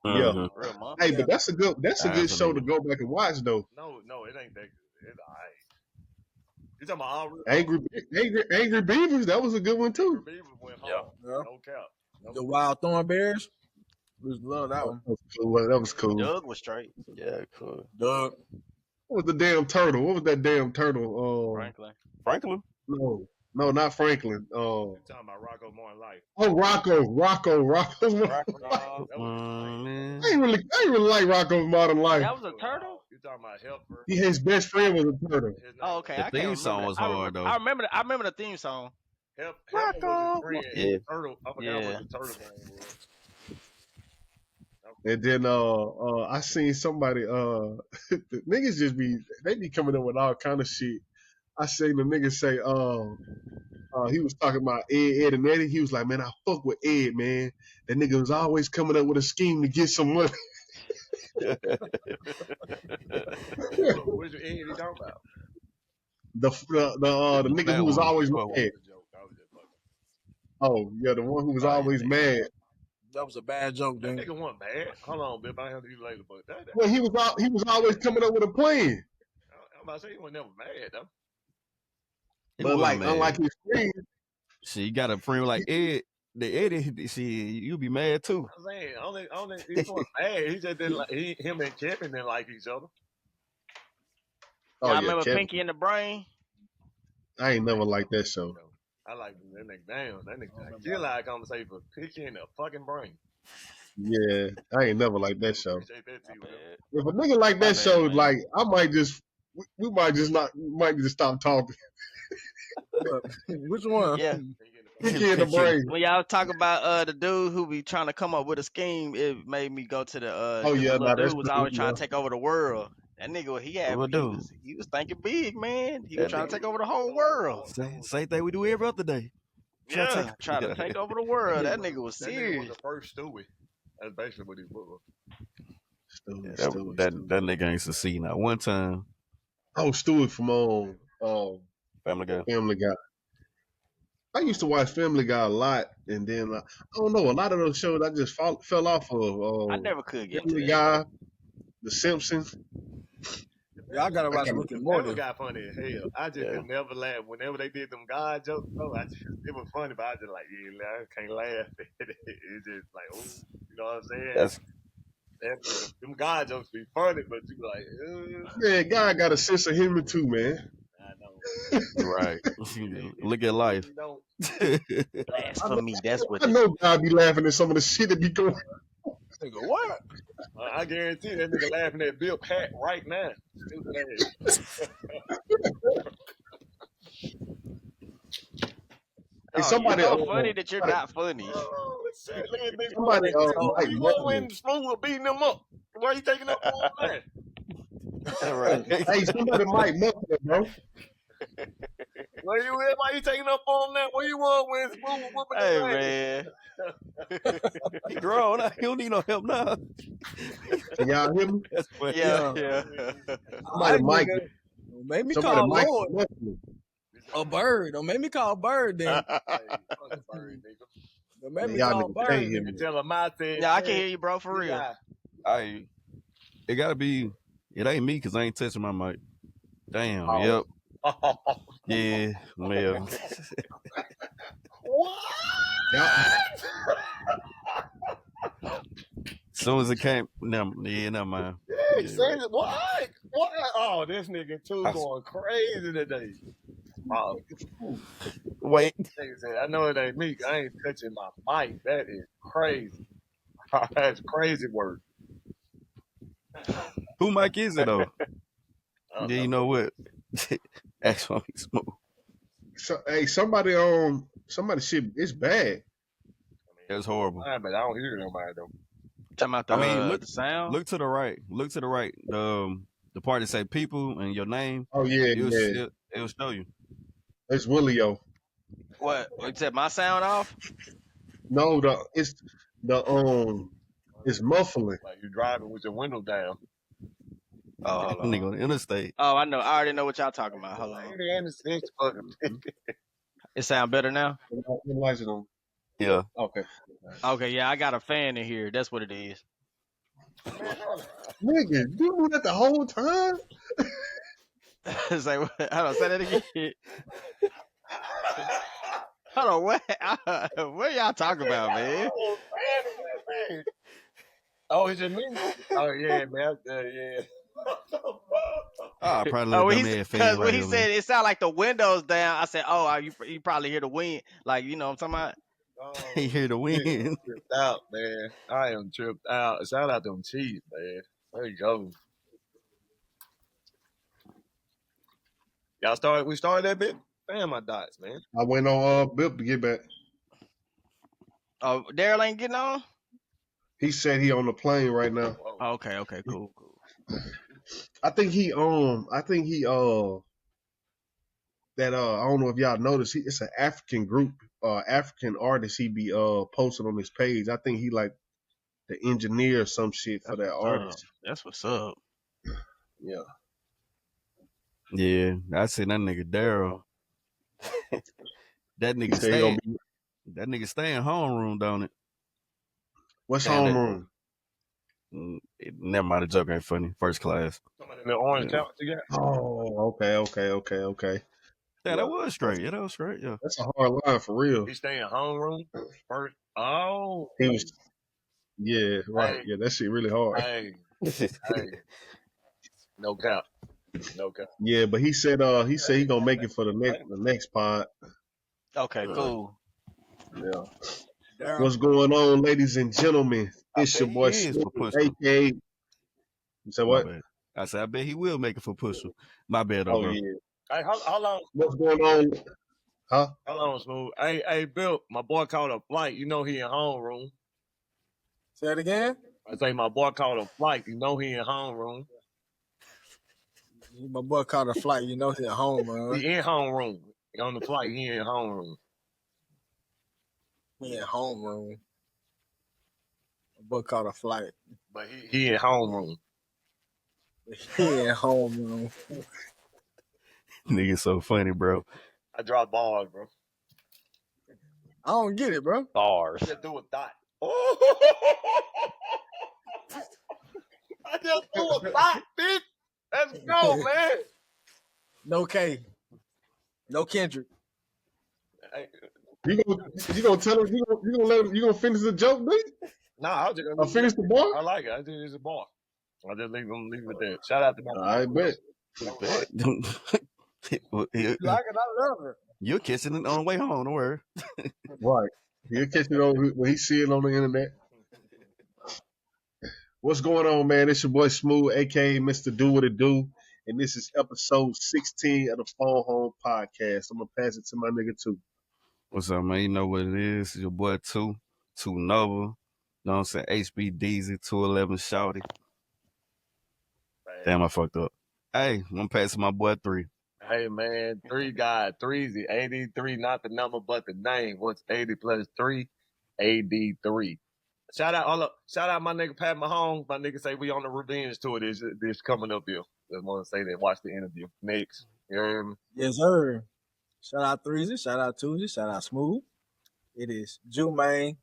Yeah. Mm-hmm. Real month. Hey, but that's a good show to Absolutely. go back and watch though. No, it ain't that good. It's alright. You talking about Angry Beavers, that was a good one Angry too. Beavers went Yeah. hard. Yeah. No cap. No The Wild Thorn Bears. Just love that Oh, one. that was cool. That was cool. Doug was straight. Yeah, cool. Doug. What was the damn turtle? What was that damn turtle? Franklin. Franklin? No, not Franklin. You talking about Rocco More Life. Rocco. That was Man. I ain't really like Rocco's Modern Life. That was a turtle? You talking about Helper? His best friend was a turtle. His name Oh, was okay. The I theme can't song remember was that. hard though. I remember the theme song. Helper was his friend. Yeah. Turtle. I forgot Yeah. what the turtle name was. And then I seen somebody the niggas just be coming up with all kind of shit. I seen the nigga say he was talking about Ed and Eddie. He was like, man, I fuck with Ed, man. That nigga was always coming up with a scheme to get some money. Which Ed you talking about? The nigga who was always mad. That was just fucking. Oh yeah, the one who was Oh, yeah, always nigga. mad. That was a bad joke, That dude. nigga wasn't bad. Hold on, Bill. I have to you later, but that. Well, he was always coming up with a plan. I'm about to say he was never mad though. He But wasn't like, mad. unlike his friend, See, you got a friend like Ed. The Eddie, see, you be mad too. I'm saying only he wasn't mad. He just didn't like him and Kevin didn't like each other. Y'all yeah, remember Kevin. Pinky and the Brain? I ain't never liked that show. I like that nigga. Damn, that nigga. I feel like conversation for Picky in the fucking brain. Yeah, I ain't never liked that show. Appreciate that too. If a nigga like My that bad, show, man. like I might just, we might just stop talking. Which one? Yeah. Pinky in the brain. When y'all talk about the dude who be trying to come up with a scheme, it made me go to the Oh, yeah, the nah, little that's dude was cool, always trying yeah. to take over the world. That nigga, he was thinking big, man. He was That trying to nigga- take over the whole world. Same thing we do every other day. Yeah, trying to take over the world. That nigga was That nigga was serious. the first Stewie. That's basically what he was. Stewie. That nigga ain't succeed not one time. Oh, Stewie from Family Guy. Family Guy. I used to watch Family Guy a lot, and then I don't know, a lot of those shows I just fell off of. I never could get to Family that. Guy, The Simpsons. Yeah, I gotta watch I Rick and Family Morty. Guy funny as hell. I just could never laugh. Whenever they did them God jokes, bro, it was funny, but I just like, yeah, I can't laugh. It's just like, oh, you know what I'm saying? Them God jokes be funny, but you be like, Man, Guy got a sense of humor too, man. I know. Right. Look at life. You don't. Blasphemy, that's what I it know Guy be laughing at some of the shit that be going. Nigga, what? I guarantee that nigga laughing at Bill Pat right now. Stupid ass. Hey, somebody, You're so funny that you're not funny. Oh, shit. Look at this. Somebody, Why like you Buckley. going in the school with beating them up? Why you taking up all that? Right. Hey, somebody might know that, bro. Why you taking up on that? Where you want when school whooping Hey, man. He grown. He don't need no help now. Can y'all hear me? That's funny. Yeah. Somebody might. Don't make me Somebody call might Lord know me. a bird. Don't make me call Bird then. Hey, fucking bird, nigga. Don't make me Y'all call niggas Bird. can't hear nigga. me. You tell him I said. Yeah, I can hear you, bro, for real. It gotta be. It ain't me because I ain't touching my mic. Damn. Oh. Yep. Oh, Yeah. Yeah. what? Soon as it came, never mind. He said it. What? What? Oh, this nigga too going crazy today. Oh, Wait. nigga said, I know it ain't me. I ain't touching my mic. That is crazy. That's crazy work. Who mic is it though? Uh-oh. Yeah, you know what? Actually, smooth. So, hey, somebody shit. It's bad. It was horrible. But I don't hear nobody though. Talking about the, I mean, the sound. Look to the right. Look to the right. The part that say people and your name. Oh yeah, It will show you. It's Willio. What? You said my sound off? No, it's muffling. Like you driving with your window down. Oh, hold on. Nigga on the interstate. Oh, I know. I already know what y'all talking about. Hold on. It sound better now? Lights it on. Yeah. Okay. Okay, yeah, I got a fan in here. That's what it is. Nigga, you knew that the whole time? Say what? Hold on, say that again. Hold on, what? What y'all talking about, man? Oh, it's just me? Oh, yeah, man. Yeah. I probably Oh, let when them he head because fan when right he here, man. said it sounded like the windows down, I said, "Oh, you probably hear the wind." Like you know what I'm talking Oh, He hear the shit, I'm wind. tripped out, man. I am tripped out. Shout out to them Chiefs, man. There you go. We started that bit? Damn, my dots, man. I went on Bip to get back. about? Oh, Daryl ain't getting on. He said he on the plane right now. Whoa. Oh, okay, cool. I think he that I don't know if y'all noticed, it's an African group, African artist he be posting on his page. I think he like the engineer or some shit for That's that what's up. artist. That's what's up. Yeah. Yeah, I seen that nigga Daryl. That He nigga said he gonna stay. be That nigga stay in homeroom, don't it? what's Damn, homeroom? Never mind, the joke ain't funny. First class. Somebody in the orange Yeah. couch you got? Oh, okay. Yeah, Yeah. that was straight. Yeah, that was straight. Yeah. That's a hard line for real. He stay in homeroom first. Oh, He yeah, right. hey, Yeah, that shit really hard. hey, no cap. Yeah, but he said he gonna make it for the next pod. Okay, cool. Yeah. Daryl. What's going on, ladies and gentlemen? It's your bet boy he is Smith, for Pushka. aka you said My what? bad. I said, I bet he will make it for Pusha. My bad, though, Oh bro. yeah. Hey, how long? What's going on? Huh? How long, Smooth? Hey, Bill, my boy caught a flight. You know he in homeroom. Say it again. I say my boy caught a flight. You know he in homeroom. My boy caught a flight. You know he at home, man. He in homeroom. On the flight, he in homeroom. He in homeroom. My boy caught a flight. But he in homeroom. He in homeroom. Nigga so funny, bro. I dropped bars, bro. I don't get it, bro. Bars. Just do a dot. Oh! I just do a dot, bitch. Let's go, man. No K. No Kendrick. Hey, You gonna tell him you gonna let him you gonna finish the joke, dude? nah, I'll just Or finish the bar? I like it. I think it's a bar. I'll just leave it there. Shout out to my I bet. You like it? I love it. You're kissing it on the way home, don't worry. Right. He'll catch it on when he see it on the internet. What's going on, man? It's your boy Smooth, aka Mr. Do What It Do. And this is episode 16 of the Phone Home Podcast. I'm gonna pass it to my nigga too. What's up, man? You know what it is. It's your boy 2 Nova. You know what I'm saying? HB Deezy, 211 Shouty. Damn, I fucked up. Hey, I'm passing my boy 3. Hey man, 3 guys, 3 83, not the number but the name. What's 80 plus 3? 83. Shout out my nigga Pat Mahomes. My nigga say we on the revenge tour this coming up here. Just want to say that. Watch the interview. Next. You hear me? Yes, sir. Shout out Threezy. Shout out Tuesday. Shout out Smooth. It is Jumaine,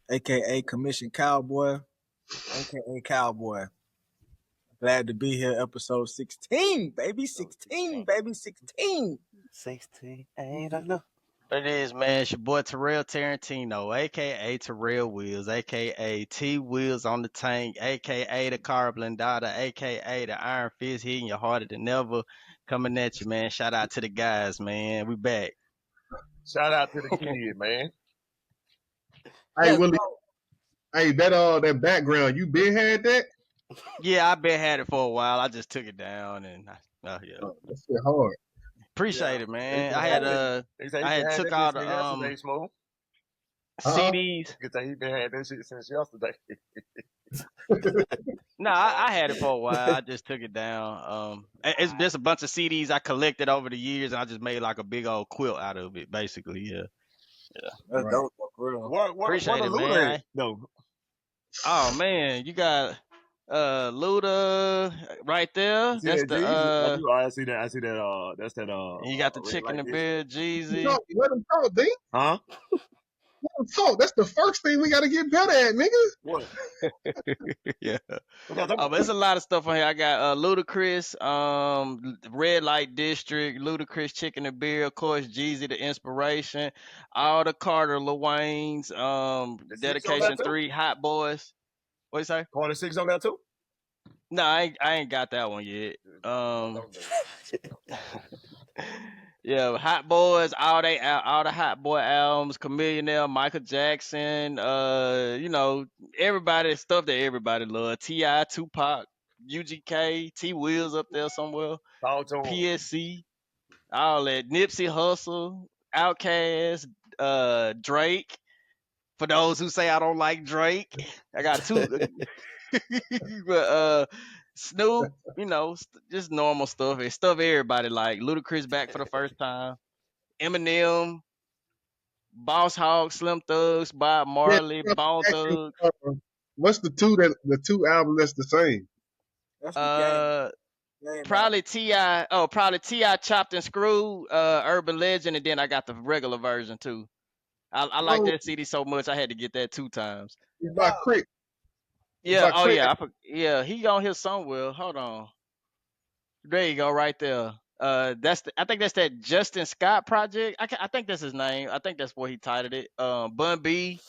a.k.a. Commission Cowboy, a.k.a. Cowboy. Glad to be here, episode 16, baby. 16, baby. 16. 16, ain't enough. It is, man. It's your boy Terrell Tarantino, aka Terrell Wheels, aka T Wheels on the tank, aka the Car Blindada, aka the Iron Fist hitting you harder than ever. Coming at you, man. Shout out to the guys, man. We back. Shout out to the kid, man. Hey, Yes, Willie. Hey, that background, you been had that? Yeah, I've been had it for a while. I just took it down and yeah. That shit hard. Appreciate it, man. I had took all the yesterday, Smooth. CDs. He said he been had that shit since yesterday. No, I had it for a while. I just took it down. It's just a bunch of CDs I collected over the years, and I just made like a big old quilt out of it, basically. Yeah. that's dope, for real. Appreciate it, man. No. Oh man, you got Luda right there. That's the I see that. That's that. you got the red chicken light and district. beer Jeezy. Let him talk, D. Huh? Let talk. That's the first thing we got to get better at, nigga. What? Yeah. What y'all talking But there's a lot of stuff on here. I got Ludacris, Red Light District, Ludacris Chicken and Beer, of course, Jeezy the Inspiration, all the Carter, Lil Wayne's, Six on that Dedication too? 3, Hot Boys. What you say? Part of 6 on that too? No, I ain't got that one yet. Yeah, Hot Boys, all the Hot Boy albums, Chameleon, Michael Jackson, you know, everybody stuff that everybody love. T.I., Tupac, UGK, T Wheels up there somewhere, Talk to him. PSC, all that. Nipsey Hussle, Outkast, Drake. For those who say I don't like Drake, I got two. But Snoop, you know, just normal stuff. It's stuff everybody like. Ludacris back for the first time. Eminem, Boss Hogg, Slim Thugs, Bob Marley, Yeah, Bone Thugs. what's the two albums that's the same? That's the game. Probably T.I. Oh, probably T.I. Chopped and Screwed, Urban Legend, and then I got the regular version too. I like that CD so much I had to get that 2 times. It's by Crit. Yeah, oh yeah, yeah, he on here somewhere. Hold on. There you go, right there. I think that's that Justin Scott project. I think that's his name. I think that's what he titled it. Bun B.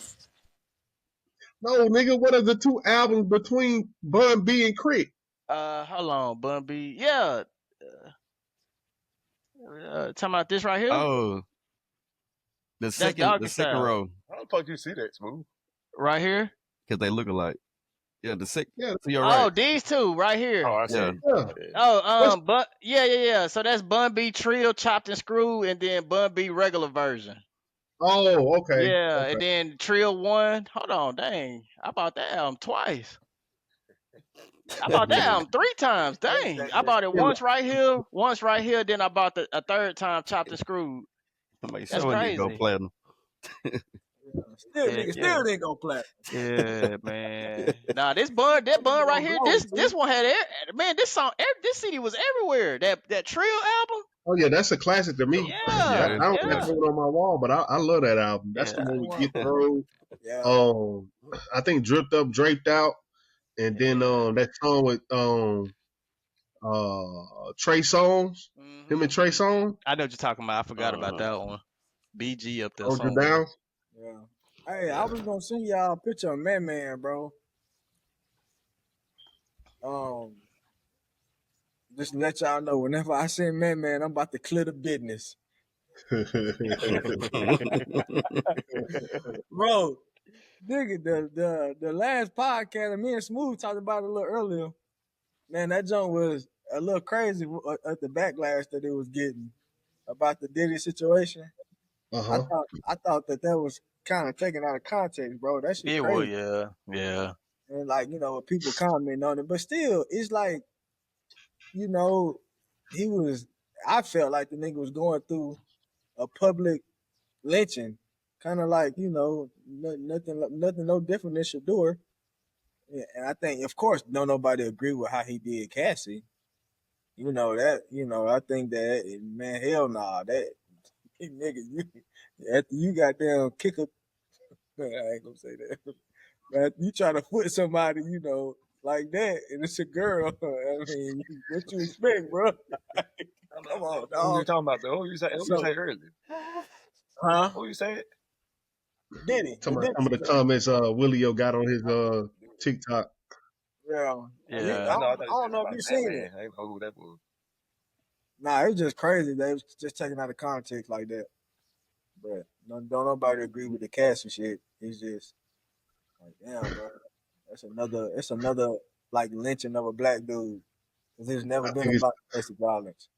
No, nigga, what are the 2 albums between Bun B and Crit? Hold on, Bun B. Yeah. Talking about this right here. Oh, the second row. How the fuck you see that, Smooth? Right here. Because they look alike. Yeah, the second. Yeah. To your right. Oh, these 2 right here. Oh, I see. Yeah. Oh, but yeah. So that's Bun B Trill, Chopped and Screwed, and then Bun B regular version. Oh, okay. Yeah, okay. and then Trill 1. Hold on, dang. I bought that album twice. I bought that album 3 times. Dang. I bought it once right here, then I bought a 3rd time Chopped and Screwed. That's crazy. Go platinum. Still didn't go platinum. Yeah, man. Nah, that bun right here, this one had man, this CD was everywhere. That Trill album. Oh yeah, that's a classic to me. Yeah, I don't have it on my wall, but I love that album. That's the one we get through. Yeah. I think Dripped Up, Draped Out, and then that song with Trey Songz, him and Trey Songz. I know what you're talking about. I forgot about that one. BG up there. Hold you down. Yeah. Hey, I was gonna send y'all a picture of Man, bro. Just to let y'all know, whenever I send Man, I'm about to clear the business. Bro, nigga, the last podcast, me and Smooth talked about it a little earlier. Man, that joint was a little crazy at the backlash that it was getting about the Diddy situation. Uh-huh. I thought that was kind of taken out of context, bro. That shit crazy. Yeah. And like, you know, people comment on it, but still, it's like, you know, I felt like the nigga was going through a public lynching, kind of like, you know, nothing no different than Shador. Yeah, and I think, of course, nobody agree with how he did Cassie. You know that. You know, I think that, man, hell nah, that nigga, after you got down kick a, I ain't gonna say that. But you try to foot somebody, you know, like that, and it's a girl. I mean, what you expect, bro? Come on, dog. Who you talking about, though? Who you say earlier? Huh? Who you said? Diddy. Some of the comments Willio got on his TikTok. Yeah. I don't know if you seen it. I didn't know who that was. Nah, it was just crazy. They was just taken out of context like that. But don't nobody agree with the cast and shit. It's just like, damn, bro. It's another like lynching of a black dude. Because there's never been about domestic violence.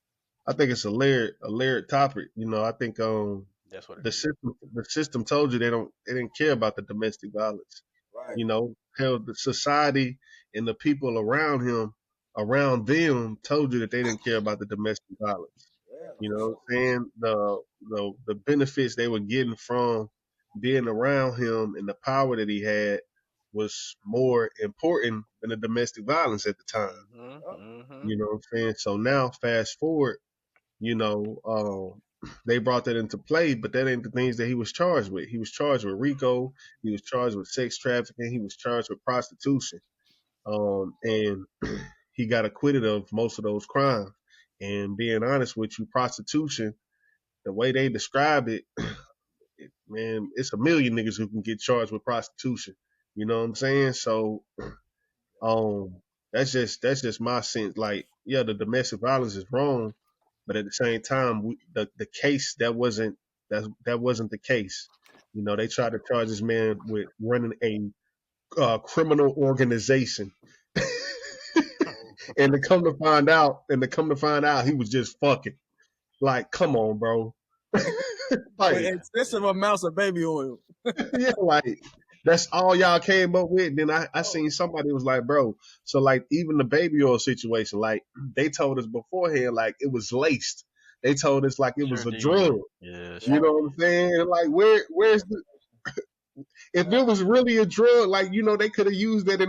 I think it's a layered topic. You know, I think that's what the system told you they didn't care about the domestic violence. Right. You know, hell, the society and the people around them told you that they didn't care about the domestic violence. Yeah, you know what I'm saying? The benefits they were getting from being around him and the power that he had was more important than the domestic violence at the time. You know what I'm saying? So now fast forward, you know, they brought that into play, but that ain't the things that he was charged with. He was charged with RICO. He was charged with sex trafficking. He was charged with prostitution. And he got acquitted of most of those crimes. And being honest with you, prostitution, the way they describe it, man, it's a million niggas who can get charged with prostitution. You know what I'm saying? So, um, that's just my sense. Like, yeah, the domestic violence is wrong, but at the same time, the case that wasn't the case. You know, they tried to charge this man with running a criminal organization, and to come to find out, he was just fucking. Like, come on, bro. With Like, excessive amounts of baby oil. yeah, like that's all y'all came up with. Then I seen somebody was like, bro, so like even the baby oil situation, like they told us beforehand, like it was laced. They told us like it was a drug. Yeah, You know what I'm saying? Like where's the if it was really a drug, like they could have used that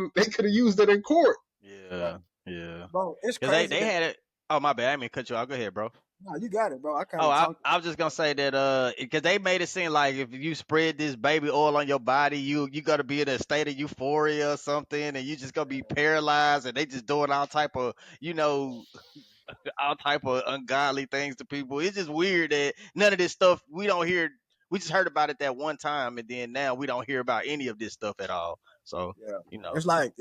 in court. Yeah, yeah. Bro, it's Cause crazy. they had it. Oh my bad, I mean cut you off. Go ahead, bro. No, you got it, bro. I kind Oh, of I was just gonna say that because they made it seem like if you spread this baby oil on your body, you gotta be in a state of euphoria or something, and you just gonna be paralyzed, and they just doing all type of all type of ungodly things to people. It's just weird that none of this stuff we don't hear. We just heard about it that one time, and then now we don't hear about any of this stuff at all. So yeah, it's like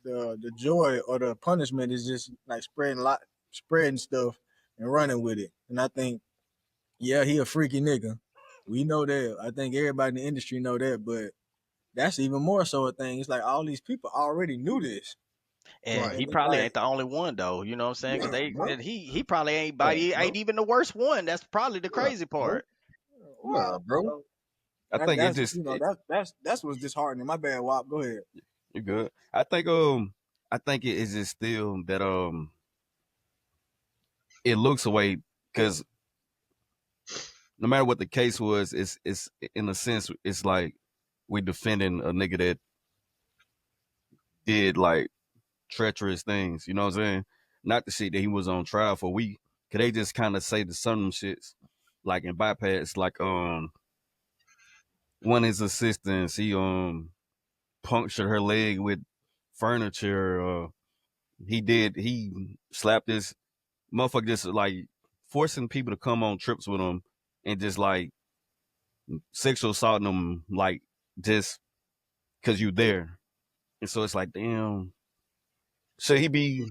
the joy or the punishment is just like spreading stuff and running with it. And I think, yeah, he a freaky nigga. We know that. I think everybody in the industry know that, but that's even more so a thing. It's like all these people already knew this. And Right. he probably ain't the only one though, you know what I'm saying? Because he probably ain't even the worst one. That's probably the crazy part. Nah, bro. I think it just that's what's disheartening. My bad, Wop. Go ahead. you good. I think it is just still that it looks away because no matter what the case was, it's in a sense it's like we defending a nigga that did like treacherous things. You know what I'm saying? Not the shit that he was on trial for. Could they just kind of say the some of them shits like in bypass like one of his assistants he punctured her leg with furniture. He slapped this motherfucker just like forcing people to come on trips with him and just like sexual assaulting them like just because you there. And so it's like, damn, should he be,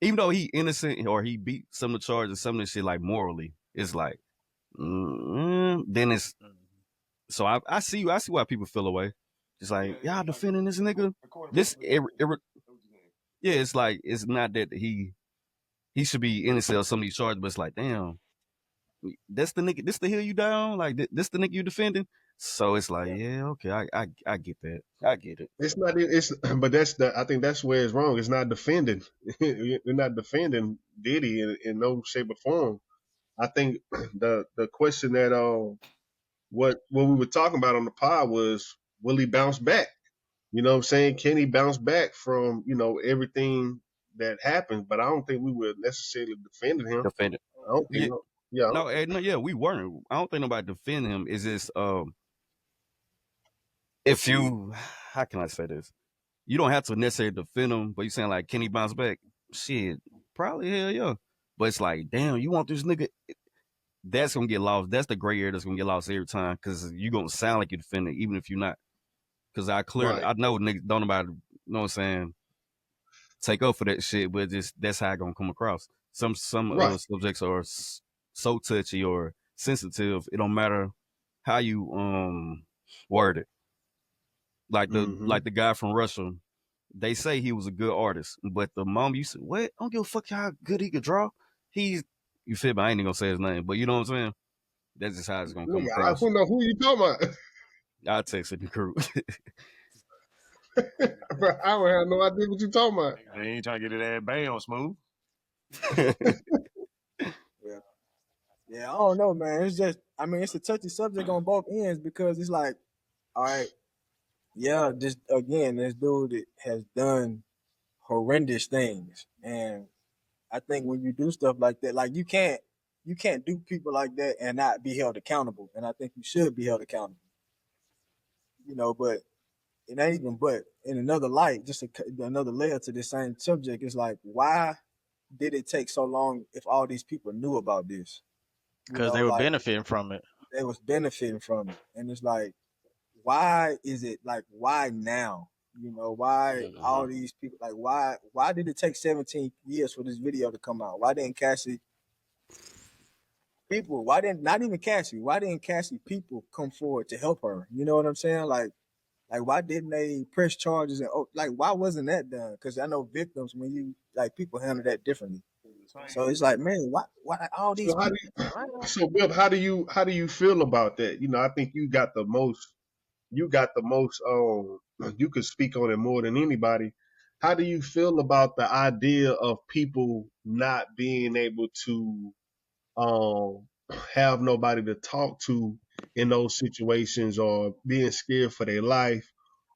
even though he innocent or he beat some of the charges, some of this shit like morally, it's like, then it's, so I see why people feel away. It's like, y'all defending this nigga. Yeah, it's like, it's not that he should be innocent of some of these charges, but it's like, damn, that's the nigga, this the hill you down? Like, this the nigga you defending? So it's like, yeah, okay, I get that. I get it. It's not. But I think that's where it's wrong. It's not defending. We're not defending Diddy in no shape or form. I think the question that what we were talking about on the pod was, will he bounce back? You know what I'm saying? Can he bounce back from everything that happened? But I don't think we were necessarily defending him. Defending. I don't think. Yeah. No, yeah, we weren't. I don't think nobody defend him. Is this if you, how can I say this? You don't have to necessarily defend him, but you saying like, can he bounce back? Shit, probably hell yeah. But it's like, damn, you want this nigga? That's gonna get lost. That's the gray area that's gonna get lost every time because you gonna sound like you defend it, even if you're not. Because I know niggas don't nobody, you know what I'm saying, take up for that shit, but just that's how it gonna come across. Some subjects are so touchy or sensitive. It don't matter how you word it. Like the guy from Russia, they say he was a good artist, but the moment you said, "What? I don't give a fuck how good he could draw," you feel me? I ain't even gonna say his name, but you know what I'm saying. That's just how it's gonna come across. I don't know who you talking about. I'll text it the crew. Bro, I don't have no idea what you talking about. They ain't trying to get it that bang smooth. Yeah, I don't know, man. It's just, I mean, it's a touchy subject on both ends because it's like, all right, yeah, this dude has done horrendous things, and I think when you do stuff like that, like you can't you can't do people like that and not be held accountable. And I think you should be held accountable. But it ain't even. But in another light, just another layer to this same subject is like, why did it take so long if all these people knew about this? Because they were Like benefiting from it. they was benefiting from it, and it's like, why is it like why now? Why all these people like why did it take 17 years for this video to come out? Why didn't Cassie people? Why didn't not even Cassie? Why didn't Cassie people come forward to help her? You know what I'm saying? Like why didn't they press charges and like why wasn't that done? Because I know victims when you like people handle that differently. So it's like, man, why all these So how do people? so Bill, how do you feel about that? I think you got the most you could speak on it more than anybody. How do you feel about the idea of people not being able to um have nobody to talk to in those situations, or being scared for their life,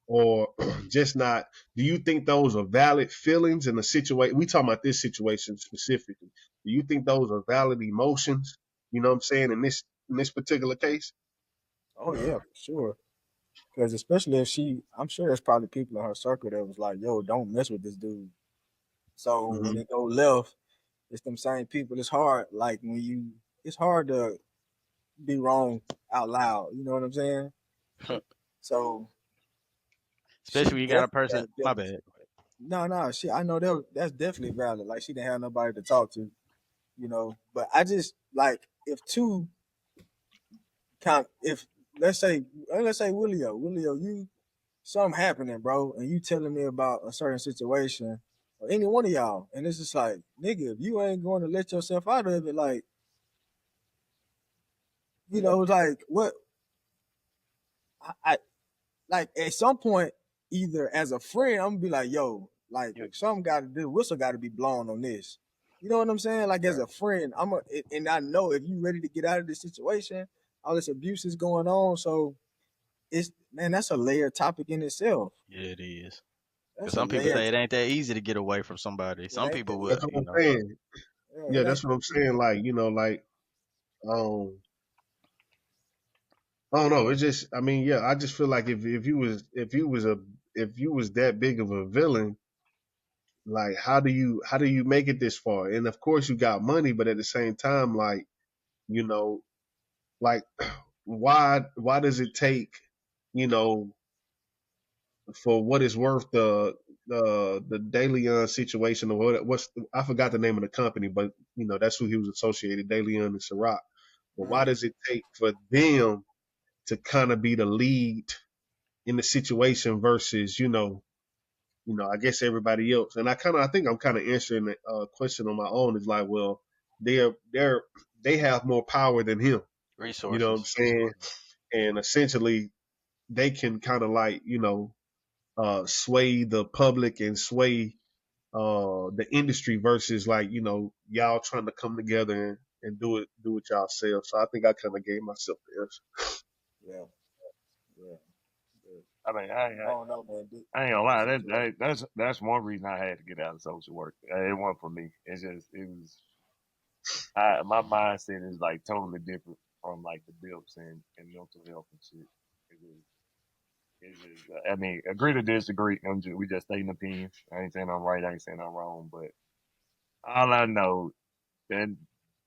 or just not? Do you think those are valid feelings in the situation? We talking about this situation specifically. Do you think those are valid emotions? You know what I'm saying, in this particular case? Oh yeah, for sure. Because especially if I'm sure there's probably people in her circle that was like, "Yo, don't mess with this dude." So when Mm-hmm. it go left, it's them same people. It's hard, like it's hard to be wrong out loud. You know what I'm saying? So she Especially when you got a definitely got person. to My deal. bad. No, I know that's definitely valid. Like she didn't have nobody to talk to. But I just like if two if let's say Willio, you something happening, bro, and you telling me about a certain situation, or any one of y'all, and it's just like, nigga, if you ain't going to let yourself out of it, like, like what I like at some point, either as a friend, I'm gonna be like, yo, like something got to do, whistle got to be blown on this. You know what I'm saying? Like as a friend, and I know if you ready to get out of this situation, all this abuse is going on, so it's man, that's a layered topic in itself. Yeah, it is. Because That's a some people layered. say it ain't that easy to get away from somebody. It Some ain't people that will, That's easy. what I'm saying. Yeah, Yeah, it ain't. that's what I'm saying. Like, um, I don't know. It's just, I mean, yeah, I just feel like if you was that big of a villain, like how do you make it this far? And of course you got money, but at the same time, like, you know, like why does it take, you know, for what it's worth, the DeLeon situation, or I forgot the name of the company, but that's who he was associated, DeLeon and Ciroc. But why Mm-hmm. does it take for them to kind of be the lead in the situation versus I guess everybody else? And I think I'm kind of answering the question on my own. Is like, well, they're they have more power than him. You know what I'm resources. saying? And essentially, they can kind of like sway the public and sway the industry versus like y'all trying to come together and do it yourselves. So I think I kind of gave myself the answer. Yeah, yeah, yeah. I mean, I don't know, man. I ain't gonna lie. Situation. That's one reason I had to get out of social work. It wasn't for me. It was. My mindset is like totally different from like the dips and mental health and shit. It is, I mean, agree to disagree. We just stating opinions. I ain't saying I'm right. I ain't saying I'm wrong. But all I know, that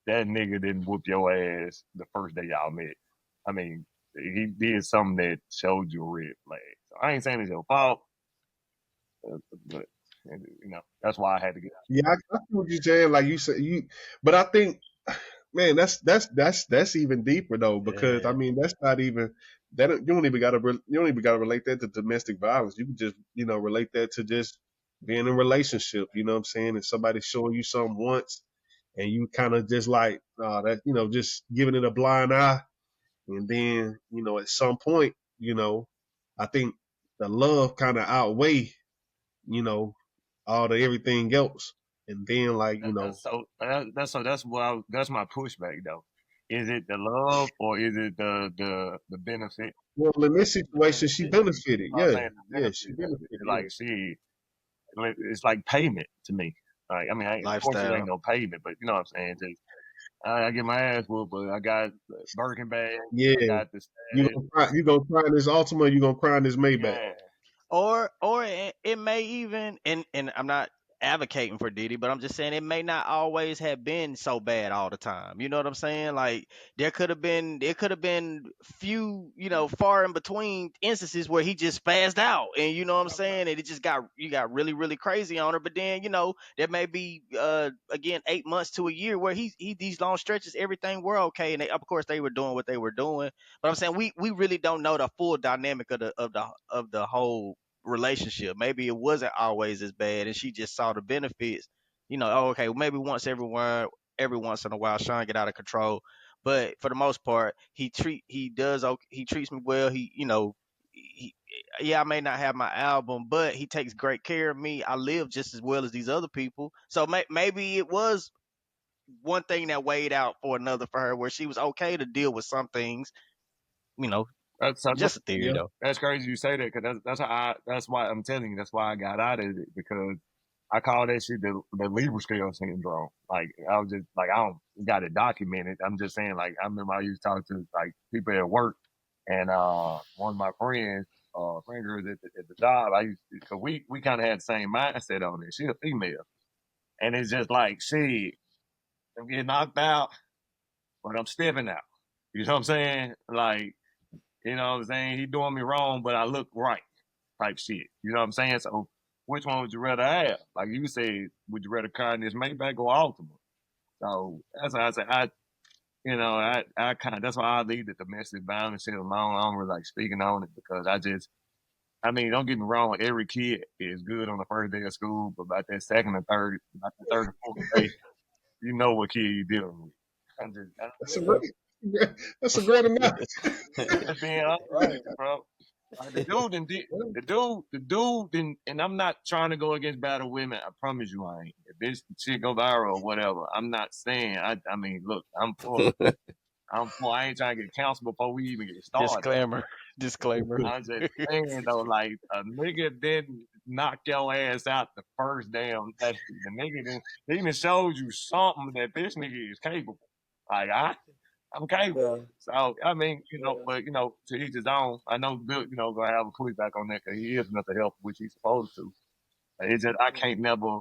that nigga didn't whoop your ass the first day y'all met. I mean, he did something that showed you a red flag. So I ain't saying it's your fault, but that's why I had to get out. Yeah, I see what you're saying. Like you said, but I think, man, that's even deeper though, because I Yeah. mean that's not even that. You don't even gotta relate that to domestic violence. You can just relate that to just being in a relationship. You know what I'm saying? And somebody showing you something once, and you kind of just like that, just giving it a blind eye, and then at some point, I think the love kind of outweigh you know all the everything else, and then like That's my pushback though. Is it the love or is it the benefit? well, in this The situation she benefit. benefited. I'm Yeah, saying the yeah, she benefit of it. benefited. Yeah. Like it's like payment to me. Like I mean, of course it ain't Lifestyle. no payment, but you know what I'm saying. Just I get my ass whooped, but I got Birkin bag. Yeah. I got the You gonna cry in this Altima, you gonna cry in this Maybach. yeah. Or it may even, and I'm not advocating for Diddy, but I'm just saying it may not always have been so bad all the time. You know what I'm saying? Like there could have been few, far in between instances where he just spazzed out, and you know what I'm saying, and it just got really really crazy on her. But then there may be again 8 months to a year where he these long stretches everything were okay, and of course they were doing what they were doing. But I'm saying we really don't know the full dynamic of the whole relationship. Maybe it wasn't always as bad, and she just saw the benefits. Oh, okay, maybe every once in a while, Sean get out of control, but for the most part, he treats me well. He yeah, I may not have my album, but he takes great care of me. I live just as well as these other people. So maybe it was one thing that weighed out for another for her, where she was okay to deal with some things. Just a theory though. That's crazy you say that, because that's why I'm telling you, that's why I got out of it, because I call that shit the Libra scale syndrome. Like I was just like, I don't got it documented. I'm just saying, like, I remember I used to talk to like people at work, and one of my friends, friend girls at the job, cause we kind of had the same mindset on it. She's a female, and it's just like, I'm getting knocked out, but I'm stepping out. You know what I'm saying? Like, you know what I'm saying? He doing me wrong, but I look right, type shit. You know what I'm saying? So which one would you rather have? Like you said, would you rather car in this Maybach or Altima? So that's why I say I kind of, that's why I leave the domestic violence shit alone. I don't really like speaking on it, because I mean, don't get me wrong, every kid is good on the first day of school, but about that second and third, about the third and fourth day, you know what kid you're dealing with. That's a great analogy. Just being honest, bro. The dude didn't, and I'm not trying to go against battle women. I promise you I ain't. If this shit go viral or whatever, I'm not saying, I mean, look, I'm for, I ain't trying to get counsel before we even get started. Disclaimer. I'm just saying though, like, a nigga didn't knock your ass out the first damn day. The nigga even showed you something that this nigga is capable. Like, I'm capable. Yeah. So I mean, but to each his own. I know Bill, gonna have a pushback on that, because he is mental health, which he's supposed to. It's just I can't never.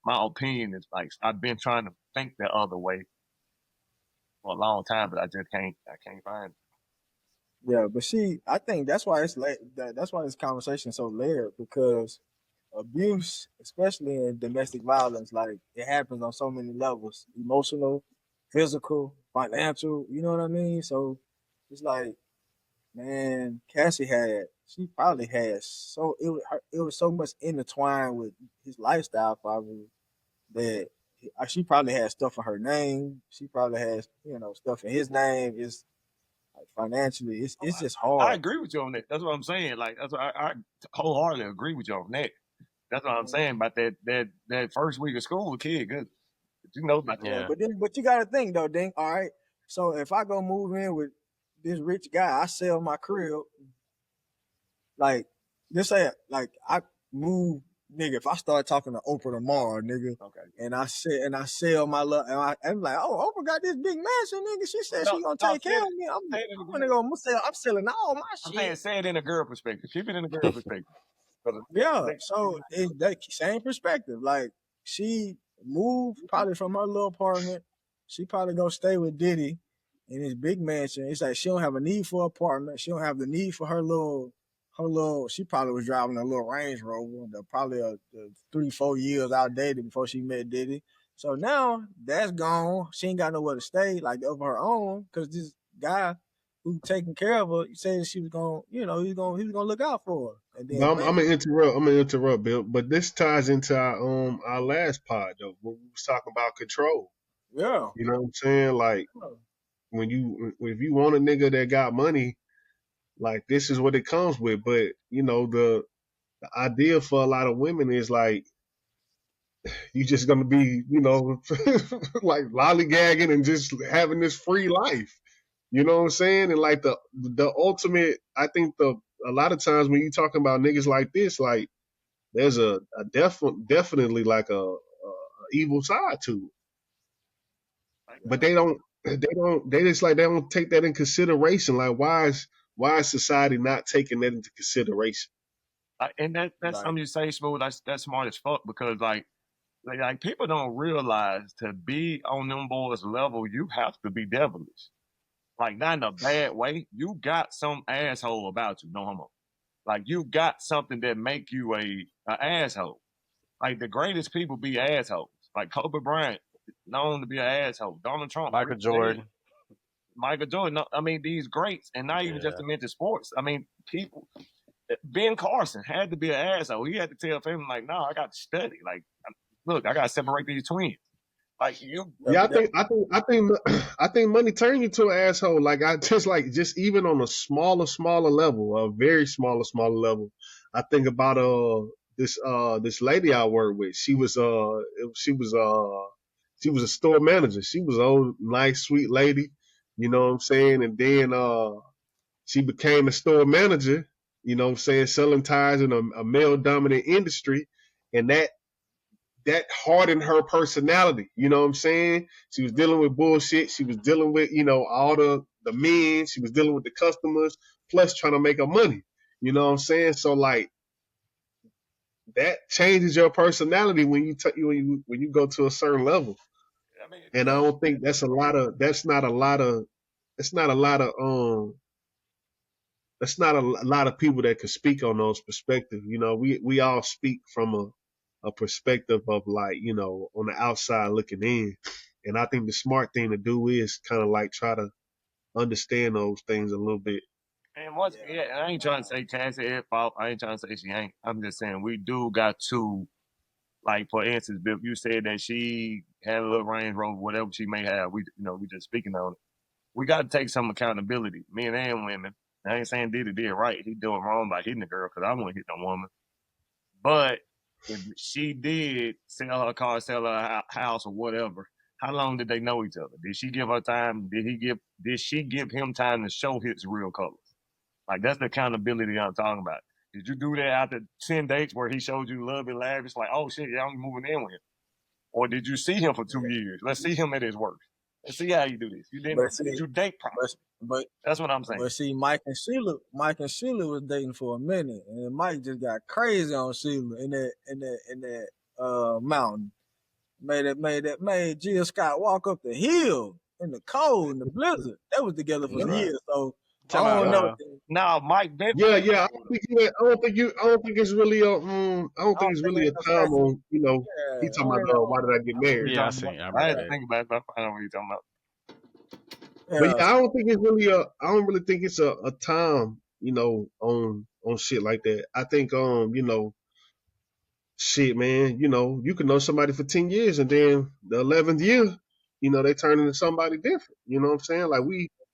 My opinion is like, I've been trying to think the other way for a long time, but I just can't. I can't find it. Yeah, but I think that's why that's why this conversation is so layered, because abuse, especially in domestic violence, like it happens on so many levels: emotional, physical, financial. You know what I mean? So it's like, man, she probably had it was so much intertwined with his lifestyle, probably, that she probably had stuff in her name. She probably has stuff in his name. It's like financially, it's just hard. I agree with you on that. That's what I'm saying. Like, that's what I wholeheartedly agree with you on that. That's what I'm saying about that first week of school, kid. Good, you know about that. Yeah. But you got to think though, Dink. All right, so if I go move in with this rich guy, I sell my crib. Like, just say, like, I move, nigga. If I start talking to Oprah tomorrow, nigga, Okay. and I sell my love, and I'm like, oh, Oprah got this big mansion, nigga. She said she gonna take care of me. I'm selling all my shit. I'm saying, say it in a girl perspective. Keep it in a girl perspective. Yeah, so it's that same perspective. Like, she moved probably from her little apartment. She probably gonna stay with Diddy in his big mansion. It's like she don't have a need for an apartment. She don't have the need for her little. She probably was driving a little Range Rover, probably 3-4 years outdated before she met Diddy. So now that's gone. She ain't got nowhere to stay, like, of her own, because this guy who taking care of her said she was gonna, he was gonna look out for her. And then I'm gonna interrupt, Bill. But this ties into our last pod though, when we was talking about control. Yeah. You know what I'm saying? Like, if you want a nigga that got money, like, this is what it comes with. But the idea for a lot of women is like, you just gonna be, like, lollygagging and just having this free life. You know what I'm saying? And like the ultimate, I think a lot of times when you talking about niggas like this, like, there's a definitely like a evil side to it. But they don't they just like they don't take that in consideration. Like why is society not taking that into consideration? And that's Like, something you say, Smooth. That's smart as fuck because like people don't realize to be on them boys' level, you have to be devilish. Like not in a bad way. You got some asshole about you, no homo. Like you got something that make you a asshole. Like the greatest people be assholes. Like Kobe Bryant, known to be an asshole. Donald Trump, Michael Jordan. Michael Jordan. No, I mean these greats, and not even just to mention sports. I mean people. Ben Carson had to be an asshole. He had to tell family like, "No, I got to study. Like, look, I got to separate these twins." Like you. Yeah, I think money turn you to an asshole. Like I just even on a smaller level, a very smaller level. I think about this lady I work with. She was a store manager. She was an old, nice, sweet lady. You know what I'm saying? And then she became a store manager. You know what I'm saying? Selling tires in a male dominant industry, and that hardened her personality. You know what I'm saying? She was dealing with bullshit. She was dealing with, all the men. She was dealing with the customers, plus trying to make her money. You know what I'm saying? So like that changes your personality when you go to a certain level. I mean, And I don't think that's not a lot of people that could speak on those perspectives. You know, we all speak from a perspective of like, on the outside looking in. And I think the smart thing to do is kind of like try to understand those things a little bit. and once, I ain't trying to say Cassie at fault. I ain't trying to say she ain't. I'm just saying we do got to, like, for instance, Bill, you said that she had a little Range Rover, whatever she may have. We just speaking on it. We got to take some accountability, men and women. I ain't saying Diddy did right. He doing wrong by hitting the girl because I wouldn't hit no woman. But if she did sell her car, sell her house or whatever, how long did they know each other? Did she give her time? Did she give him time to show his real colors? Like that's the accountability I'm talking about. Did you do that after 10 dates where he showed you love and lavish? Like, oh shit, yeah, I'm moving in with him. Or did you see him for 2 years? Let's see him at his worst. Let's see how you do this. You didn't. Did you date properly? But that's what I'm saying. But see, Mike and Sheila was dating for a minute, and then Mike just got crazy on Sheila in that mountain. Made Jill Scott walk up the hill in the cold in the blizzard. They was together for years, so I don't know. Now Mike Benton. Yeah. I don't think it's really a time on, he talking about why did I get married? Yeah, I had to think about it, but I know what you're talking about. But yeah, I don't really think it's a time, on shit like that. I think shit, man, you can know somebody for 10 years and then the 11th year, they turn into somebody different. You know what I'm saying? Like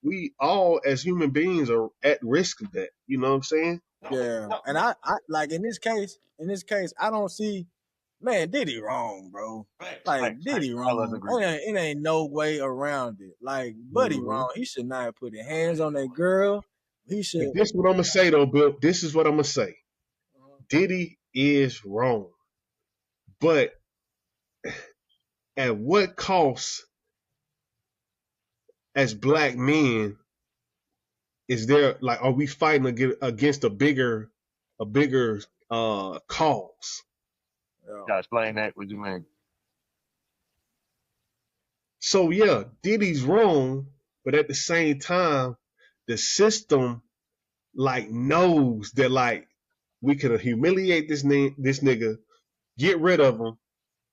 we all as human beings are at risk of that. You know what I'm saying? Yeah. And I like in this case, I don't see, man, Diddy wrong, bro. Like Diddy wrong. It ain't no way around it. Like Buddy wrong. He should not have put his hands on that girl. He should. This is what I'm gonna say though, Bill. This is what I'm gonna say. Diddy is wrong. But at what cost as black men is there, like, are we fighting against a bigger cause? Yeah, explain that. What you mean? So yeah, Diddy's wrong, but at the same time, the system like knows that like we can humiliate this nigga, get rid of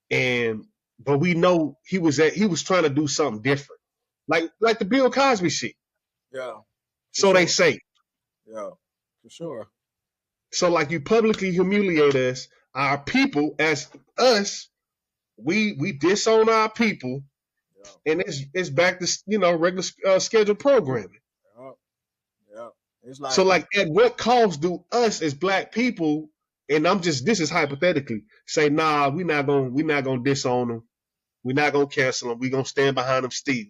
him, but we know he was trying to do something different, like the Bill Cosby shit. Yeah. So they say. Yeah, for sure. So like you publicly humiliate us, our people, as us, we disown our people, and it's back to regular scheduled programming. Yeah. It's like, so like at what cost do us as black people, and this is hypothetically, say nah, we're not gonna disown them, we're not gonna cancel them, we're gonna stand behind them still.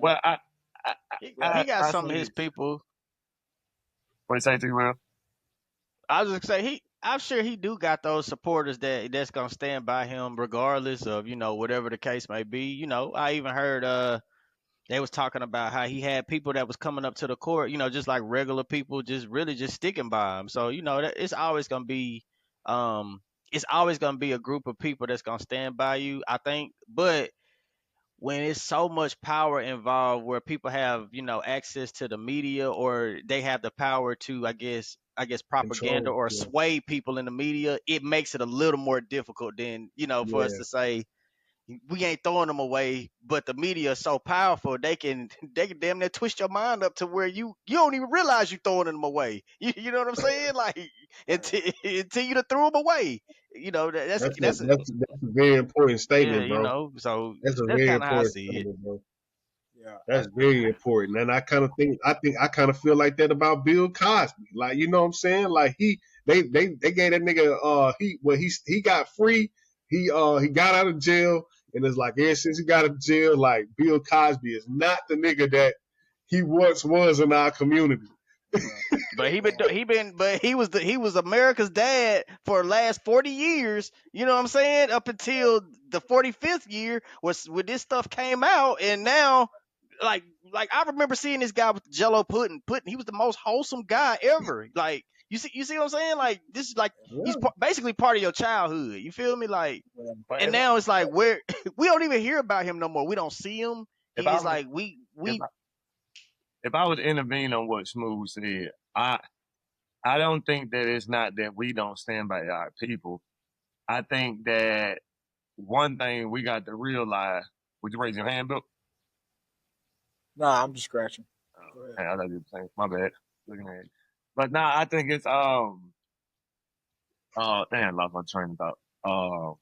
Well, he got some of his people. What you say, T-Will? I was just say I'm sure he do got those supporters that's gonna stand by him regardless of whatever the case may be. I even heard they was talking about how he had people that was coming up to the court, just like regular people, just really just sticking by him. So it's always gonna be, it's always gonna be a group of people that's gonna stand by you. I think, but when it's so much power involved, where people have access to the media, or they have the power to, I guess propaganda Control. or Yeah. sway people in the media, it makes it a little more difficult than for us Yeah. to say we ain't throwing them away, but the media is so powerful they can damn near twist your mind up to where you don't even realize you throwing them away. You know what I'm saying? Like until you done threw them away. That's That's a very important yeah. statement, bro. So That's a that's very kind of how I important see it. statement, bro. Yeah, That's very important. And I kind of feel like that about Bill Cosby. Like, you know what I'm saying? Like they gave that nigga, he got free. He got out of jail. And it's like, ever since he got out of jail, like Bill Cosby is not the nigga that he once was in our community. But he was America's dad for the last 40 years. You know what I'm saying? Up until the 45th year was when this stuff came out, and now like I remember seeing this guy with the Jello pudding. He was the most wholesome guy ever. Like you see what I'm saying? Like this is like he's Yeah. basically part of your childhood. You feel me? Like, yeah, But and now it's like where we don't even hear about him no more. We don't see him. if I He's was like if we I, if I was intervene on what Smooth said, I don't think that it's not that we don't stand by our people. I think that one thing we got to realize. Would you raise your hand, Bill? Nah, I'm just scratching. Go ahead. Hey, I thought you were saying my bad. Looking at it. But nah, I think it's damn, lost my train of thought.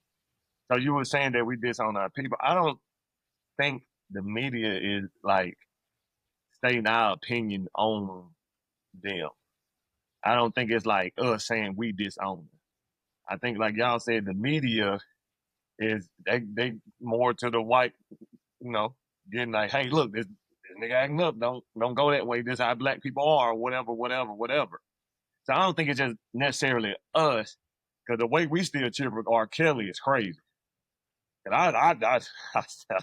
So you were saying that we disown our people. I don't think the media is like stating our opinion on them. I don't think it's like us saying we disown them. I think like y'all said, the media is they more to the white, you know, getting like, hey, look, this nigga acting up. Don't go that way. This is how black people are, or whatever, whatever, whatever. So I don't think it's just necessarily us, because the way we still cheer for R. Kelly is crazy. And I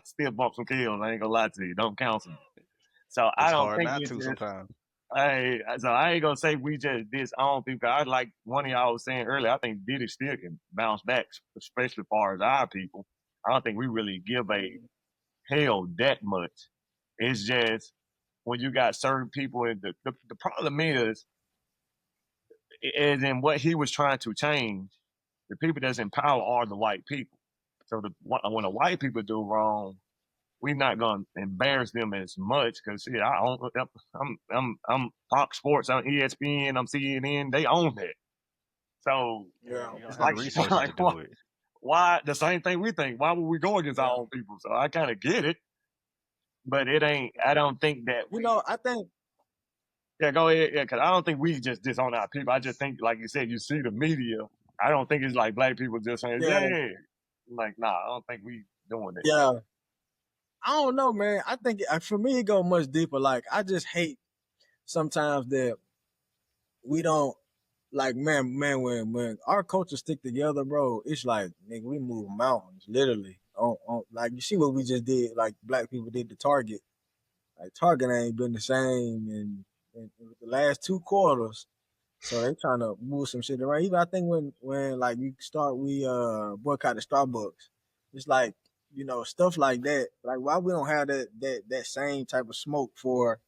still bump some kills. I ain't gonna lie to you. Don't counsel me. So I it's don't hard think not it's to just. sometimes. So I ain't gonna say we just disown people. I like one of y'all was saying earlier. I think Diddy still can bounce back, especially as far as our people. I don't think we really give a hell that much. It's just when you got certain people, and the problem is in what he was trying to change. The people that's in power are the white people. So when the white people do wrong, we're not gonna embarrass them as much because I'm Fox Sports, I'm ESPN, I'm CNN. They own that. So Yeah, You don't it's have the like resources to like do it. why the same thing we think? Why would we go against our yeah. own people? So I kind of get it, but it ain't. I don't think that we. I think Yeah, go ahead. Yeah, because I don't think we just disown our people. I just think, like you said, you see the media. I don't think it's like black people just saying, yeah, yeah. Like, nah, I don't think we doing it. yeah. I don't know, man. I think for me it go much deeper. Like I just hate sometimes that we don't like man when our culture stick together, bro. It's like nigga, we move mountains literally. Like you see what we just did, like black people did to Target. Like Target ain't been the same in the last 2 quarters. So they trying to move some shit around. Even I think when like we boycotted Starbucks. It's like stuff like that. Like why we don't have that same type of smoke for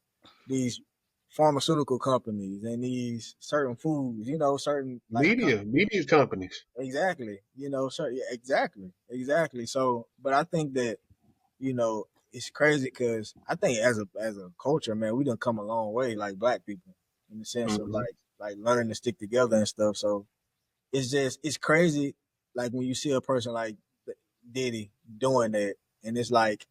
these pharmaceutical companies and these certain foods. Certain like Media companies. exactly. Yeah, exactly. So, but I think that it's crazy because I think as a culture, man, we done come a long way, like black people, in the sense of Mm-hmm. like learning to stick together and stuff. So it's crazy, like when you see a person like Diddy doing that, and it's like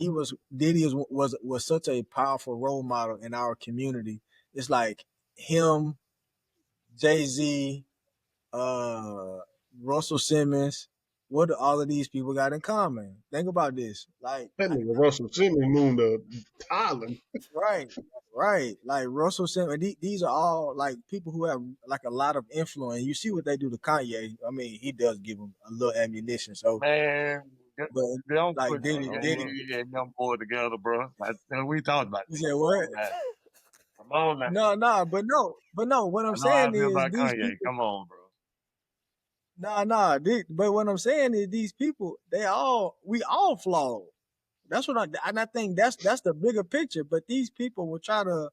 Diddy was such a powerful role model in our community. It's like him, Jay-Z, uh, Russell Simmons, what do all of these people got in common? Think about this. That nigga Russell Simmons moved to Thailand. Right. Like Russell Simmons, these are all like people who have like a lot of influence. You see what they do to Kanye. I mean, he does give him a little ammunition. So, Man, but they don't like put Diddy, and them boy together, bro. Like, we talked about you this. said what? Come on now. No, but no. What I'm I know how I saying feel is about these Kanye. people. Come on, bro. But what I'm saying is these people, we all flawed. That's what I think that's the bigger picture. But these people will try to,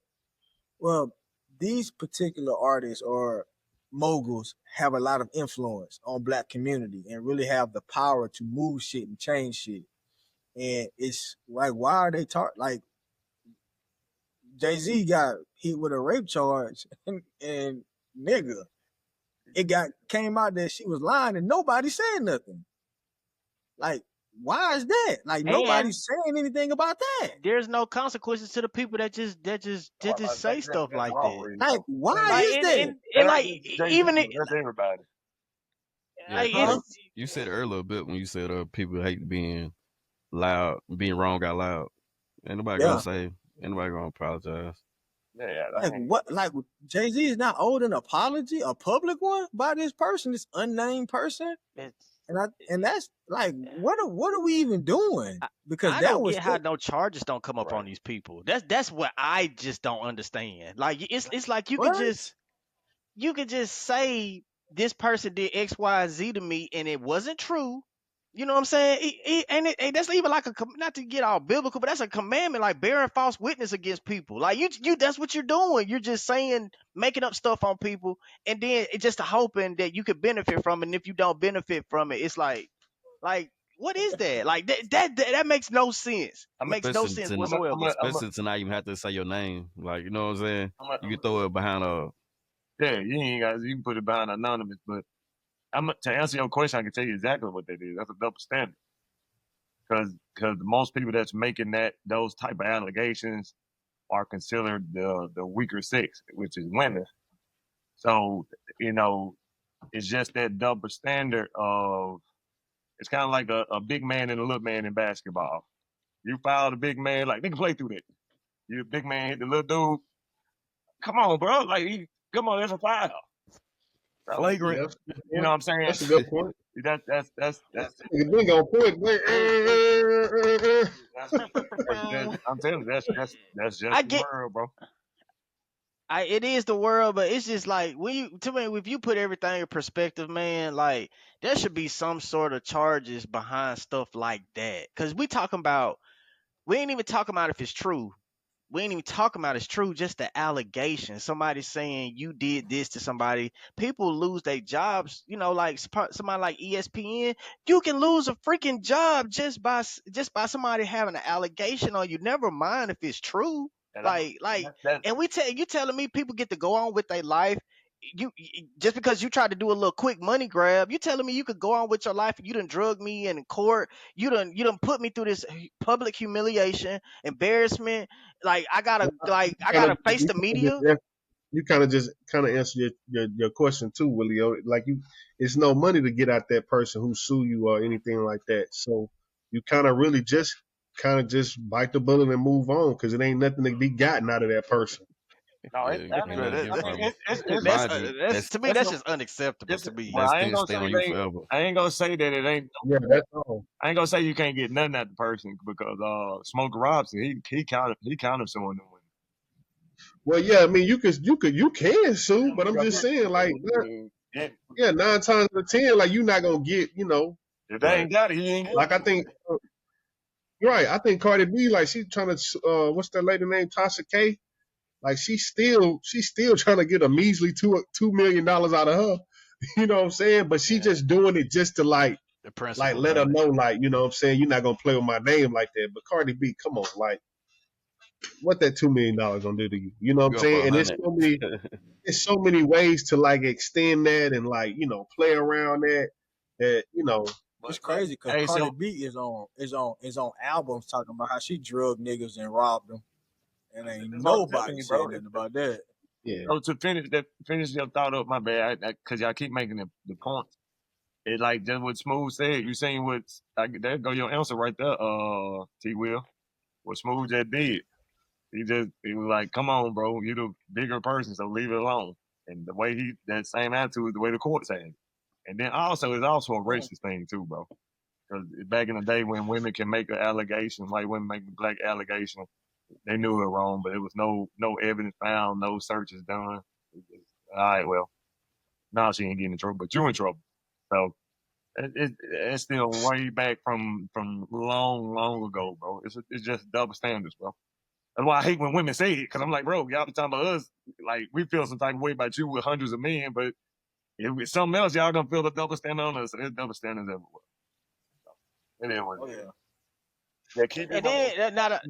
well, these particular artists or moguls have a lot of influence on Black community and really have the power to move shit and change shit. And it's like, why are they like Jay-Z got hit with a rape charge and nigga, it came out that she was lying and nobody said nothing. Like, why is that? Like, nobody's saying anything about that. There's no consequences to the people that just say stuff like that. Like, why is that? And like, even that's everybody. Yeah, you said earlier a bit when you said people hate being loud, being wrong out loud. Ain't nobody gonna say, ain't nobody gonna apologize. Yeah, like what? Like Jay-Z is not owed an apology, a public one, by this person, this unnamed person. And that's like, what are we even doing? Because I don't get how no charges don't come up on these people. That's what I just don't understand. Like it's like you could just say this person did X, Y, Z to me, and it wasn't true. You know what I'm saying? And that's even like not to get all biblical, but that's a commandment, like bearing false witness against people. Like you that's what you're doing. You're just saying, making up stuff on people, and then it's just hoping that you could benefit from it. And if you don't benefit from it, it's like what is that? Like that makes no sense. It makes no sense whatsoever. Especially to not even have to say your name. Like, you know what I'm saying? You can throw it behind yeah, you can put it behind anonymous, but to answer your question, I can tell you exactly what they did. That's a double standard. Because most people that's making those type of allegations are considered the weaker sex, which is women. So, it's just that double standard of, it's kind of like a big man and a little man in basketball. You foul the big man, like, nigga, play through that. You big man hit the little dude. Come on, bro. Like, come on, that's a foul. Flagrant. You know what I'm saying? That's a good point. That's Nigga on point. I'm telling you, that's just the world, bro. It is the world, but it's just like if you put everything in perspective, man, like there should be some sort of charges behind stuff like that. Cause we ain't even talking about if it's true. We ain't even talking about it's true, just the allegation. Somebody saying you did this to somebody. People lose their jobs, like somebody like ESPN. You can lose a freaking job just by somebody having an allegation on you. Never mind if it's true. And you telling me people get to go on with their life. You just because you tried to do a little quick money grab, you telling me you could go on with your life and you done drug me in court, you done put me through this public humiliation, embarrassment. Like I gotta face the media. You kind of answer your question too, Willie. Like it's no money to get out that person who sue you or anything like that. So you kind of really just bite the bullet and move on because it ain't nothing to be gotten out of that person. No, to me that's just unacceptable to me. I ain't gonna say that it ain't. Yeah, that's all. I ain't gonna say you can't get nothing out the person because Smokey Robinson he counted suing them. Well, yeah, I mean you can sue, but I'm just saying 9 times out of 10, like you're not gonna get, if they ain't got it, he ain't. Like I think. Right, I think Cardi B, like she's trying to, what's that lady named Tasha K? Like she's still trying to get a measly $2 million out of her. You know what I'm saying? But she just doing it just to let her know, like, you know what I'm saying, you're not gonna play with my name like that. But Cardi B, come on, like, what that $2 million gonna do to you? You know what I'm saying? And there's so many ways to like extend that and like, play around that. It's crazy because Cardi B is on albums talking about how she drugged niggas and robbed them. And ain't nobody saying nothing about that. Yeah. So to finish your thought up, my bad, because y'all keep making the point. It like just what Smooth said. You seen what? There go your answer right there, T. Will. What Smooth just did. He was like, "Come on, bro, you the bigger person, so leave it alone." And the way that same attitude is the way the court said it. And then also, it's also a racist thing too, bro. Because back in the day when women can make an allegation, white women make a black allegation, they knew it was wrong, but it was no evidence found, no searches done. All right, well, now she ain't getting in trouble, but you in trouble. So it's still way back from long ago, bro. It's just double standards, bro. That's why I hate when women say it, because I'm like, bro, y'all be talking about us, like we feel some type of way about you with hundreds of men, but if it's something else, y'all gonna feel the double standard on us. There's double standards everywhere. So, it is what it is. Yeah,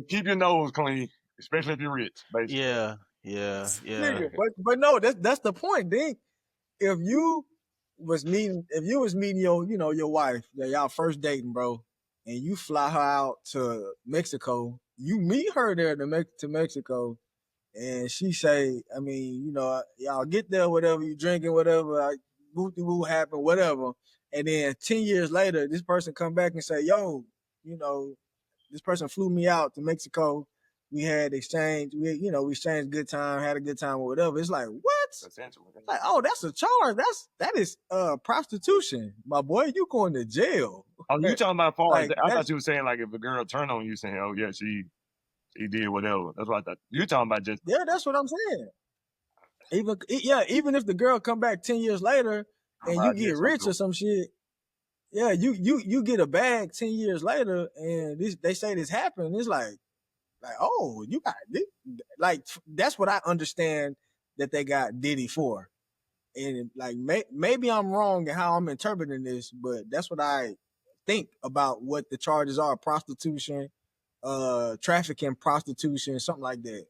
keep your nose clean, especially if you're rich, basically. Yeah. Nigga, but no, that's the point, Dink. If you was meeting your wife, y'all first dating, bro, and you fly her out to Mexico, you meet her there to Mexico, and she say, I mean, y'all get there, whatever, you drinking, whatever, woo happen, whatever, and then 10 years later, this person come back and say, yo, this person flew me out to Mexico. We had exchange, we exchanged good time, had a good time or whatever. It's like, what? Like, oh, that's a charge. That is prostitution. My boy, you going to jail. Oh, you talking about far like, I thought you were saying like if a girl turned on you saying, oh yeah, she did whatever. That's what I thought. You talking about just that's what I'm saying. Even if the girl come back 10 years later and you get rich or some shit, you get a bag 10 years later and they say this happened. It's like, oh, you got this. Like, that's what I understand that they got Diddy for. And like, maybe I'm wrong in how I'm interpreting this, but that's what I think about what the charges are: prostitution, trafficking, prostitution, something like that.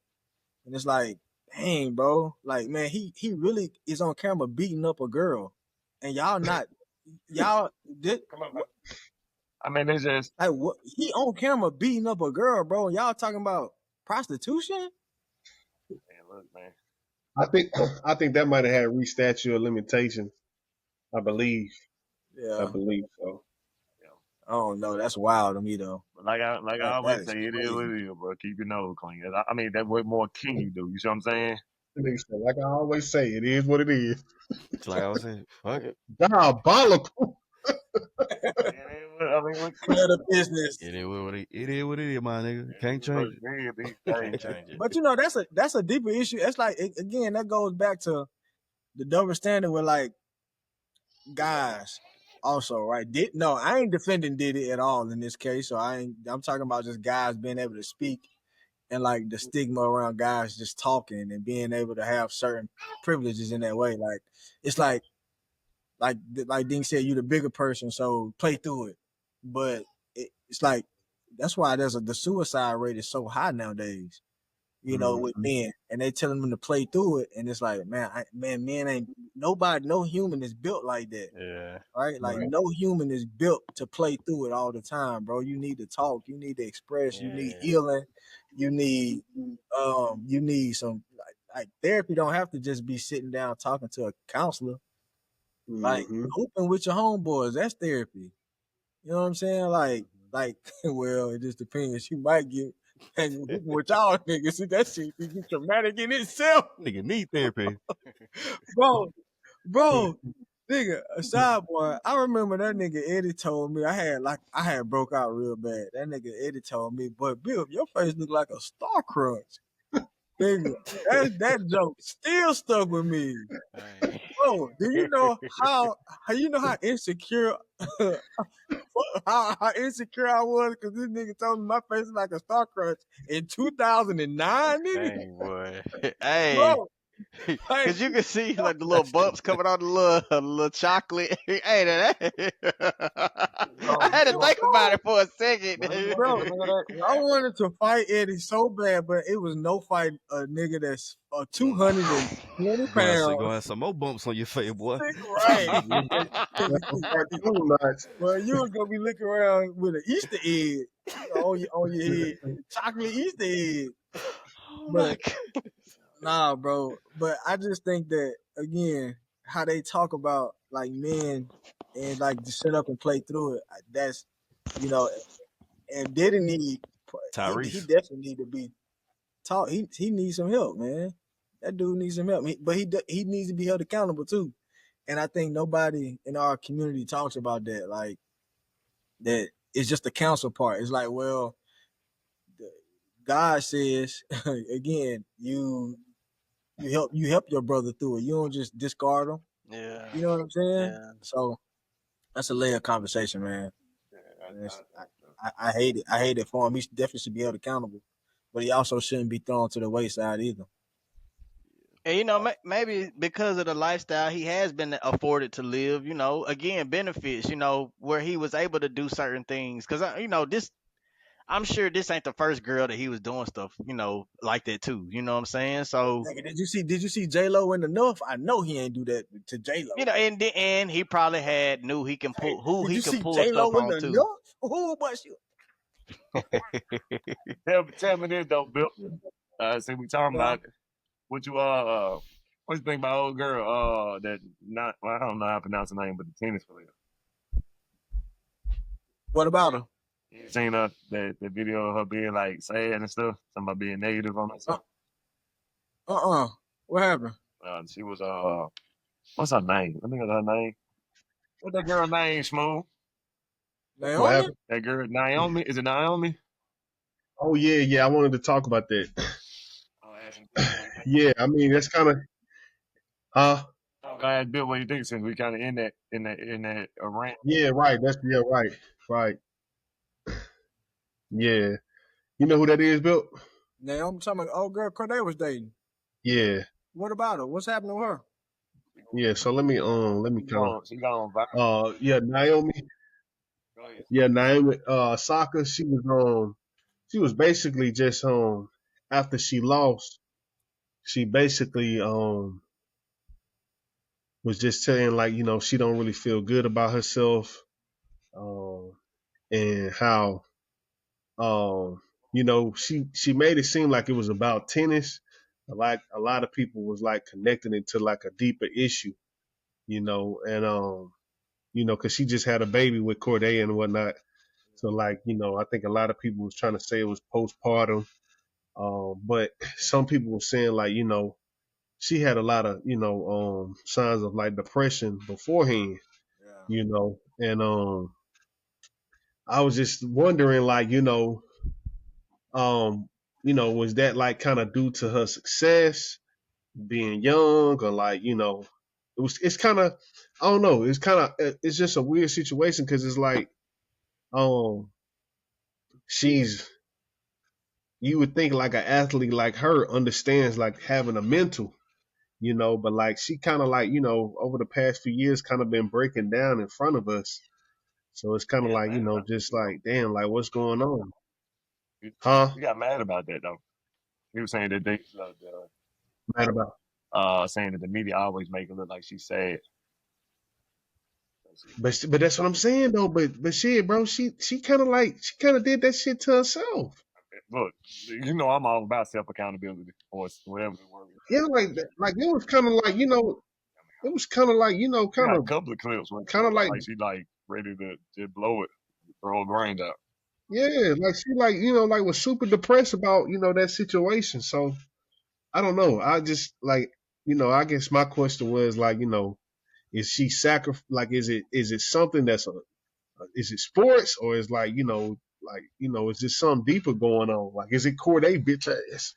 And it's like, dang, bro, like, man, he really is on camera beating up a girl, and y'all did. Come on, I mean, it's just like what he on camera beating up a girl, bro. And y'all talking about prostitution? Man, look, man. I think that might have had reached statute of limitations. I believe. Yeah, I believe so. I don't know. That's wild to me though. But like I always say, it is what it is, bro. Keep your nose clean. I mean, that's what more can you do? You see what I'm saying? Like I always say, it is what it is. It's like I was saying, fuck it. Diabolical. I mean, clear the business. It is what it is, my nigga. Can't change it. Can't change it. But that's a deeper issue. It's like, again, that goes back to the double standard with like guys also, right? I ain't defending Diddy at all in this case. So I'm talking about just guys being able to speak and like the stigma around guys just talking and being able to have certain privileges in that way. Like, it's like Ding said, you the bigger person, so play through it. But it's like, that's why the suicide rate is so high nowadays, with men, and they telling them to play through it. And it's like, men ain't no human is built like that. Yeah. Right. Like no human is built to play through it all the time, bro. You need to talk. You need to express. You need healing. You need some like therapy. Don't have to just be sitting down talking to a counselor. Like hooping with your homeboys, that's therapy. You know what I'm saying? Like, well, it just depends. You might get hooping with y'all niggas. See, that shit be traumatic in itself. Nigga need therapy. Bro, nigga, a sidebar. I remember that nigga Eddie told me I had broke out real bad. That nigga Eddie told me, but Bill, your face look like a star crunch. Nigga, that joke still stuck with me. Bro, do you know how insecure how insecure I was because this nigga told me my face is like a star crunch in 2009, nigga? Dang, boy. Hey. Bro, Cause you can see like the little bumps coming on the little chocolate. Hey, I had to think about it for a second. Bro, I wanted to fight Eddie so bad, but it was no fight a nigga that's 220 pounds. Gonna have some more bumps on your face, boy. Right. Well, you was gonna be looking around with an Easter egg on your head, chocolate Easter egg. Oh my God. Nah, bro. But I just think that, again, how they talk about like men and like to sit up and play through it. That's and didn't need he Tyrese. definitely need to be taught. He needs some help, man. That dude needs some help. But he needs to be held accountable too. And I think nobody in our community talks about that. Like that it's just the counsel part. It's like, well, God says again, you help your brother through it. You don't just discard him. Yeah. You know what I'm saying? Yeah. So that's a layered conversation, man. Yeah, I hate it. I hate it for him. He definitely should be held accountable, but he also shouldn't be thrown to the wayside either. And maybe because of the lifestyle he has been afforded to live, again, benefits, where he was able to do certain things. Because this, I'm sure this ain't the first girl that he was doing stuff, like that too. You know what I'm saying? So, Nigga, did you see J-Lo in the North? I know he ain't do that to J-Lo. and he probably knew he can pull who Did he you can see pull J-Lo stuff in on the too. North? Who was you? tell me this though, Bill. See, we talking about what you what you think about old girl that not well, I don't know how to pronounce her name, but the tennis player. What about her? You seen the video of her being like sad and stuff, something about being negative on herself. What happened? She was what's her name? Let me get her name. What's that girl name, Smooth? What Naomi? happened? That girl Naomi. Is it Naomi? Oh yeah. I wanted to talk about that. Oh, Yeah, I mean that's kind of I asked Bill what you think since we kind of in that rant. yeah, right. Right. Yeah, you know who that is, Bill? Naomi talking about old girl Corday was dating. Yeah, What about her? What's happening to her? yeah. So let me kind She got on viral. yeah, Naomi. Go ahead. Yeah, Naomi. Sokka. She was basically just after she lost, she basically was just saying like she don't really feel good about herself, um, and how she made it seem like it was about tennis. Like a lot of people was like connecting it to like a deeper issue, and because she just had a baby with Corday and whatnot. So like, I think a lot of people was trying to say it was postpartum, but some people were saying like, she had a lot of signs of like depression beforehand, and I was just wondering like, was that like kind of due to her success being young, or like, it's kind of, I don't know, it's just a weird situation because it's like, um, she's, you would think like an athlete like her understands like having a mental, but like she kind of like, over the past few years kind of been breaking down in front of us. So it's kind of like, just like, damn, like what's going on? Huh? He got mad about that though. He was saying that they Mad about. saying that the media always make it look like she's sad. But that's what I'm saying though. But shit, bro, she kind of did that shit to herself. Look, I'm all about self accountability or whatever the word. Yeah, like it was kind of like it was kind of like kind a of couple of clips when kind of like she like ready to blow it, throw her brains out. yeah, like she like like was super depressed about that situation. So I don't know. I just like I guess my question was like is she like is it something that's is it sports, or is like like is there something deeper going on? Like is it Corday bitch ass?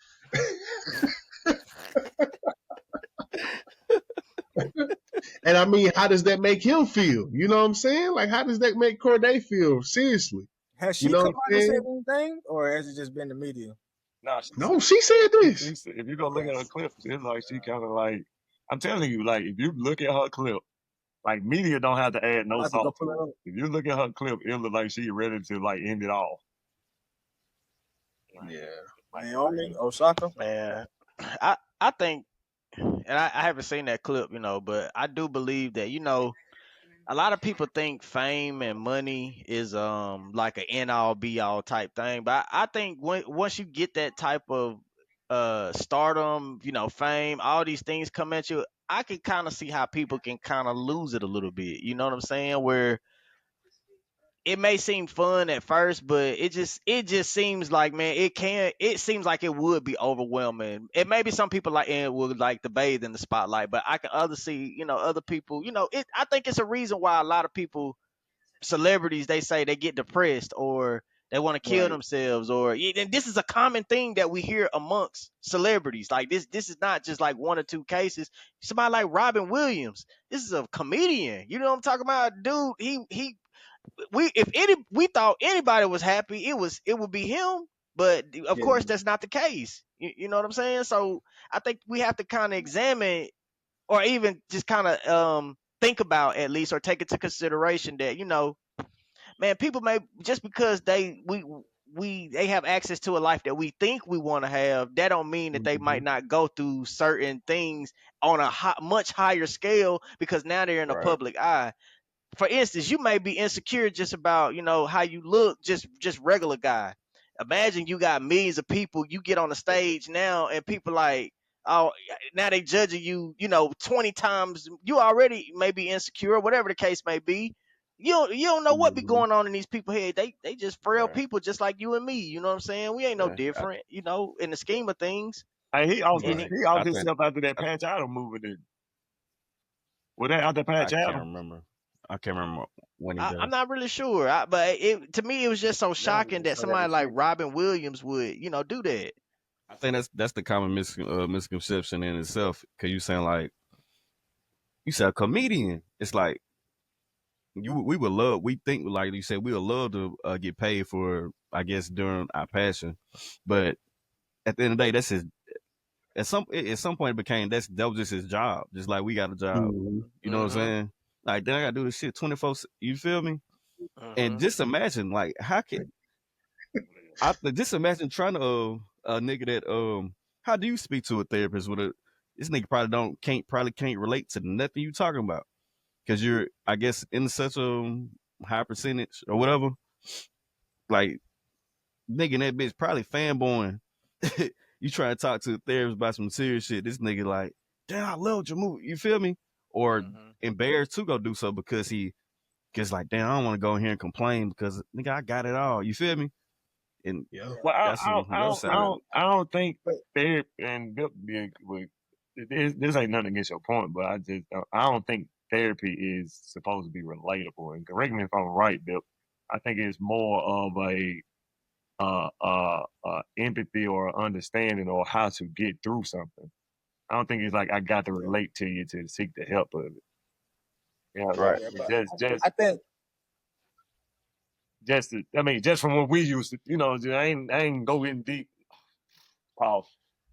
And I mean, how does that make him feel? You know what I'm saying? Like, how does that make Corday feel? Seriously. Has she come out and said anything, or has it just been the media? No, she said this. If you go look at her clip, it's like she kind of like, I'm telling you, like if you look at her clip, like media don't have to add no salt to it. If you look at her clip, it look like she ready to like end it all. Yeah. Naomi Osaka. Man, I think, and I haven't seen that clip, but I do believe that a lot of people think fame and money is like an end all be all type thing, but I think once you get that type of stardom, fame, all these things come at you, I can kind of see how people can kind of lose it a little bit. You know what I'm saying? Where it may seem fun at first, but it just seems like, man, it seems like it would be overwhelming. And maybe some people like and would like to bathe in the spotlight, but I can see, other people, I think it's a reason why a lot of people, celebrities, they say they get depressed or they want to kill Right. themselves, or and this is a common thing that we hear amongst celebrities. Like this is not just like one or two cases. Somebody like Robin Williams, this is a comedian. You know what I'm talking about? Dude, he we thought anybody was happy, it would be him, but of Yeah. course that's not the case. You know what I'm saying? So I think we have to kind of examine, or even just kind of think about, at least, or take into consideration that, man, people may, just because they have access to a life that we think we want to have, that don't mean that they Mm-hmm. might not go through certain things on a much higher scale, because now they're in the Right. public eye. For instance, you may be insecure just about, how you look, just regular guy. Imagine you got millions of people, you get on the stage now, and people like, oh, now they judging you, 20 times. You already may be insecure, whatever the case may be. You don't know what be Mm-hmm. going on in these people's head. They just frail Right. people just like you and me. You know what I'm saying? We ain't no Yeah. different, in the scheme of things. Hey, he off And his, Right. he off I think himself after that I, Patch Adam movie. Then was that after I Patch can't Adam? remember. I can't remember when he I'm died. not really sure, but to me it was just so shocking that somebody like Robin Williams would, do that. I think that's the common misconception in itself. Cause you saying like you said a comedian. It's like we think, like you said, we would love to get paid for, I guess, during our passion, but at the end of the day, that's his. At some point it became that was just his job, just like we got a job. Mm-hmm. You know what I'm Mm-hmm. saying? Like then I gotta do this shit 24. You feel me? And Mm-hmm. just imagine, like, just imagine trying to a nigga that how do you speak to a therapist with a this nigga probably can't relate to nothing you talking about, because you're, I guess, in such a high percentage or whatever. Like, nigga, and that bitch probably fanboying. You try to talk to a therapist about some serious shit. This nigga like, damn, I loved your movie. You feel me? Or Mm-hmm. embarrassed to go do so because he gets like, damn, I don't want to go in here and complain because nigga, I got it all. You feel me? And Yeah. Well, that's on the other side. I don't think therapy and this ain't nothing against your point, but I don't think therapy is supposed to be relatable. And correct me if I'm right, Bill. I think it's more of a empathy or understanding or how to get through something. I don't think it's like I got to relate to you to seek the help of it. Yeah, Right. just I think just from what we used to, I ain't go in deep. Pause.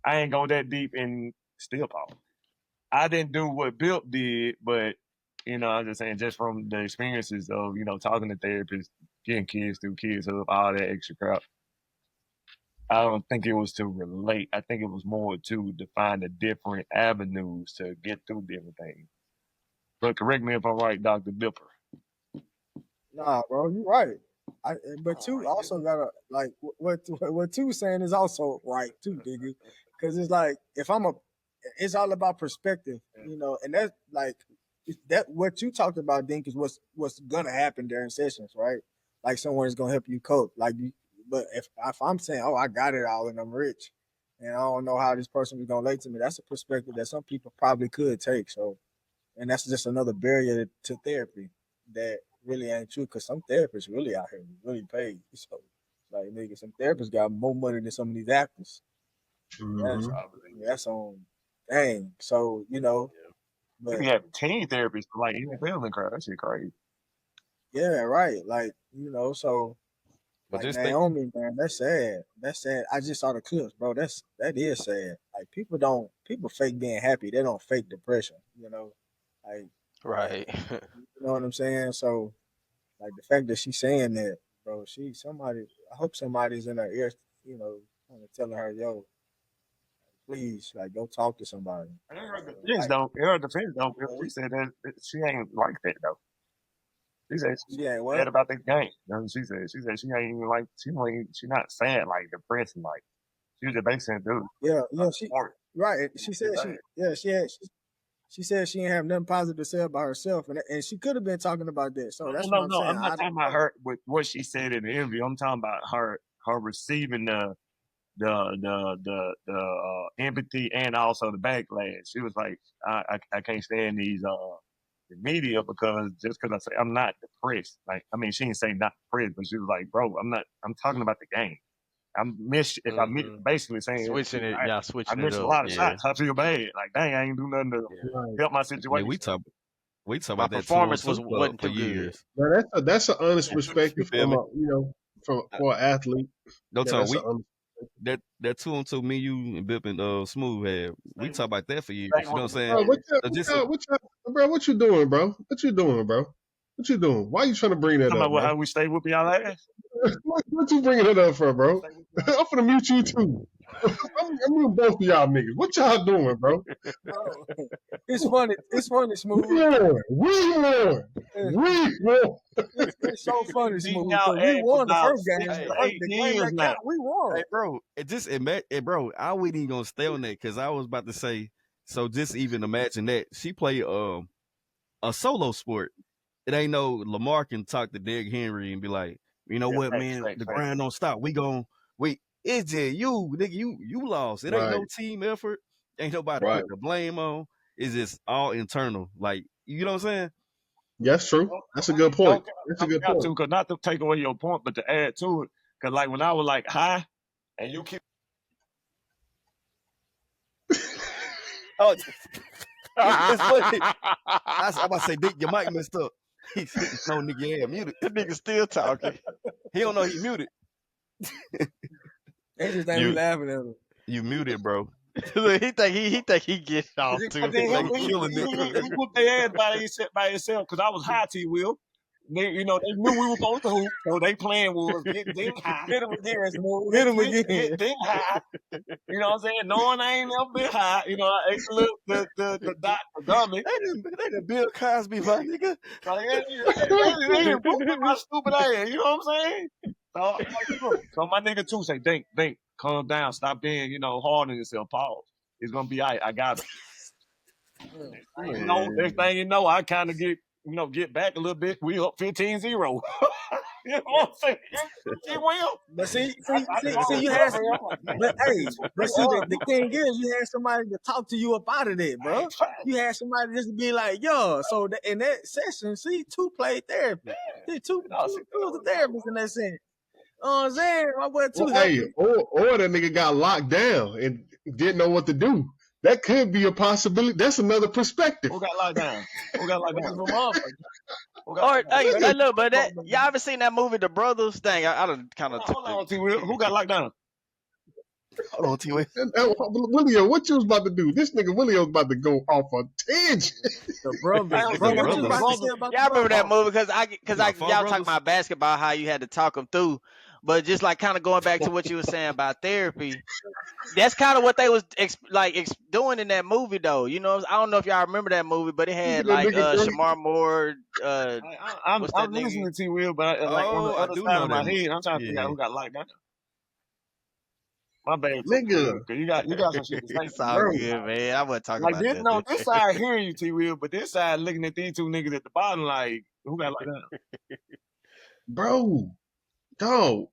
I ain't go that deep in still pause. I didn't do what Bill did, but I'm just saying, just from the experiences of talking to therapists, getting kids through Kids Hub, all that extra crap. I don't think it was to relate. I think it was more to define the different avenues to get through different things. But correct me if I'm right, Dr. Dipper. nah, bro, you're right. But you also gotta like what two saying is also right too, nigga. Because it's like it's all about perspective, and that's like that what you talked about, Dink, is what's gonna happen during sessions, right? Like someone is gonna help you cope, but if I'm saying, oh, I got it all and I'm rich, and I don't know how this person is gonna relate to me, that's a perspective that some people probably could take. So, and that's just another barrier to therapy that really ain't true, because some therapists really out here really paid. So, like, nigga, some therapists got more money than some of these actors. That's Mm-hmm. that's on dang. So We but be having teen therapists for like NFL and crap. That shit crazy. yeah, right. Like so But like just think, Naomi, man, that's sad. That's sad. I just saw the clips, bro. That is sad. Like people fake being happy. They don't fake depression. Like Right. you know what I'm saying. So like the fact that she's saying that, bro, somebody. I hope somebody's in her ear, kind of telling her, yo, please, like, go talk to somebody. And her defense don't. She said that she ain't like that though. She said She ain't sad what? about the game. That's what she said she ain't even like she not sad like depressed and like she was just basically saying, dude, Yeah, smart. right. She said she She said she didn't have nothing positive to say about herself, and she could have been talking about that. So that's no, what I'm saying. I'm not talking about her with what she said in the interview. I'm talking about her receiving the empathy and also the backlash. She was like, I can't stand these the media because just because I say I'm not depressed. Like, I mean, she didn't say not depressed, but she was like, bro, I'm talking about the game. Basically saying switching it, I switching missed it a up. lot of shots. I feel bad. Like, dang, I ain't do nothing to help my situation. We talk My about that performance wasn't wasn't for too years. Now, that's an honest perspective feel me? for an athlete. Don't Yeah, talk. that's an honest That 2-on-2 me, you, and Bip and Smooth had. We talk about that for years. You know what I'm saying? Bro, what you doing, bro? What you doing, bro? What you doing? Why you trying to bring that up, Talking about bro? how we stay whooping y'all ass. What you bringing it up for, bro? I'm finna mute you too. I'm muting both of y'all niggas. What y'all doing, bro? Bro, it's funny. It's funny, Smooth. We won. It's so funny, Smooth. Y'all Because we won the about first game. 6 The to first 8 the game years that now. count, we won. Hey, bro, bro, I wasn't even gonna stay on that because I was about to say. So just even imagine that she played a solo sport. It ain't no Lamar can talk to Derrick Henry and be like, you know what, man, the grind don't stop. It's just you, nigga, you lost. It ain't no team effort. Ain't nobody put the blame on. It's just all internal. Like, you know what I'm saying? That's true. That's a good point. That's a good point. Because not to take away your point, but to add to it. Because like when I was like high, and you keep. Oh, it's funny. I'm about to say, Dick, your mic messed up. He said, no, nigga, yeah, muted. That nigga still talking. He don't know he muted. They just think we laughing at him. You muted, bro. he think he get off too. He whooped their ass by himself because I was high, T-Will. They knew we were supposed to hoop, so they plan was get them high. Hit him again, Smooth. Hit him again. Get them high. You know what I'm saying? Knowing I ain't never been high. You know, I ate the Dr. Gummy. They the Bill Cosby, my nigga. They didn't whoop my stupid ass. You know what I'm saying? So my nigga too say, think, calm down, stop being, hard on yourself. Pause. It's gonna be all right. I got it. Next thing you know, I kind of get back a little bit. We up 15-0. You know what I'm saying? She will. But see, you had some, but see, the thing is, you had somebody to talk to you up out of that, bro. You had somebody just to be like, yo. So in that session, see, two played therapy. See, two was a therapist in that sense. You know what I'm saying? My boy too. Or that nigga got locked down and didn't know what to do. That could be a possibility. That's another perspective. Who got locked down? Or hey, look, but y'all ever seen that movie, The Brothers? Dang, I done kind of. Hold on, T-Will. Who got locked down? Hold on, T-Will. Willio, what you was about to do? This nigga Willio was about to go off a tangent. The Brothers. Y'all remember that movie? Because y'all talking about basketball, how you had to talk them through. But just like kind of going back to what you were saying about therapy, that's kind of what they was doing in that movie, though. You know, I don't know if y'all remember that movie, but it had like Shamar Moore. I'm listening to Will, but on the other side of my head, I'm trying to figure out who got locked down. My bad, nigga. You got some shit to say. It's all good, man. I wasn't talking about that. No, this side hearing you, T. Will, but this side looking at these two niggas at the bottom, like, who got locked down? Bro, dog.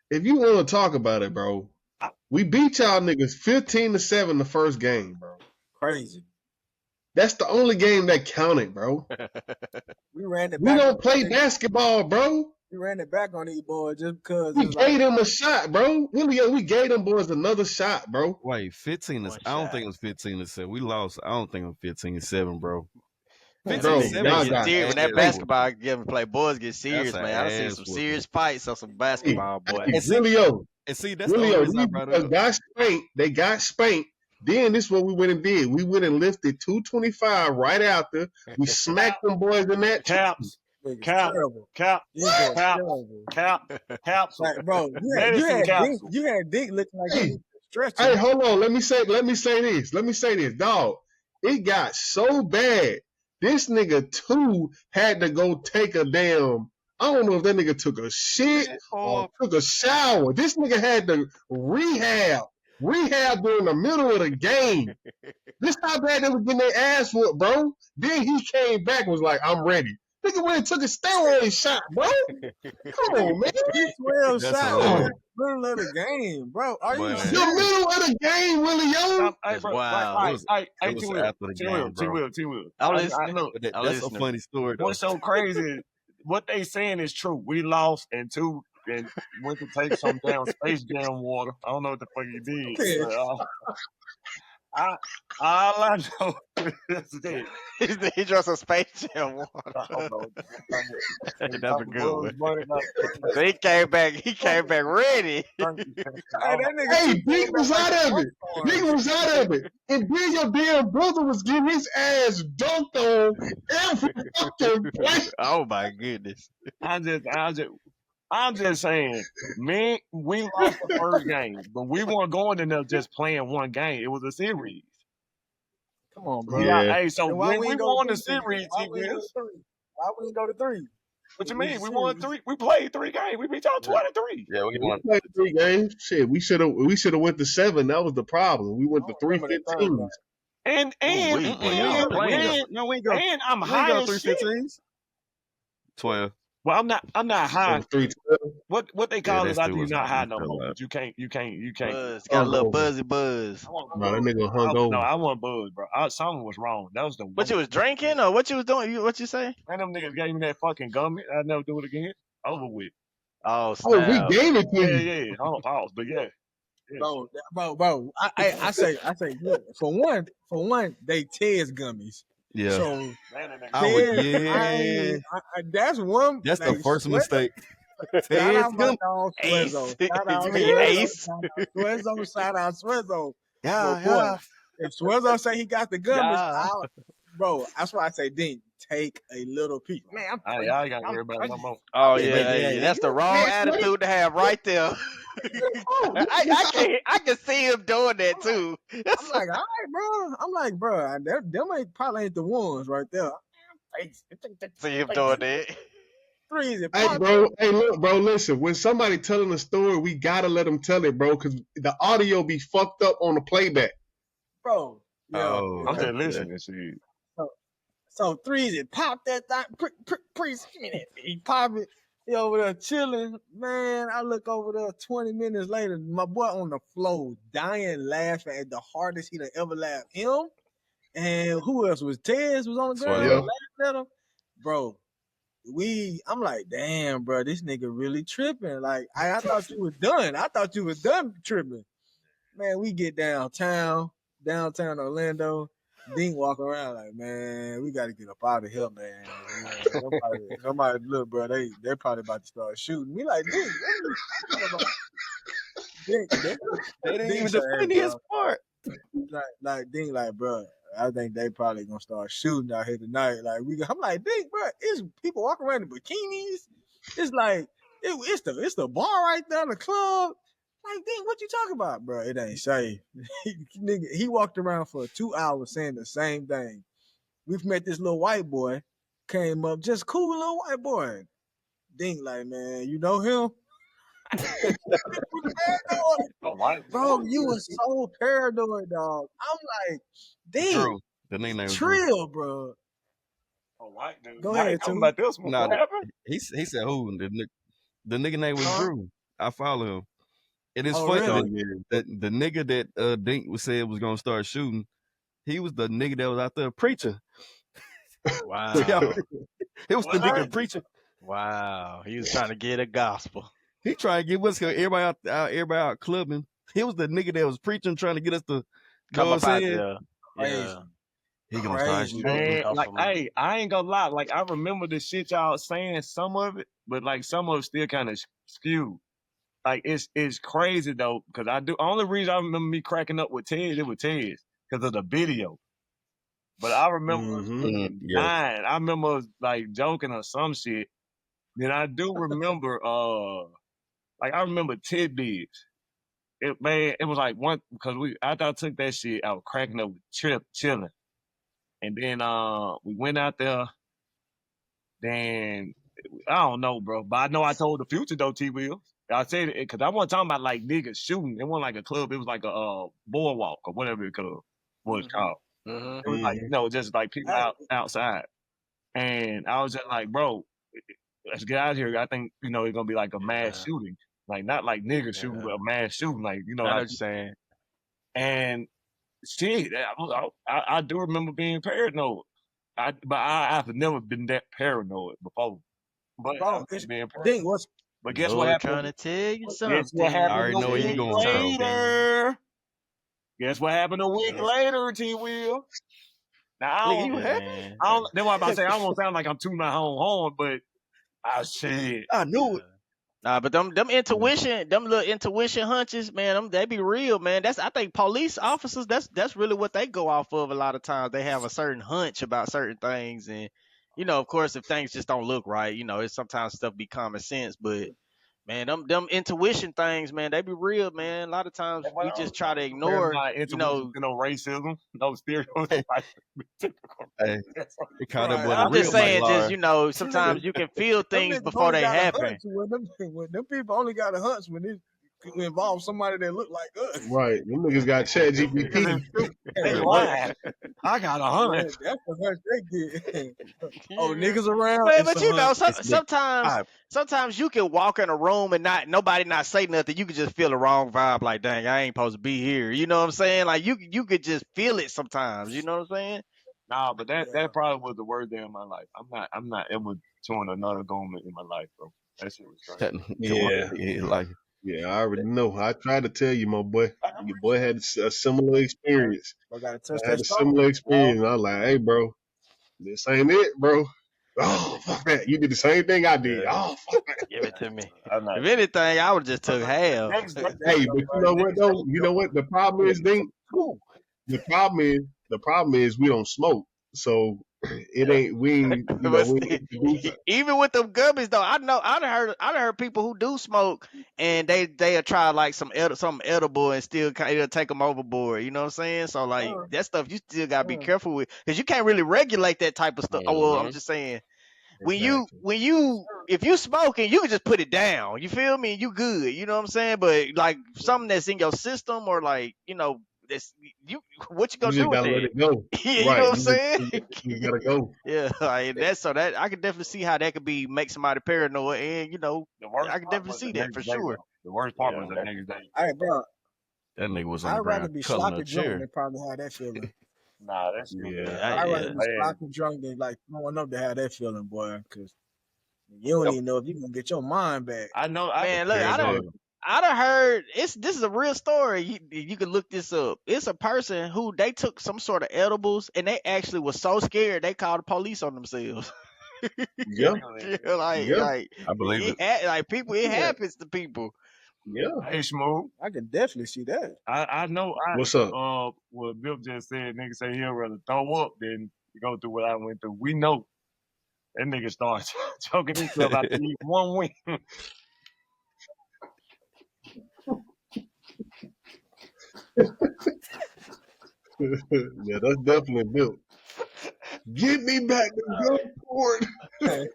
If you want to talk about it, bro, we beat y'all niggas 15-7 the first game, bro. Crazy. That's the only game that counted, bro. We ran it back. We don't play basketball, bro. We ran it back on these boys just because. We gave them a shot, bro. We gave them boys another shot, bro. Wait, 15 I don't think it was 15-7. We lost. I don't think it was 15-7, bro. 15-7. When that basketball play, boys get serious, man. I seen some serious fights on some basketball, boy. Willio, and see, that's the only reason I brought it up. They got spanked. Then this is what we went and did. We went and lifted 225 right after. We smacked them boys in that. Caps. Like, bro, you had Dick looking like he was stretching. Hey, hold on. Let me say this, dog. It got so bad. This nigga too had to go take a damn. I don't know if that nigga took a shit or took a shower. This nigga had to rehab during the middle of the game. This how bad they was getting their ass whooped, bro. Then he came back and was like, I'm ready. Nigga went and took a steroid shot, bro. Come on, man. He 12 That's shots in hilarious. the middle of the game, bro. Are you Boy. The serious? middle of the game, Willie, yo. Hey, That's bro, wild. like, It was hey, after the game, bro. T Will. I'm I listening. know. But I'm that's a listening. funny story, though. What's so crazy is what they saying is true. We lost and went to take some damn Space Jam water. I don't know what the fuck he did. But, all I know is that He drank some Space Jam water. Oh, That's a good one. So he came back ready. Hey, that nigga Hey, came Dick was back out of like it. Nigga was out of it. And then your damn brother was getting his ass dunked on every fucking play. Oh my goodness. I'm just saying, man, we lost the first game, but we weren't going in there just playing one game. It was a series. Come on, bro. Yeah. Hey, so Then why when we we ain't go won to the three? series, Why we ain't go to three? Why we ain't go to three? what you We mean? We serious. won 3. We played 3 games. We beat y'all 23. Yeah, we We won. played 3 games. Shit, we should have went to 7. That was the problem. We went I to don't remember the third game. 3-15s. And We ain't I'm go high as shit. 3-15s. 12. Well, I'm not high. 3-12. What they Yeah, call that us after still you're was not high high. no more? But you can't. Buzz. Got a little Hungover. buzz. No, that nigga No, hungover. I wasn't buzzed, bro. Something was wrong. That was the What you was drinking or what you was doing? What you say? And them niggas gave me that fucking gummy. I'd never do it again. Over with. Oh Oh, we snap. gave it to Yeah, you. yeah. Hold on, pause. But yeah. Bro. I say, look, for one, they Ted's gummies. Yeah. So I would, Ted's, that's one. That's the like, first mistake. Shout out Ted's my gum. dog Ace. Swezzo. Shout out You mean Ace? Swezzo. Shout out Swezzo. Yeah, But boy, yeah. if Swezzo say he got the gummies, Yeah. bro, that's why I say, Dink, take a little piece. Man, I ain't got to worry about it no more. Oh Yeah, yeah, but hey, yeah, that's the wrong attitude to have right there. I can see him doing that too. I'm like, all right, bro. I'm like, bro, them probably ain't the ones right there. See him doing that. Threes and Hey, bro. Hey, look, bro. Listen, when somebody telling a story, we gotta let them tell it, bro, because the audio be fucked up on the playback. bro. Oh, I'm just okay. listening. Shit. So threes and pop that thing. He pop it. He over there chilling. Man, I look over there 20 minutes later, my boy on the floor, dying, laughing at the hardest he'd ever laughed. Him and who else was Tez was on the ground Yeah. laughing at him. Bro, I'm like, damn, bro, this nigga really tripping. Like, I thought you was done. I thought you was done tripping. Man, we get downtown Orlando. Dink walk around like, man, we got to get up out of here, man. Somebody, look, bro, they're probably about to start shooting. We like, Dink, They didn't even say, defend hey, his part. like Dink, like, bro, I think they probably gonna start shooting out here tonight. Like, I'm like, Dink, bro, it's people walking around in bikinis. It's like, it's the bar right there, the club. Like, Dink, what you talking about, bro? It ain't safe. Nigga, he walked around for 2 hours saying the same thing. We've met this little white boy, came up, just cool little white boy. Dink, like, man, you know him? Bro, you was so paranoid, dog. I'm like, Dink, Drew. The nickname was trill, bro. Oh, white dude. Go ahead, talking Tootie. about this one. Nah, What happened? he said who? The nigga name was Drew. I follow him. It is Oh, funny really? that the nigga that Dink said was gonna start shooting, he was the nigga that was out there preaching. Wow. It was the nigga preaching. Wow. He was trying to get a gospel. He trying to get us everybody out clubbing. He was the nigga that was preaching, trying to get us to Come go up out saying. there. Yeah. He gonna start Crazy. shooting. Man, like, hey, I ain't gonna lie. Like, I remember the shit y'all saying, some of it, but like some of it still kind of skewed. Like, it's crazy though, because only reason I remember me cracking up with Ted, it was Ted, because of the video. But I remember Yeah. dying. I remember like joking or some shit. Then I do remember, like I remember tidbits. It was like one, because after I took that shit, I was cracking up with Trip chilling. And then we went out there. Then I don't know, bro. But I know I told the future though, T Wheels. I said it because I wasn't talking about like niggas shooting. It wasn't like a club. It was like a boardwalk or whatever it was called. It was like, just like people outside. And I was just like, bro, let's get out of here. I think, it's gonna be like a mass shooting. Like not like niggas shooting, but a mass shooting. Like, I know what you're saying. And shit, I do remember being paranoid. But I've never been that paranoid before. But Bro, being Ding, what's But guess Lord what trying happened? to tell you Guess something. what I happened already a know where you week going, Charles. later? Guess what happened a week later, T. Will? Now Nigga, you happy? that's why I'm about to say I don't want to sound like I'm tooting my own horn, but shit. I knew it. Nah, but them intuition, them little intuition hunches, man, they be real, man. I think police officers, that's really what they go off of a lot of times. They have a certain hunch about certain things, and of course, if things just don't look right, it's sometimes stuff be common sense, but man, them intuition things, man, they be real, man. A lot of times we just try to ignore, intuition, no racism, no stereotypes. Hey, it kind of Right, what a I'm real just saying, Mike just sometimes you can feel things niggas before only they got a happen. hunch when them people only got a hunch when it involve somebody that look like us. Right. Them niggas got chat GPT. They lying. I got a hunch. That's the hunch they get. Niggas around. Man, it's but a hunch. sometimes you can walk in a room and nobody not say nothing. You could just feel the wrong vibe, like, dang, I ain't supposed to be here. You know what I'm saying? Like you could just feel it sometimes. You know what I'm saying? Nah, but that probably was the worst day of my life. I'm not ever chewing another gum in my life, bro. That shit was crazy. Yeah, I already know. I tried to tell you, my boy. Your boy had a similar experience. I had a similar experience. And I was like, hey, bro, this ain't it, bro. Oh, fuck that. You did the same thing I did. Oh, fuck that. Give it to me. If anything, I would just took half. Hey, but you know what, though? You know what? The problem is, Dink? The problem is we don't smoke. So it ain't, we ain't, even with them gummies though, I know I heard people who do smoke and they'll try like something edible and still it'll take them overboard. You know what I'm saying? So like that stuff you still gotta be careful with because you can't really regulate that type of stuff. Oh well, I'm just saying when you if you smoking, you can just put it down. You feel me? You good. You know what I'm saying? But like something that's in your system or like that's what you gonna do with gotta that? let it go. You right. know what I'm saying? You gotta go. Yeah, like that. I can definitely see how that could make somebody paranoid, and I can definitely see that for sure. The worst part was the next day. Hey, bro, that nigga was on I'd the rather ground be culling sloppy a drunk chair. than probably have that feeling. Nah, that's I'd rather be sloppy drunk than like throwing up to have that feeling, boy, because you don't even know if you can get your mind back. I know, man. Look, I done heard this is a real story. You can look this up. It's a person who they took some sort of edibles and they actually was so scared they called the police on themselves. Yeah. Like I believe it. Like people, it happens to people. Yeah. Hey, Smooth. I can definitely see that. I know. What's up? What Bill just said, nigga say he'll rather throw up than go through what I went through. We know. That nigga starts choking himself out to eat one wing. Yeah, that's definitely built. Get me back to Gulfport. That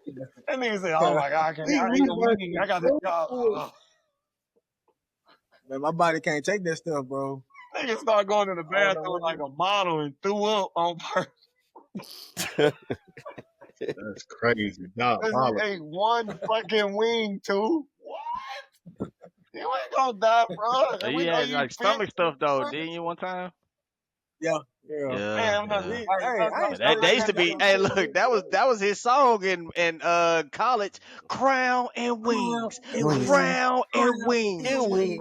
nigga said, "Oh my god, I can't eat a wing. I got this job." Man, my body can't take that stuff, bro. Nigga start going to the bathroom like a model and threw up on purpose. That's crazy. Ain't one fucking wing, too. What? You ain't gonna die, bro. You had like stomach stuff though, didn't you one time? Yeah. Man, Hey, they used to be. Hey, look, that was his song in college. Crown and wings, crown and wings,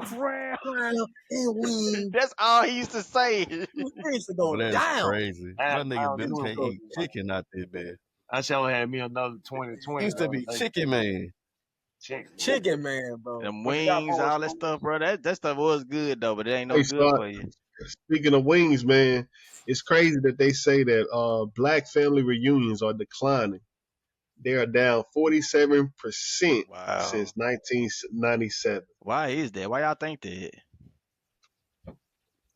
crown and wings. That's all he used to say. He used to go That's down. crazy. That nigga been can't eat chicken out there, man. I sure had me another 2020. Used to be chicken man. Chicken man, bro. Them wings, all that stuff, bro. That stuff was good though, but it ain't no good for you. Speaking of wings, man, it's crazy that they say that black family reunions are declining. They are down 47% since 1997. Why is that? Why y'all think that?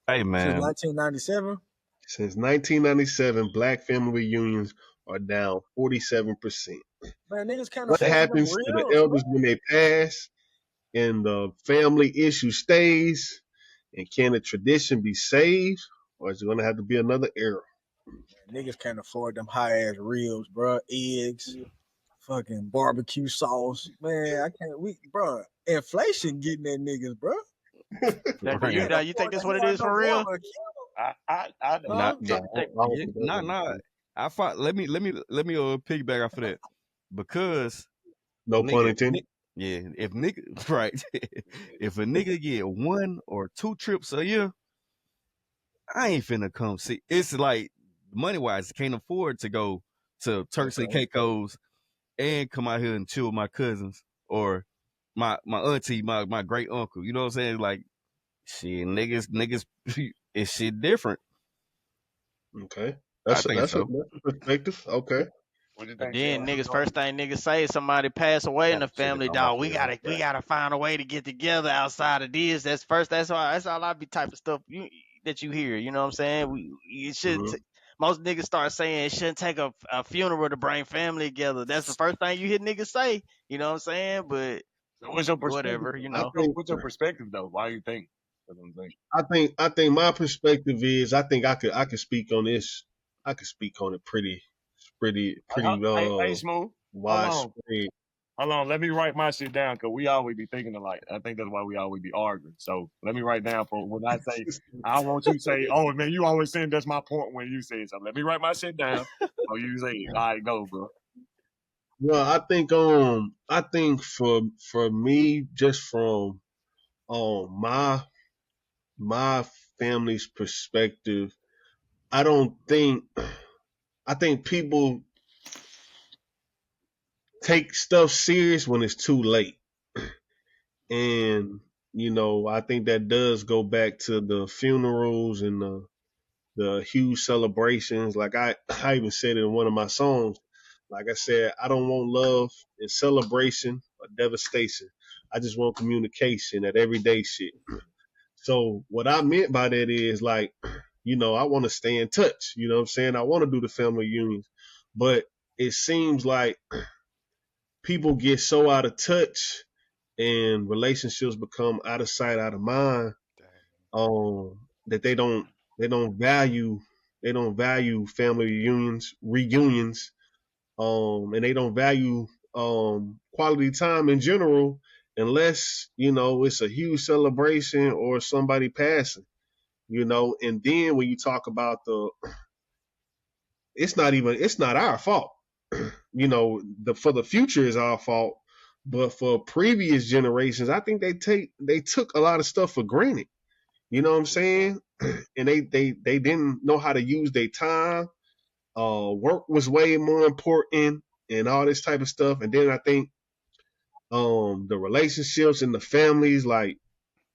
Hey, man. Since 1997? Since 1997, black family reunions are down 47%. Man, niggas kind of what happens to the elders when they pass and the family issue stays? And can the tradition be saved? Or is it going to have to be another era? Niggas can't afford them high ass ribs, bro. Eggs, fucking barbecue sauce. Man, I can't. Bro, inflation getting at niggas, bro. You think that's what it is for real? I don't. Not, Nah, I don't think that was nah. true. I find. Let me piggyback off of that because No pun intended. yeah, if nigga right, if a nigga get 1 or 2 trips a year, I ain't finna come see. It's like money wise, can't afford to go to Turks and Caicos and come out here and chill with my cousins or my auntie, my great uncle. You know what I'm saying? Like shit, niggas, it's shit different. Okay, I think that's a so. perspective. Okay. What you But think, then Sean? first thing niggas say, somebody pass away in the Shit, family, on my dog. We field. gotta find a way to get together outside of this. That's all I be type of stuff that you hear. You know what I'm saying? You should. Mm-hmm. Most niggas start saying it shouldn't take a funeral to bring family together. That's the first thing you hear niggas say. You know what I'm saying? But So what's your perspective? whatever, you I know. think What's your perspective though? Why you think? That's what I'm saying. I think my perspective is I think I could speak on this. I could speak on it pretty Hey, Smooth. Hold on. widespread. Hold on. Let me write my shit down because we always be thinking alike. I think that's why we always be arguing. So let me write down for when I say, I want you to say, oh, man, you always saying that's my point when you say something. Let me write my shit down. Oh, you say it. All right, go, bro. Well, I think for me, just from my family's perspective, I don't think I think people take stuff serious when it's too late. And I think that does go back to the funerals and the huge celebrations. Like I even said it in one of my songs. Like I said, I don't want love and celebration or devastation. I just want communication, that everyday shit. So what I meant by that is like, I want to stay in touch. You know what I'm saying? I want to do the family reunions, but it seems like people get so out of touch and relationships become out of sight, out of mind, that they don't value family reunions, and they don't value quality time in general unless it's a huge celebration or somebody passing. And then when you talk about it's not our fault. For the future is our fault, but for previous generations, I think they took a lot of stuff for granted. You know what I'm saying? And they didn't know how to use their time. Work was way more important and all this type of stuff. And then I think the relationships and the families, like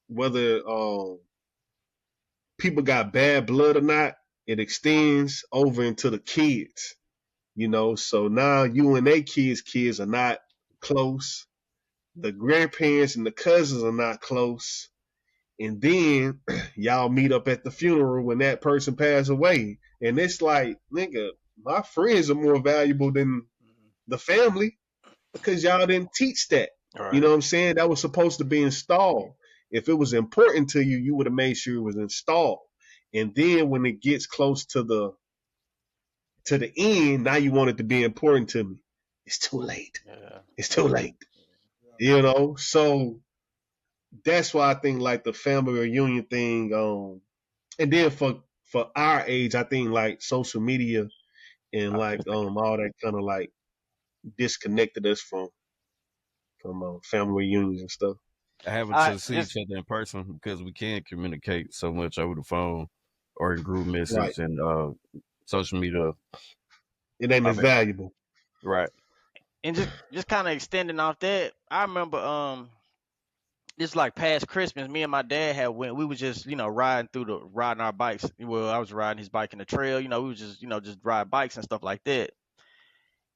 whether people got bad blood or not, it extends over into the kids. So now you and they kids are not close. The grandparents and the cousins are not close. And then y'all meet up at the funeral when that person passed away. And it's like, nigga, my friends are more valuable than the family because y'all didn't teach that. Right. You know what I'm saying? That was supposed to be installed. If it was important to you, you would have made sure it was installed. And then when it gets close to the end, now you want it to be important to me. It's too late. Yeah. It's too late. So that's why I think like the family reunion thing, and then for our age, I think like social media and like all that kind of like disconnected us from family reunions and stuff. Having to see each other in person because we can't communicate so much over the phone or in group message and social media. It ain't as valuable. Right. And just kind of extending off that, I remember this like past Christmas, me and my dad had went. We was just riding our bikes. Well, I was riding his bike in the trail. We was just ride bikes and stuff like that.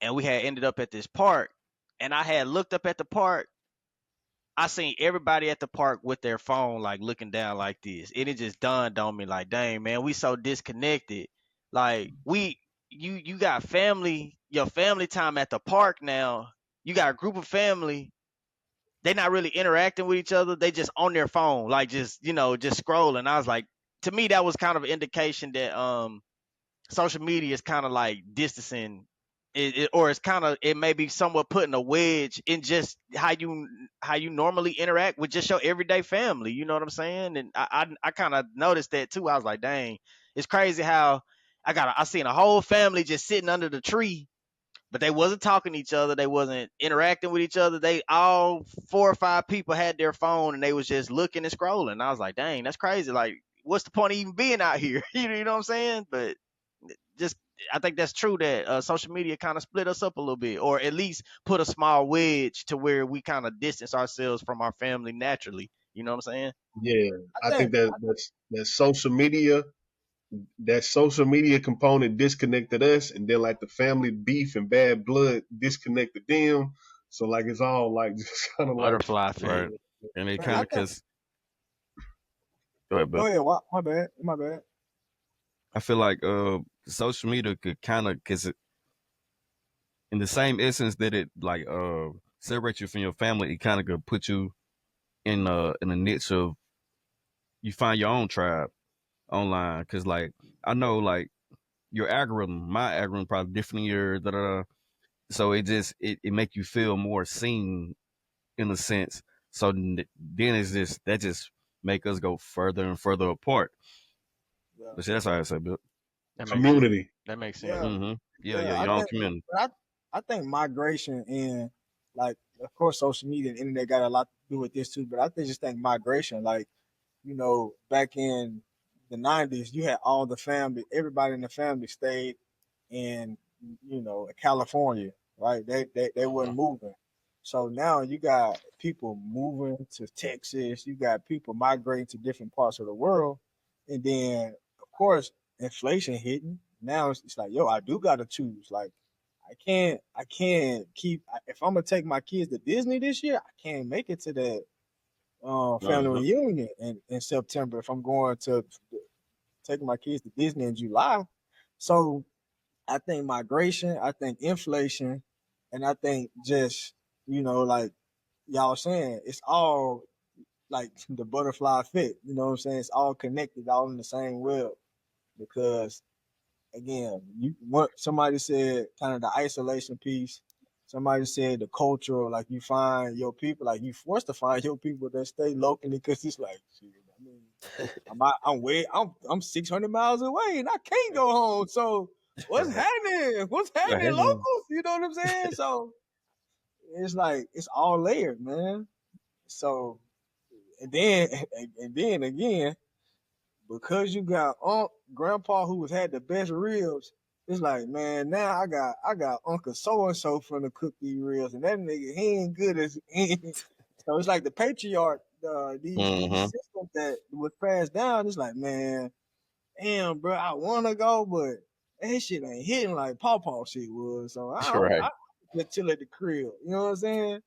And we had ended up at this park, and I had looked up at the park. I seen everybody at the park with their phone, like looking down like this. And it just dawned on me, like, dang, man, we so disconnected. Like you got your family time at the park now. You got a group of family. They not really interacting with each other. They just on their phone, like just scrolling. I was like, to me, that was kind of an indication that social media is kind of like distancing it, or it's kind of, it may be somewhat putting a wedge in just how you normally interact with just your everyday family. You know what I'm saying? And I kind of noticed that too. I was like, dang, it's crazy how I seen a whole family just sitting under the tree, but they wasn't talking to each other. They wasn't interacting with each other. They all 4 or 5 people had their phone and they was just looking and scrolling. I was like, dang, that's crazy. Like, what's the point of even being out here? You know what I'm saying? But just, I think that's true that social media kind of split us up a little bit, or at least put a small wedge to where we kind of distance ourselves from our family naturally. You know what I'm saying? Yeah, I I think think that social media, that social media component disconnected us, and then like the family beef and bad blood disconnected them. So like it's all like just kind of like Butterfly Right. effect. And it man, kind I of think. cause go ahead, Go but ahead. My bad. My bad. I feel like social media could kind of cause it, in the same essence that it like separates you from your family, it kind of could put you in a niche of, you find your own tribe online. Cause like I know like your algorithm, my algorithm probably different than your da da da. So it just it make you feel more seen in a sense. So then it's just that just make us go further and further apart. Yeah. But see, that's how I say, Bill. That makes sense. community. That makes sense. Yeah. Mm-hmm. Yeah, Yeah. your own community. But I think migration and like, of course, social media and internet got a lot to do with this too. But I just think migration, like, back in the '90s, you had all the family, everybody in the family stayed in, California, right? They weren't moving. So now you got people moving to Texas. You got people migrating to different parts of the world, and then of course inflation hitting. Now it's like, yo, I do gotta choose. Like, I can't keep. If I'm gonna take my kids to Disney this year, I can't make it to that family Uh-huh. reunion in September if I'm going to take my kids to Disney in July. So I think migration, I think inflation, and I think just, like y'all saying, it's all like the butterfly effect. You know what I'm saying? It's all connected, all in the same web. Because again, what somebody said, kind of the isolation piece. Somebody said the cultural, like you find your people, like you forced to find your people that stay locally, because it's like, shit, I mean, I'm 600 miles away and I can't go home. So what's happening? What's Right. happening, locals? You know what I'm saying? So it's like it's all layered, man. So and then and then again, because you got grandpa who was had the best ribs, it's like, man, now I got Uncle so and so from the cook these ribs, and that nigga he ain't good as so it's like the patriarch, these Mm-hmm. systems that was passed down. It's like, man, damn, bro, I wanna go, but that shit ain't hitting like Paw shit was. So I Right. just chill at the crib. You know what I'm saying?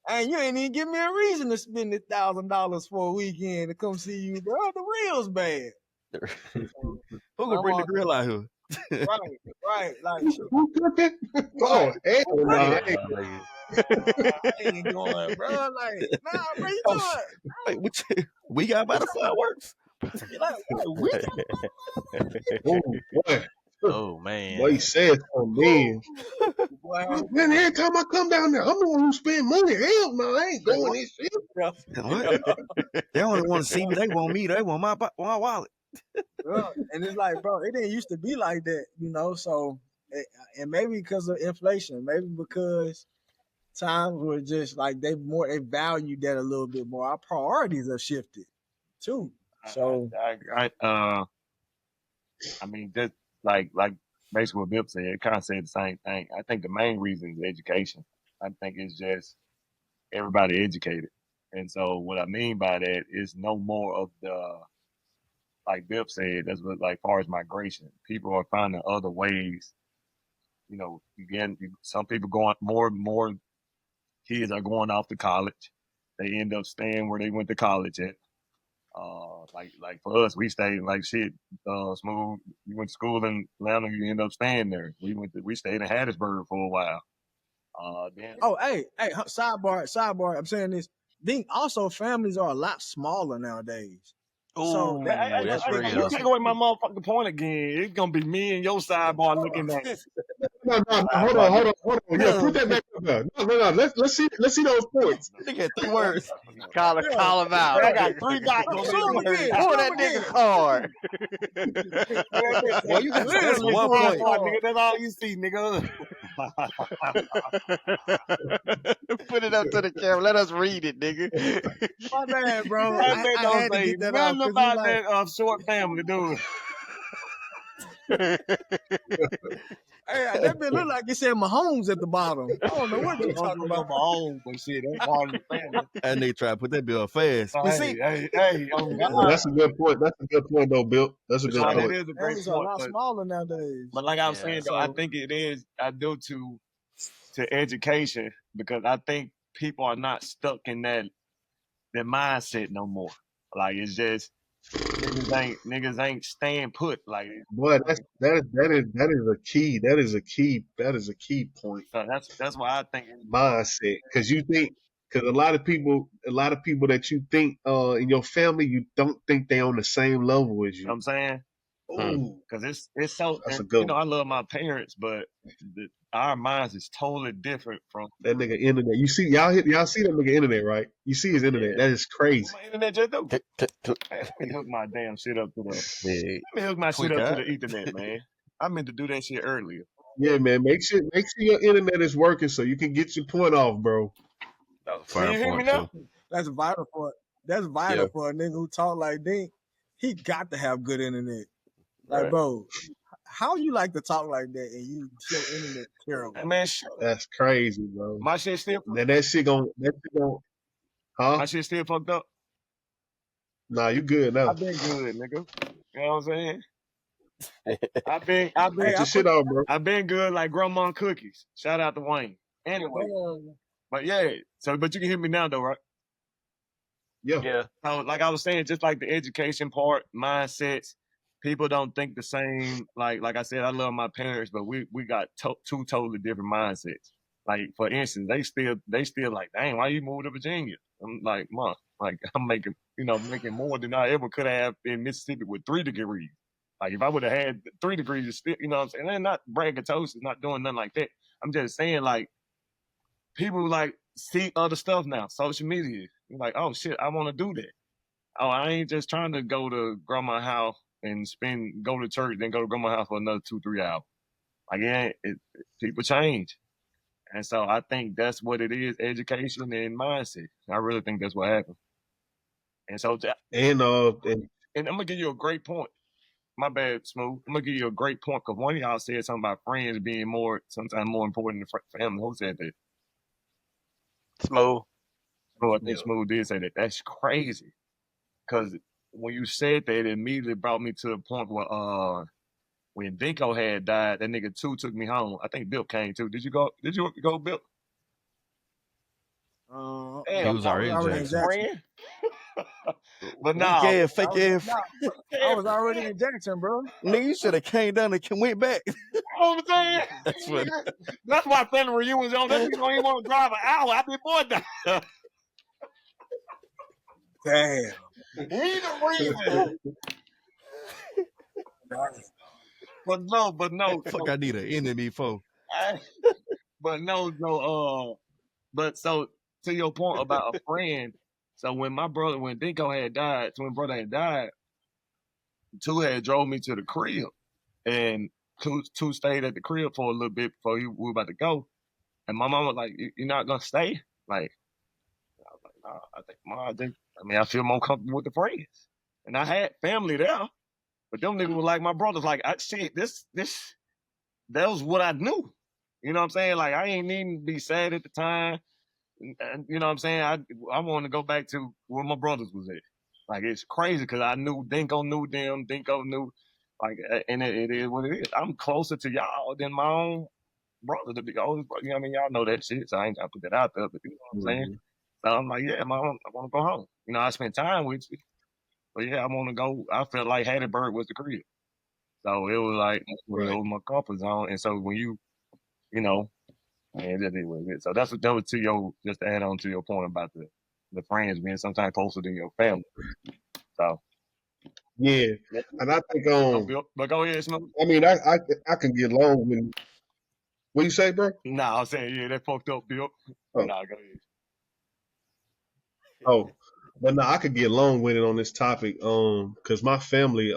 And you ain't even give me a reason to spend $1,000 for a weekend to come see you, bro. The reel's bad. So Who gonna I'm bring the all grill out here? right, right. Like shit, Who cooking? right. Oh hell Who no! cooking? I ain't I ain't going, bro. Like, nah, bro, you Oh, doing? wait, we got by the fireworks. You like, we oh boy. Oh Boy, he man. said something then. boy, Man, every time I come down there, I'm the one who spend money. Hell no, I ain't bro, doing this shit. What? They only want to see me. They want me. They want my wallet. bro. And it's like, bro, it didn't used to be like that, So, and maybe because of inflation, maybe because times were just like they valued that a little bit more. Our priorities have shifted too. So I mean, just like basically what Bip said, it kind of said the same thing. I think the main reason is education. I think it's just everybody educated, and so what I mean by that is no more of the, like Bip said, that's what, like far as migration, people are finding other ways. Again, some people going more and more kids are going off to college. They end up staying where they went to college at. Like for us, we stayed like shit. Smooth. You went to school in Atlanta, you end up staying there. We stayed in Hattiesburg for a while. Then oh, hey, sidebar. I'm saying this. Then also families are a lot smaller nowadays. So Ooh, that that's big You real. take away my motherfucking point again. It's gonna be me and your sidebar looking at it. No, hold on. Yeah, put that back up there. No. Let's see those points. Nigga had 3 words. Call him out. I got 3 dots on Zoom this. again. Pull Zoom that again. nigga card. Boy, you got to answer Literally 1 3 point. dots, nigga. That's all you see, nigga. Put it up to the camera. Let us read it, nigga. My bad, bro. That I bitch don't had to say get that off nothing because about that short family, dude. hey, that bitch look like it said Mahomes at the bottom. I don't know what you're talking about. My own, but shit, that's part of the family. And they try to put that bill fast. So, But see, hey, oh Yeah, God. that's a good point. That's a good point, though, Bill. That's a good That point. is a great Families are a point. lot smaller nowadays. But like I was Yeah, saying, though, I so- think it is I do to education because I think people are not stuck in that mindset no more. Like it's just niggas ain't staying put. Like Boy, that is a key. That is a key point. so that's why I think Mindset, because a lot of people that you think in your family, you don't think they on the same level as you know what you. I'm saying. Ooh, Because it's so that's a and, good you know one. I love my parents, but our minds is totally different from That nigga internet. You see, y'all see that nigga internet, right? You see his internet. That is crazy. my internet just do. Man, let me hook my damn shit up to the yeah, let me hook my shit tweak up to out. the ethernet, man. I meant to do that shit earlier. Yeah, man. Make sure your internet is working so you can get your point off, bro. That was a Can fire you hear me point, now? too. That's vital for a nigga who talk like Dink. He got to have good internet. Like, Right. bro, how you like to talk like that and your internet terrible? Man, That's crazy, bro. my shit still Then that shit gon' huh? my shit still fucked up. Nah, you good now. I've been good, nigga. You know what I'm saying? I've been Get your shit off, bro. I've been good like grandma cookies. Shout out to Wayne. Anyway, but yeah, but you can hear me now though, right? Yeah. So like I was saying, just like the education part, mindsets, people don't think the same. Like I said, I love my parents, but we got two totally different mindsets. Like for instance, they still like, dang, why you moved to Virginia? I'm like, Mom, like I'm making more than I ever could have in Mississippi with 3 degrees. Like if I would have had 3 degrees, it's still, you know what I'm saying? And not bragging toast, it's not doing nothing like that. I'm just saying like people like see other stuff now, social media. You're like, oh shit, I want to do that. Oh, I ain't just trying to go to grandma's house and go to church, then go to grandma's house for another 2-3 hours. Like people change. And so I think that's what it is, education and mindset. I really think that's what happened. And so And I'm gonna give you a great point. My bad, Smooth. I'm gonna give you a great point because one of y'all said something about friends being sometimes more important than family. Who said that? Smooth. Oh, I think Smooth did say that. That's crazy. Because when you said that, it immediately brought me to the point where when Dinko had died, that nigga too took me home. I think Bill came too. Did you go, Bill? He was already in Jackson. Friend. But Weak now ass, fake ass. I was already in Jackson, bro. Nigga, you should have came down and went back. you know what I'm saying? That's what. That's why family reunions on. That's why you want to drive an hour. I be more down. Damn. We the reason. But no. Fuck, I need an enemy for. But but so to your point about a friend, so when Dinko had died, twin brother had died, Two had drove me to the crib, and Two stayed at the crib for a little bit before we were about to go, and my mom was like, "You're not gonna stay?" Like, I was like, "Nah, I mean, I feel more comfortable with the friends, and I had family there, but them niggas were like my brothers. Like, that was what I knew. You know what I'm saying? Like, I ain't needing to be sad at the time. And you know what I'm saying? I wanted to go back to where my brothers was at. Like, it's crazy because I knew Dinko knew them. Dinko knew, like, and it is what it is. I'm closer to y'all than my own brother, to be oldest brother. You know what I mean? Y'all know that shit, so I ain't trying to put that out there, but you know what I'm saying? So I'm like, yeah, mom, I want to go home. You know, I spent time with you. But yeah, I want to go. I felt like Hattiesburg was the crib. So it was like, it was my comfort zone. And so when you know, man, that is what it is. So that was just to add on to your point about the friends being sometimes closer than your family. So Yeah, and I think But go ahead, Smoke. I mean I can get along with. What you say, bro? Nah, I'm saying yeah, that fucked up, Bill. Oh, Nah, go ahead. oh, but no, I could get along with it on this topic. Because my family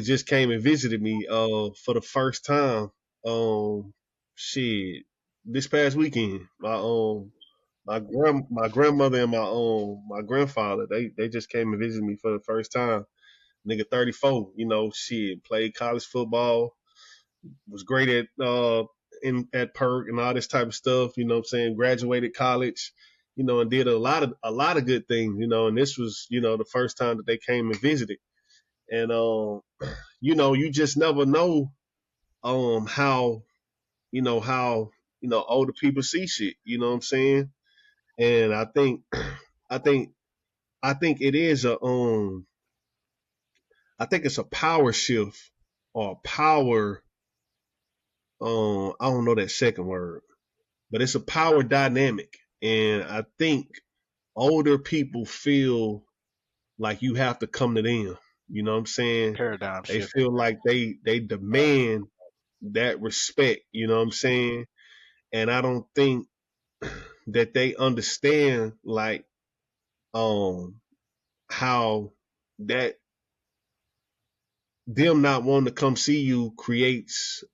just came and visited me. For the first time. Shit, this past weekend. My grandmother and my grandfather, they just came and visited me for the first time. Nigga 34, shit, played college football, was great at Perk and all this type of stuff, you know what I'm saying? Graduated college, and did a lot of good things, and this was, the first time that they came and visited. And you just never know how, how, older people see shit, you know what I'm saying? And I think I think it is I think it's a power shift or power. I don't know that second word, but it's a power dynamic, and I think older people feel like you have to come to them. You know what I'm saying? Paradigm They shift. feel like they demand that respect. You know what I'm saying? And I don't think that they understand like how that them not wanting to come see you creates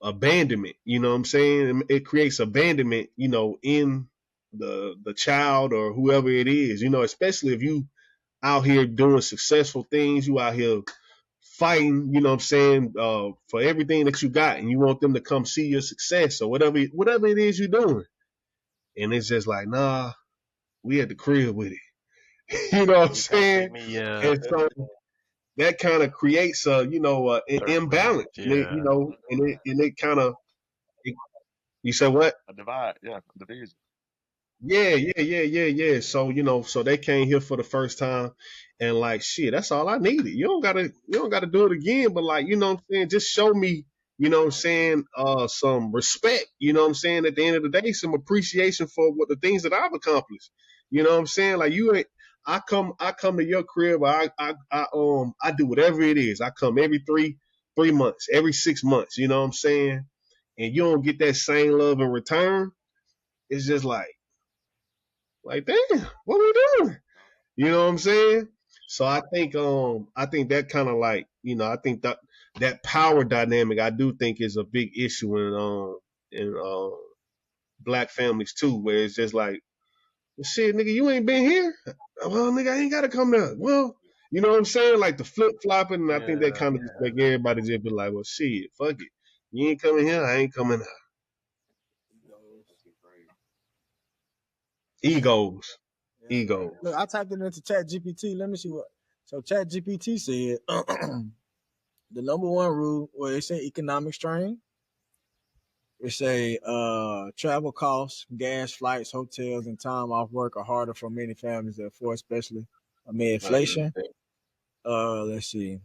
abandonment. You know what I'm saying? It creates abandonment, in the child or whoever it is. Especially if you out here doing successful things, you out here fighting. You know what I'm saying? For everything that you got, and you want them to come see your success or whatever it is you're doing. And it's just like, nah, we at the crib with it. You know what I'm You come see saying? me, And so that kind of creates an imbalance. And it, yeah. and it kind of, you said what? A divide, yeah, a division. Yeah. So, so they came here for the first time and like shit, that's all I needed. You don't gotta do it again, but like, you know what I'm saying, just show me, what I'm saying, some respect, what I'm saying, at the end of the day, some appreciation for what the things that I've accomplished. You know what I'm saying? Like you ain't I come to your crib, I do whatever it is. I come every three months, every 6 months, you know what I'm saying? And you don't get that same love in return. It's just like, damn, what we doing? You know what I'm saying? So I think that kind of like, I think that power dynamic I do think is a big issue in black families too, where it's just like, well, shit, nigga, you ain't been here. Well, nigga, I ain't gotta come down. Well, you know what I'm saying? Like the flip flopping, and I think that kind of just make everybody just be like, well, shit, fuck it. You ain't coming here, I ain't coming out. Egos. Yeah. Egos. Look, I typed it into Chat GPT. Let me see what. So Chat GPT said the number one rule, well, it said economic strain. It say travel costs, gas, flights, hotels, and time off work are harder for many families to afford, especially amid inflation. Let's see.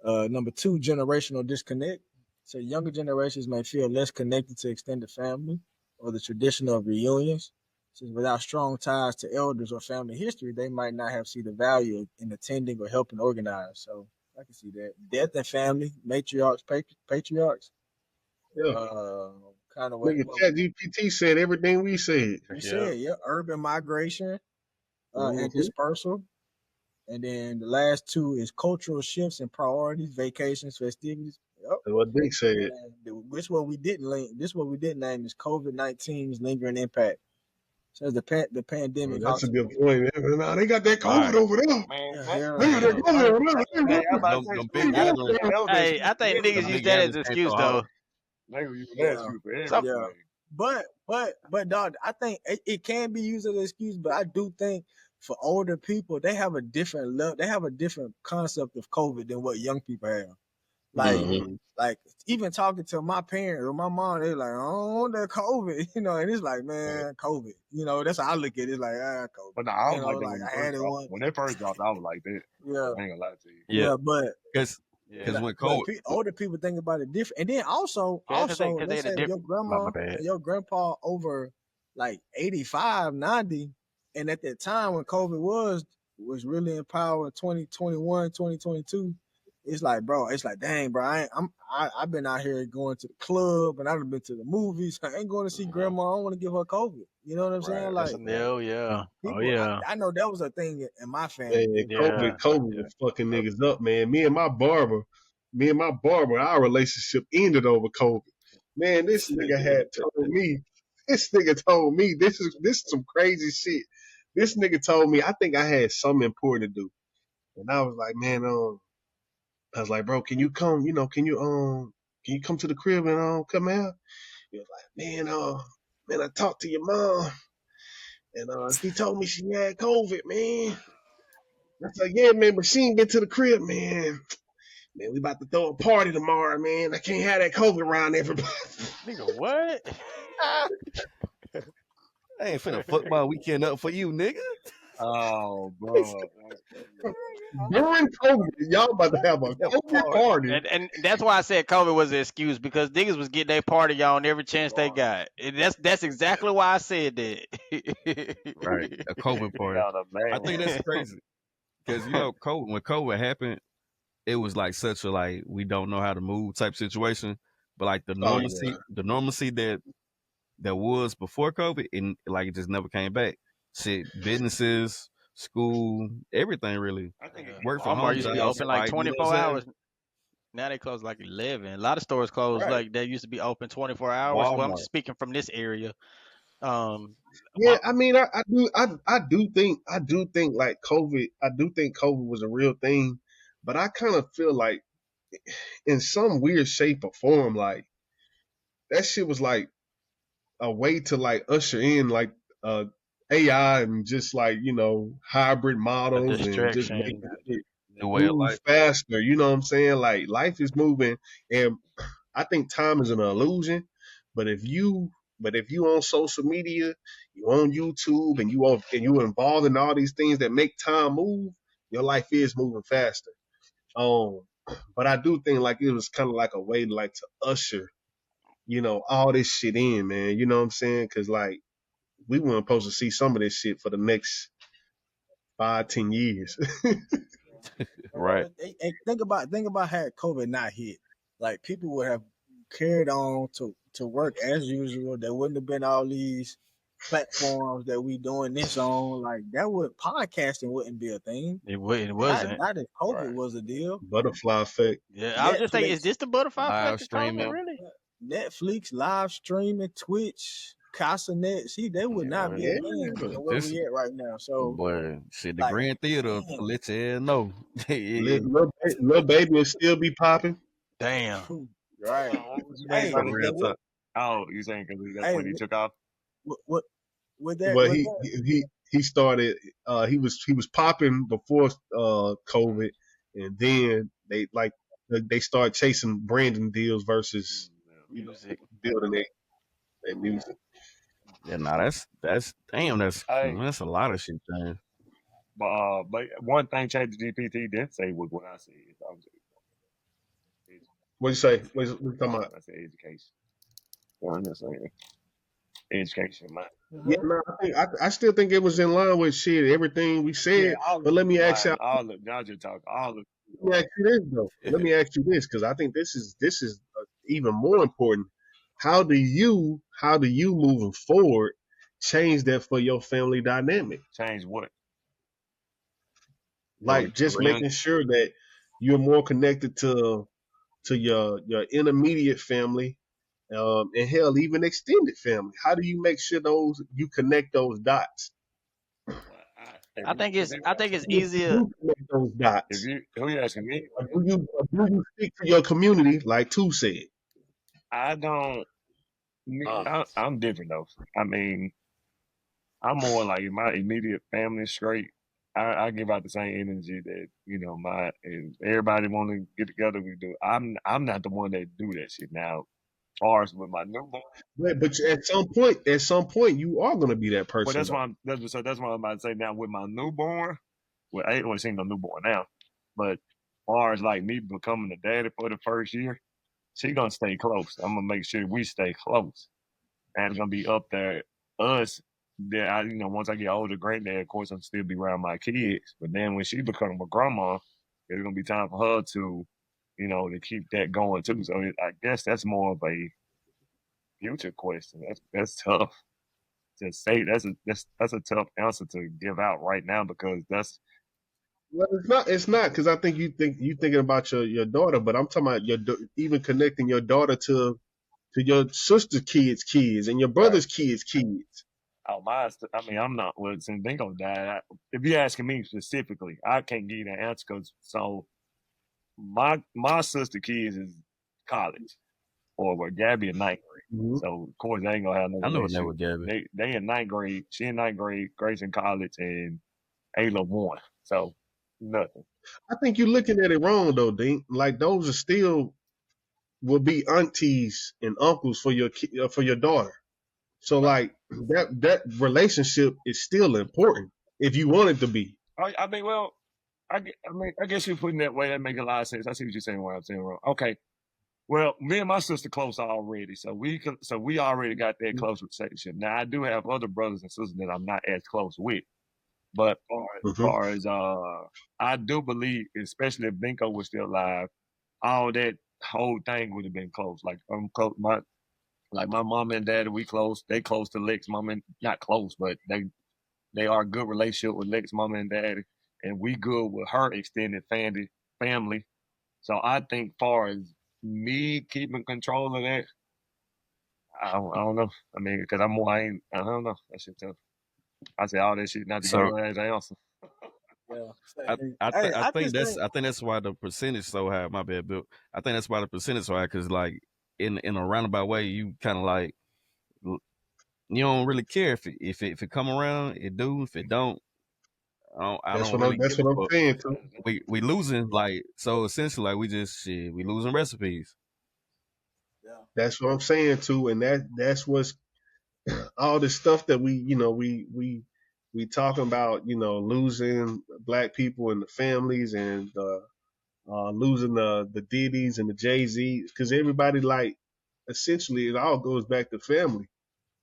Number two, generational disconnect. So younger generations may feel less connected to extended family or the tradition of reunions. Since without strong ties to elders or family history, they might not have seen the value in attending or helping organize. So I can see that. Death and family, matriarchs, patriarchs. Yeah. Kind of what Nigga, ChatGPT said everything we said. you said, yeah. Urban migration and dispersal. And then the last two is cultural shifts and priorities, vacations, festivities. Yep. That's what Dick said. This what we didn't link. This what we didn't name is COVID-19's lingering impact. Says the pandemic. That's a good point. Nah, they got that COVID over there. Hey, I think niggas use that as an excuse though. But dog, I think it can be used as an excuse, but I do think for older people, they have a different level, they have a different concept of COVID than what young people have. Like even talking to my parents or my mom, they're like, oh, that COVID, and it's like, man, COVID. That's how I look at it. It's like, COVID. But no, I was like that I had it once. When it first dropped, I was like that. Yeah. I ain't gonna lie to you. Yeah, but because when COVID, older people think about it different, and then also, let's say your grandma and your grandpa over like 85, 90, And at that time when COVID was really in power in 2021, 2022, it's like, bro, it's like, dang, bro, I've been out here going to the club and I've been to the movies. I ain't going to see grandma. I don't want to give her COVID. You know what I'm saying? Like, Yeah. Oh people, yeah. I know that was a thing in my family. Man, Yeah. COVID was fucking niggas up, man. Me and my barber, our relationship ended over COVID. Man, this nigga told me this is some crazy shit. This nigga told me I think I had something important to do. And I was like, man, I was like, bro, can you come, can you come to the crib and come out? He was like, man, I talked to your mom and she told me she had COVID, man. I was like, yeah, man, but she ain't been to the crib, man. Man, we about to throw a party tomorrow, man. I can't have that COVID around everybody. Nigga, what? I ain't finna fuck my weekend up for you, nigga. Oh, bro. During COVID, y'all about to have a COVID party. And that's why I said COVID was an excuse, because niggas was getting their party on every chance they got. And that's exactly why I said that. Right, a COVID party. I think that's crazy because when COVID happened, it was like such a like we don't know how to move type situation. But like the normalcy that was before COVID, and like it just never came back. Shit, businesses, school, everything really. I think Work from Walmart home used to be jobs, open like you know 24 what I'm saying? hours. Now they close like 11. A lot of stores closed Right. like they used to be open 24 hours. Well, I'm Walmart. speaking from this area. Yeah, I mean, I do think like COVID. I do think COVID was a real thing, but I kind of feel like, in some weird shape or form, like that shit was like a way to like usher in like AI and just like hybrid A models and just make distraction. it New way of move life. faster. You know what I'm saying? Like life is moving, and I think time is an illusion. But if you on social media, you on YouTube, and you involved in all these things that make time move, your life is moving faster. Um, but I do think like it was kind of like a way like to usher, all this shit in, man. You know what I'm saying? Because like we weren't supposed to see some of this shit for the next 5-10 years. Right. And think about had COVID not hit, like people would have carried on to work as usual. There wouldn't have been all these platforms that we doing this on. Like podcasting wouldn't be a thing. It wasn't. Not if COVID was a deal. Butterfly effect. Yeah, I was just thinking, is Netflix, this the butterfly Live effect of COVID, streaming. really? Netflix, live streaming, Twitch, CasaNet. See, they would not be a thing where we at right now. So, Boy, shit, the like, Grand Theater damn. let you know. Little baby will still be popping. Damn. Right. Hey, Hey, real talk. oh, you saying because that's when he took off? what that? But he started. He was popping before COVID, and then they start chasing branding deals versus Music. building their music. Yeah, nah, that's damn, that's a lot of shit, man. But one thing ChatGPT didn't say was what I said. What'd you say? What you talking about? I said education. You understand? Education, man. Yeah, no, I still think it was in line with shit, everything we said. But let me ask y'all. Y'all just talk all of. Let me ask you this though. Let me ask you this, because I think this is even more important. How do you moving forward change that for your family dynamic? Change what? Like just making sure that you're more connected to your intermediate family, and hell, even extended family. How do you make sure you connect those dots? I think it's easier. You connect those dots. Who you asking me? Or do you speak to your community like Tu said? I don't. I'm different though. I mean, I'm more like my immediate family straight. I give out the same energy that and everybody want to get together. We do. I'm not the one that do that shit now. As far as with my newborn, But at some point, you are going to be that person. But that's why I'm about to say now with my newborn. Well, I ain't really seen no newborn now, but as far as like me becoming a daddy for the first year, she gonna stay close. I'm gonna make sure we stay close, and it's gonna be up there us then once I get older, granddad, of course, I'm still be around my kids. But then when she become a grandma, it's gonna be time for her to, to keep that going too. So I guess that's more of a future question. That's tough to say. That's a tough answer to give out right now because that's. Well, it's not because I think you thinking about your daughter, but I'm talking about even connecting your daughter to your sister's kids and your brother's kids. Oh, I'm not. Well, since Dingo died, if you're asking me specifically, I can't give you that answer because my sister kids is college or where Gabby in ninth grade. Mm-hmm. So of course they ain't gonna have no I know that relationship. with Gabby. They in ninth grade. She in ninth grade. Grace in college, and Ayla one. So nothing. I think you're looking at it wrong though, Dink. Like those are still will be aunties and uncles for your daughter. So like that relationship is still important if you want it to be. I mean, well, I guess you're putting that way. That makes a lot of sense. I see what you're saying. What I'm saying wrong. Okay. Well, me and my sister close already, so we already got that close relationship. Now I do have other brothers and sisters that I'm not as close with, but as far as I do believe, especially if Binko was still alive, all that whole thing would have been close. Like close, my mom and dad, we close. They close to Lex mom and not close, but they are a good relationship with Lex mom and daddy, and we good with her extended family. So I think far as me keeping control of that, I don't know. I mean, because I don't know. That shit tough. I say all that shit not to give her as an answer. Yeah. I think that's why the percentage so high. My bad, Bill. I think that's why the percentage so high because like in a roundabout way, you kind of like you don't really care if it come around, it do. If it don't, I That's don't what really that's give what a I'm fuck. saying too. We losing like so essentially like we losing recipes. Yeah. That's what I'm saying too, and that's what's all the stuff that we talking about. Losing black people and the families and losing the Diddy's and the Jay-Z's because everybody like essentially it all goes back to family.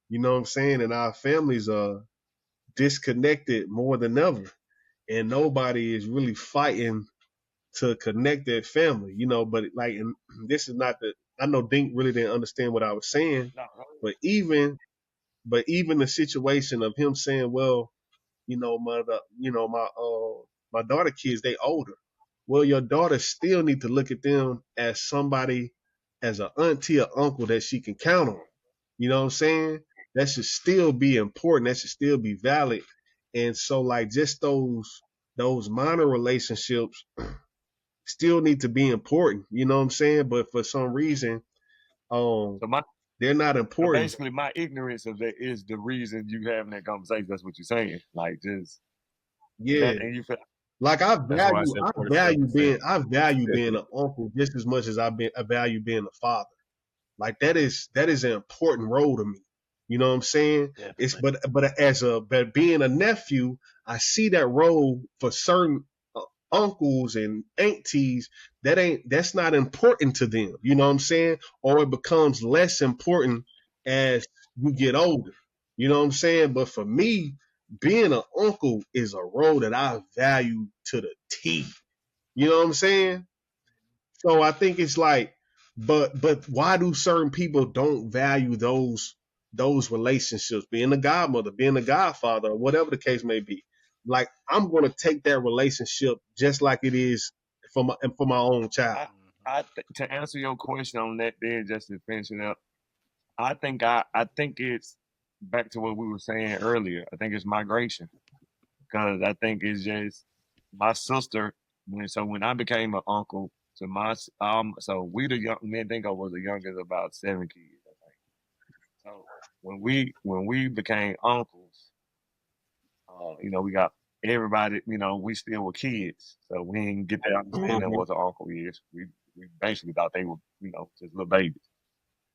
You know what I'm saying? And our families are disconnected more than ever, and nobody is really fighting to connect that family. But like, and this is not the. I know Dink really didn't understand what I was saying, but even the situation of him saying, "Well, my daughter kids they older." Well, your daughter still need to look at them as somebody, as an auntie or uncle that she can count on. You know what I'm saying? That should still be important. That should still be valid. And so, like, just those minor relationships still need to be important. You know what I'm saying? But for some reason, So they're not important. basically, my ignorance of that is the reason you having that conversation. That's what you're saying. Like, just Yeah. and you feel. Like I That's why I said I value being an uncle just as much as I value being a father. Like that is an important role to me. You know what I'm saying? It's but being a nephew, I see that role for certain uncles and aunties that's not important to them. You know what I'm saying? Or it becomes less important as you get older. You know what I'm saying? But for me, being an uncle is a role that I value to the T. You know what I'm saying? So I think it's like, but why do certain people don't value those relationships? Being a godmother, being a godfather, or whatever the case may be. Like I'm going to take that relationship just like it is for my own child. To answer your question on that, then just to finish it up, I think it's back to what we were saying earlier. I think it's migration because I think it's just my sister. When I became an uncle to so we the young me and Dingo was the youngest about 7 kids, I think. So when we became uncles, we got everybody. We still were kids, so we didn't get that understanding of what an uncle is. We basically thought they were just little babies.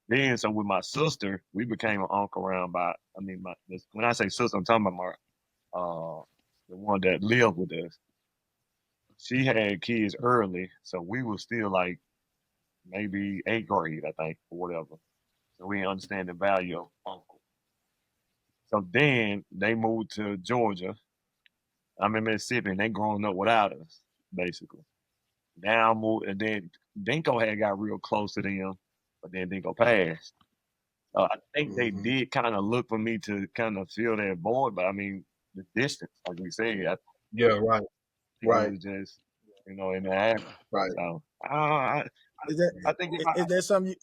Then, so with my sister, we became an uncle around by. When I say sister, I'm talking about my the one that lived with us. She had kids early, so we were still like maybe 8th grade, I think, or whatever. So we didn't understand the value of uncle. So then they moved to Georgia. I'm in Mississippi, and they growing up without us, basically. Now I moved, and then Dinko had got real close to them, but then Dinko passed. I think they did kind of look for me to kind of fill that void, but I mean, the distance, like we said, I Yeah, right. think Right. it was just, in the half. Right. So Is that I think is that something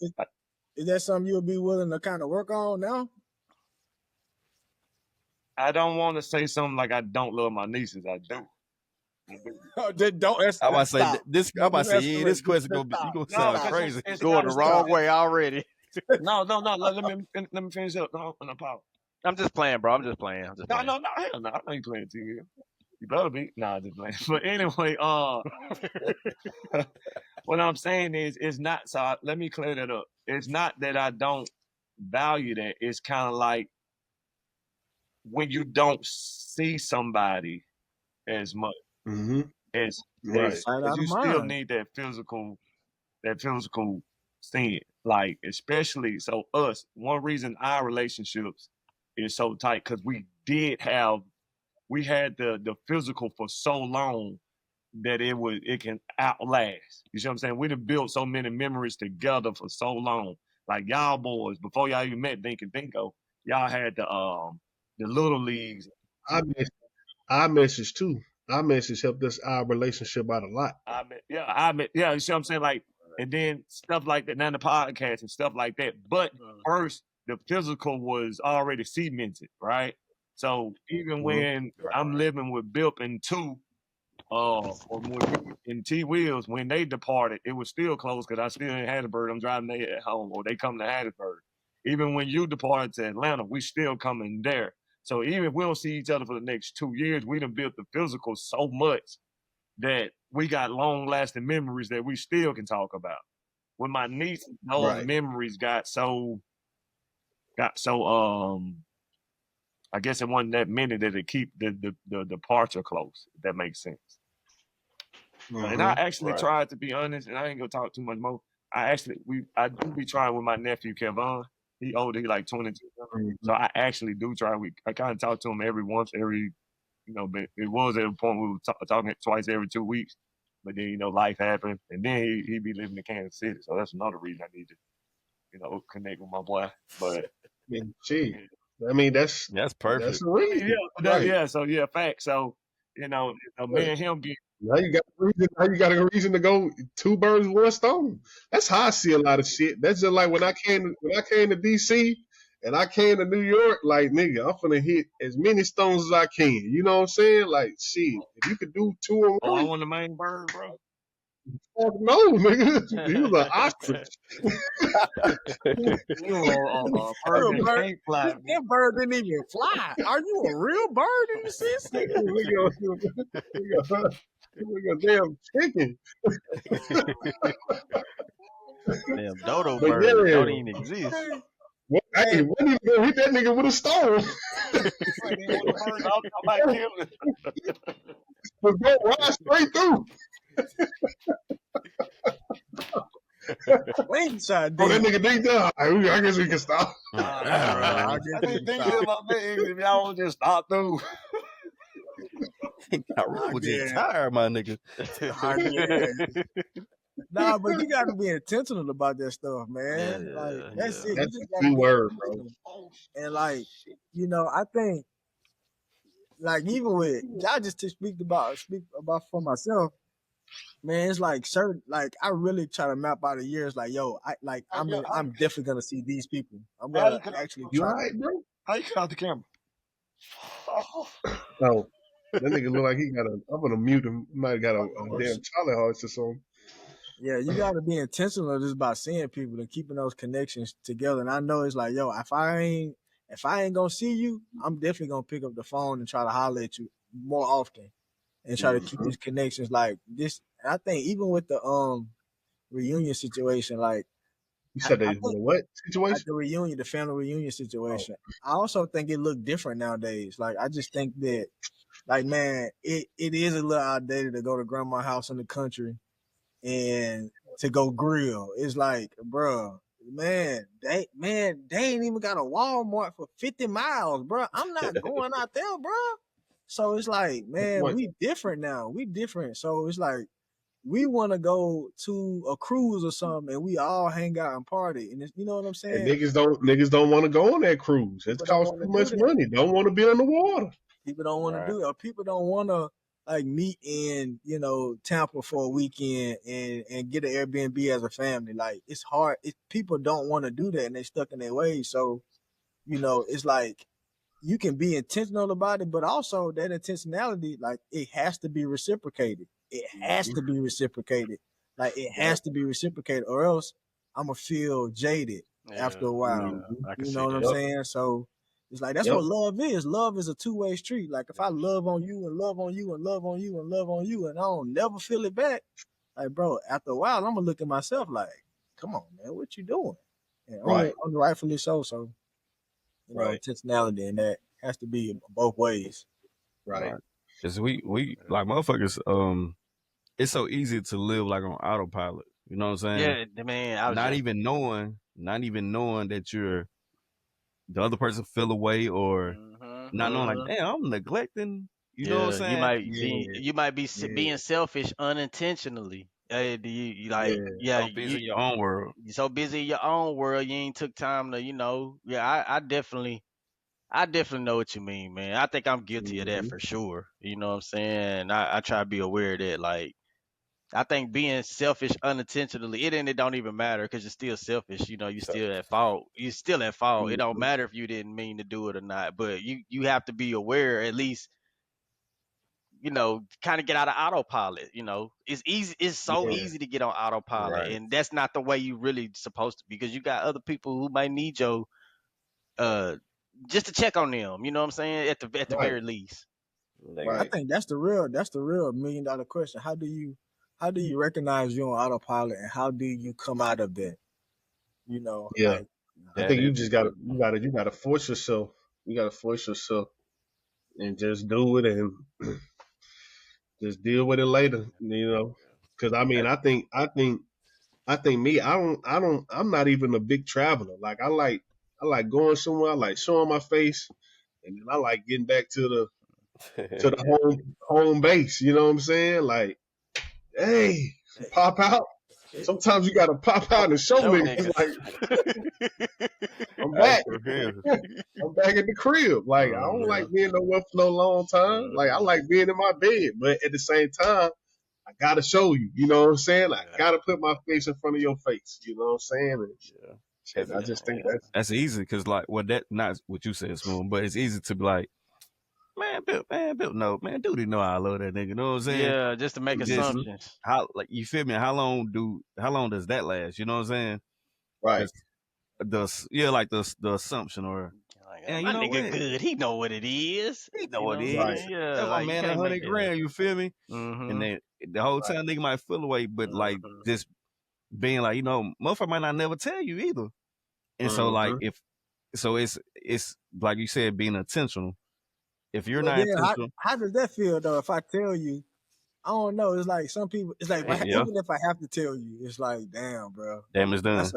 is that something you'll be willing to kind of work on now? I don't want to say something like I don't love my nieces. I do. Don't answer. I'm about to say Stop. this. I'm about to say, Don't yeah, this question stop. you gonna No, sound 'cause crazy. it's Going the wrong way already. No. Let me finish up. No, Paul. I'm just playing, bro. I'm just playing. No, hell no. I ain't playing TV. You better be. Nah, just playing. But anyway, what I'm saying is, it's not. So let me clear that up. It's not that I don't value that. It's kind of like when you don't see somebody as much as Right. you still need that physical seeing. Like, especially so us. One reason our relationships is so tight because we had the physical for so long that it can outlast. You see what I'm saying? We'd have built so many memories together for so long. Like y'all boys, before y'all even met Dink and Dinko, y'all had the little leagues. Our message too. Our message helped us our relationship out a lot. Yeah, you see what I'm saying? Like, and then stuff like that, now the podcast and stuff like that. But first, the physical was already cemented, right? So even when I'm living with Bip and Two, or when in T Wheels, when they departed, it was still close because I still in Hattiesburg. I'm driving there at home, or they come to Hattiesburg. Even when you departed to Atlanta, we still coming there. So even if we don't see each other for the next 2 years, we done built the physical so much that we got long lasting memories that we still can talk about. With my niece, those memories got so I guess it wasn't that many that it keep the departure close, if that makes sense. And I actually tried to be honest, and I ain't gonna talk too much more. I do be trying with my nephew Kevon. He older, he like 22. So I actually do try. I kind of talk to him but it was at a point we were talking twice every 2 weeks. But then, life happened. And then he be living in Kansas City. So that's another reason I need to, connect with my boy. But I mean, that's perfect. That's the reason. Yeah. So yeah, fact. So, me and him get. Now you got a reason to go 2 birds with 1 stone. That's how I see a lot of shit. That's just like when I came to DC and I came to New York, like nigga, I'm finna hit as many stones as I can. You know what I'm saying? Like shit, if you could do 2 in 1. Oh, I want the main bird, bro. Fuck no, nigga. He was an ostrich. You a bird that can't fly. That bird didn't even fly. Are you a real bird in the sense? Nigga, damn chicken. Damn dodo bird don't even exist. Hey, when you gonna hit that nigga with a stone? But go ride straight through. Slingshot, oh, that nigga ding down. I guess we can stop. I think about if y'all just stop through. I was just tired, my nigga. Nah, but you got to be intentional about that stuff, man. That's it. That's a key word, bro. And I think, like, even with I just to speak about for myself, man. It's like certain, like I really try to map out the years. Like, yo, I'm definitely gonna see these people. I'm gonna actually try. You all right, bro? How you cut out the camera? No. That nigga look like he got I'm gonna mute him. He might have got a damn Charlie horse or something. Yeah, you gotta be intentional just about seeing people and keeping those connections together. And I know it's like, yo, if I ain't gonna see you, I'm definitely gonna pick up the phone and try to holler at you more often and try to keep these connections like this. And I think even with the reunion situation, like you said the what situation? Like the family reunion situation. I also think it looked different nowadays. Like I just think that, like, man, it is a little outdated to go to grandma's house in the country and to go grill. It's like, bruh, Man, they ain't even got a Walmart for 50 miles, bro. I'm not going out there, bro. So it's like, man, What? we different now. We different. So it's like we want to go to a cruise or something, and we all hang out and party. And you know what I'm And saying? niggas don't want to go on that cruise. It People don't costs want too to do much that. money. Don't want to be on the water. People don't want to Right. do it. Or people don't want to like meet in, Tampa for a weekend and get an Airbnb as a family. Like it's hard. People don't want to do that, and they stuck in their ways. So it's like you can be intentional about it, but also that intentionality, like it has to be reciprocated. It has to be reciprocated. Like it has to be reciprocated, or else I'm gonna feel jaded after a while. I can You see know what I'm that. Yep. saying? So it's like that's Yep. what love is. Love is a two-way street. Like if I love on you and love on you and love on you and love on you, and I don't never feel it back, like bro, after a while, I'm gonna look at myself like, come on, man, what you doing? And Right. rightfully so. So Right. intentionality, and that has to be both ways. Right. Cause we like motherfuckers. It's so easy to live like on autopilot. You know what I'm saying? Yeah, man. I was Not just, even knowing that you're the other person feel away, or not knowing like, damn, I'm neglecting. You know what yeah, I'm saying? you might be Yeah. being selfish unintentionally. Do you like Yeah. So busy in your own world. you're so busy in your own world, you ain't took time to, I definitely know what you mean, man. I think I'm guilty of that for sure. You know what I'm saying? I try to be aware of that. Like, I think being selfish unintentionally, it don't even matter because you're still selfish. You're still at fault. You're still at fault. It don't matter if you didn't mean to do it or not. But you have to be aware, at least, kind of get out of autopilot. It's easy. It's so Yeah. easy to get on autopilot, Right. and that's not the way you really supposed to be, because you got other people who might need your uh just to check on them. You know what I'm saying? At the Right. very least. I Right. think that's the real $1 million question. How do you recognize you're on autopilot, and how do you come out of that? Yeah. Like I think you just gotta force yourself. You gotta force yourself and just do it and just deal with it later. Because I mean, I think me. I'm not even a big traveler. Like I like going somewhere. I like showing my face, and then I like getting back to the home base. You know what I'm saying? Like, hey, pop out. Sometimes you gotta pop out and show Show niggas like niggas. I'm Hey, back. for real. I'm back at the crib. Like I don't like being nowhere for no long time. Like I like being in my bed, but at the same time, I gotta show you. You know what I'm saying? I gotta put my face in front of your face. You know what I'm saying? And shit, I just think That's easy because, like, that not what you said, Smooth, but it's easy to be like, Bill, no, man, dude, know I love that nigga. You know what I'm saying? Yeah, just to make Just assumptions. how, like, you feel me? How long does that last? You know what I'm saying? right. Like the assumption, or Like, you my know nigga what? good. He know what it is. He know You what know it what I'm is. Right. saying? Yeah, That's my like you man, can't make 100 that. grand. You feel me? And then the whole time, nigga might feel away, but like just being like, motherfucker might not never tell you either. And so, like, it's like you said, being intentional. If you're But not then intentional, how does that feel though? If I tell you, I don't know. It's like some people. It's like yeah, even if I have to tell you, it's like damn, bro. damn, it's done. That's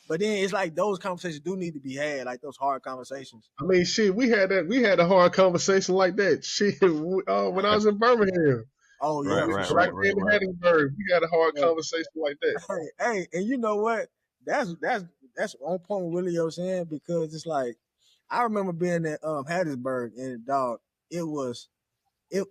but then it's like those conversations do need to be had, like those hard conversations. I mean, shit, we had a hard conversation like that. Shit, when I was in Birmingham, Oh yeah, Right, for right, sure. right right, there right, in right. Hattiesburg, we had a hard Hey, conversation like that. hey, and you know what? That's on point with Willie O saying, because it's like I remember being at Hattiesburg, and dog, it was like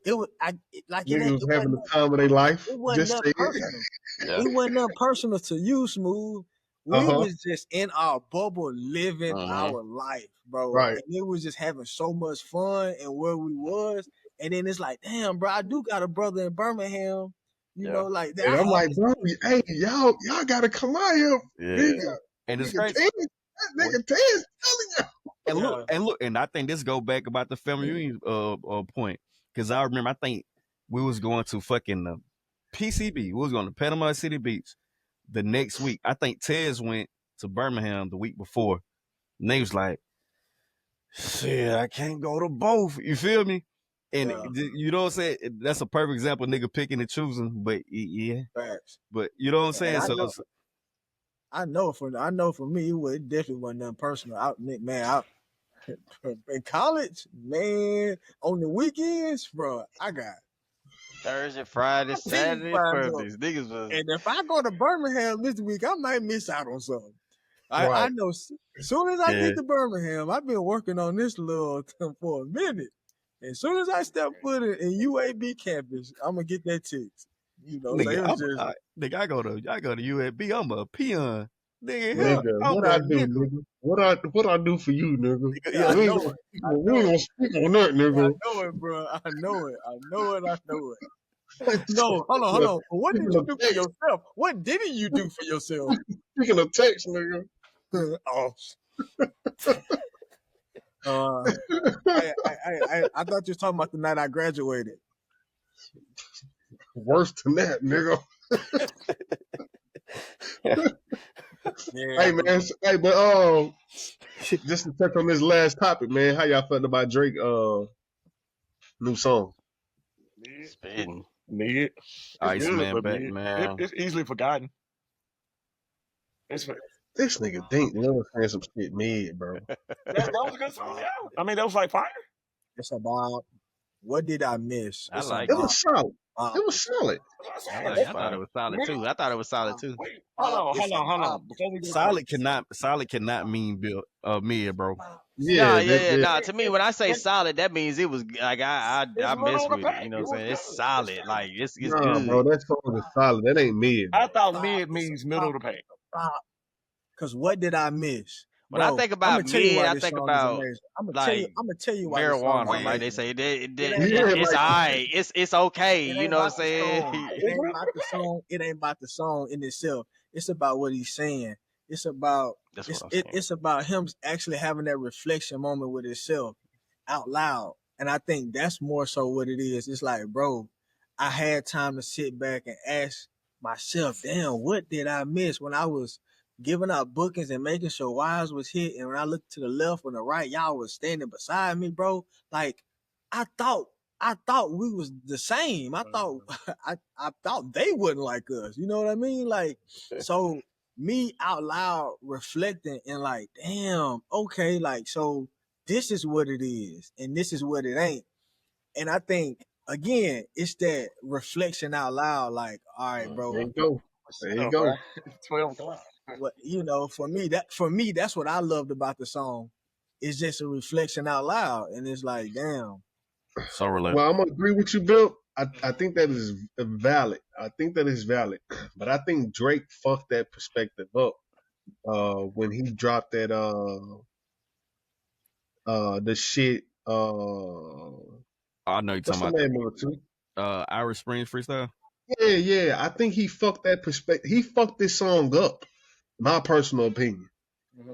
Niggas was it having wasn't the time of their life. it wasn't Just that say it. personal. Yeah. It wasn't that personal to you, Smooth. We Uh-huh. was just in our bubble living our life, bro. Right. And it was just having so much fun and where we was. And then it's like, damn, bro, I do got a brother in Birmingham. Like that. And I I'm had like, this bro, hey, y'all gotta come out here. Yeah. Nigga, And it's nigga crazy. Ted, that nigga Ted's telling you. And look, and I think this go back about the family reunion point, because I remember, I think we was going to fucking PCB. We was going to Panama City Beach the next week. I think Tez went to Birmingham the week before, and they was like, shit, I can't go to both. You feel me? And you know what I'm saying? That's a perfect example of nigga picking and choosing. But yeah, facts. but you know what I'm saying? And I So know I know for me, it definitely wasn't nothing personal. In college, man, on the weekends, bro, I got Thursday, Friday, things Saturday, lined up. Sundays. Niggas was And if I go to Birmingham this week, I might miss out on something. I Right. know. Soon as I Yeah. get to Birmingham, I've been working on this little for a minute. As soon as I step foot in UAB campus, I'm gonna get that text. You know, so it was just Nigga, I go to UAB. I'm a peon. Nigga, Yeah. hell, Nigga, I'm what a I do, nigga. nigga? What I do for you, nigga? yeah, I We ain't know gonna, it. we ain't gonna speak on that, I nigga. know it, bro. I know it. No, hold on. What did you do for yourself? What didn't you do for yourself? Speaking of text, nigga. Oh. I thought you were talking about the night I graduated. Worse than that, nigga. Yeah, Hey man, hey, but just to touch on this last topic, man. How y'all felt about Drake new song? spitting. Mid. It's Iceman good, but back, mid. man. It's easily forgotten. This nigga Dink love saying some shit mid, bro. That was a good song, yeah. I mean, that was like fire. it's about what did I miss? I like It it. was solid. It was solid. I thought it was solid too. I thought it was solid too. Wait, hold on. Before we go Solid cannot mean mid, bro. Yeah, Nah, to me, when I say solid, that means it was like I It's mess middle of the with it. pack. You know what It I'm saying? was It's good. solid. Like it's nah, good. bro, that song is solid. That ain't mid. I thought mid means middle of the pack. Because what did I miss? When I Bro, think I'm about gonna tell you mid, why I this think song is about amazing. I'm like gonna tell you why this song is marijuana. Like amazing. they say, Yeah, it's like alright. It's okay. It You ain't know what I'm about the saying? song. It ain't about the song. It ain't about the song in itself. It's about what he's saying. It's about That's what I'm saying. it's about him actually having that reflection moment with himself out loud. And I think that's more so what it is. It's like, bro, I had time to sit back and ask myself, damn, what did I miss when I was giving out bookings and making sure wires was hit? And when I looked to the left and the right, y'all was standing beside me, bro. Like, I thought we was the same. I thought I thought they wouldn't like us. You know what I mean? Like, so me out loud reflecting and like, damn, okay, like, so this is what it is and this is what it ain't. And I think again, it's that reflection out loud, like, all right, bro, there you go. There you go. 12 o'clock. what for me, that's what I loved about the song. It's just a reflection out loud. And it's like, damn. So related. Well, I'm gonna agree with you, Bill. I think that is valid. I think that is valid. But I think Drake fucked that perspective up when he dropped that the shit I know you're what's talking the about name of it too? Irish Springs freestyle. Yeah. I think he fucked that perspective. He fucked this song up. My personal opinion,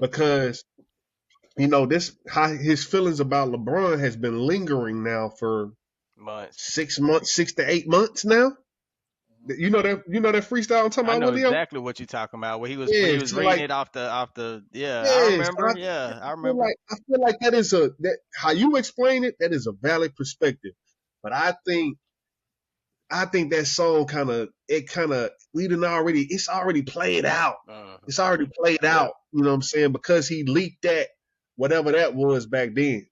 because you know this how his feelings about LeBron has been lingering now for Months. 6 months, 6 to 8 months now. You know that freestyle I'm talking I about, know Willio? exactly what you're talking about. Where he was Yeah, reading so like, it off the yeah, I so remember. Yeah, I remember. I feel like that is that how you explain it, that is a valid perspective. But I think that song it's already played out. It's already played out, you know what I'm saying? Because he leaked that, whatever that was back then.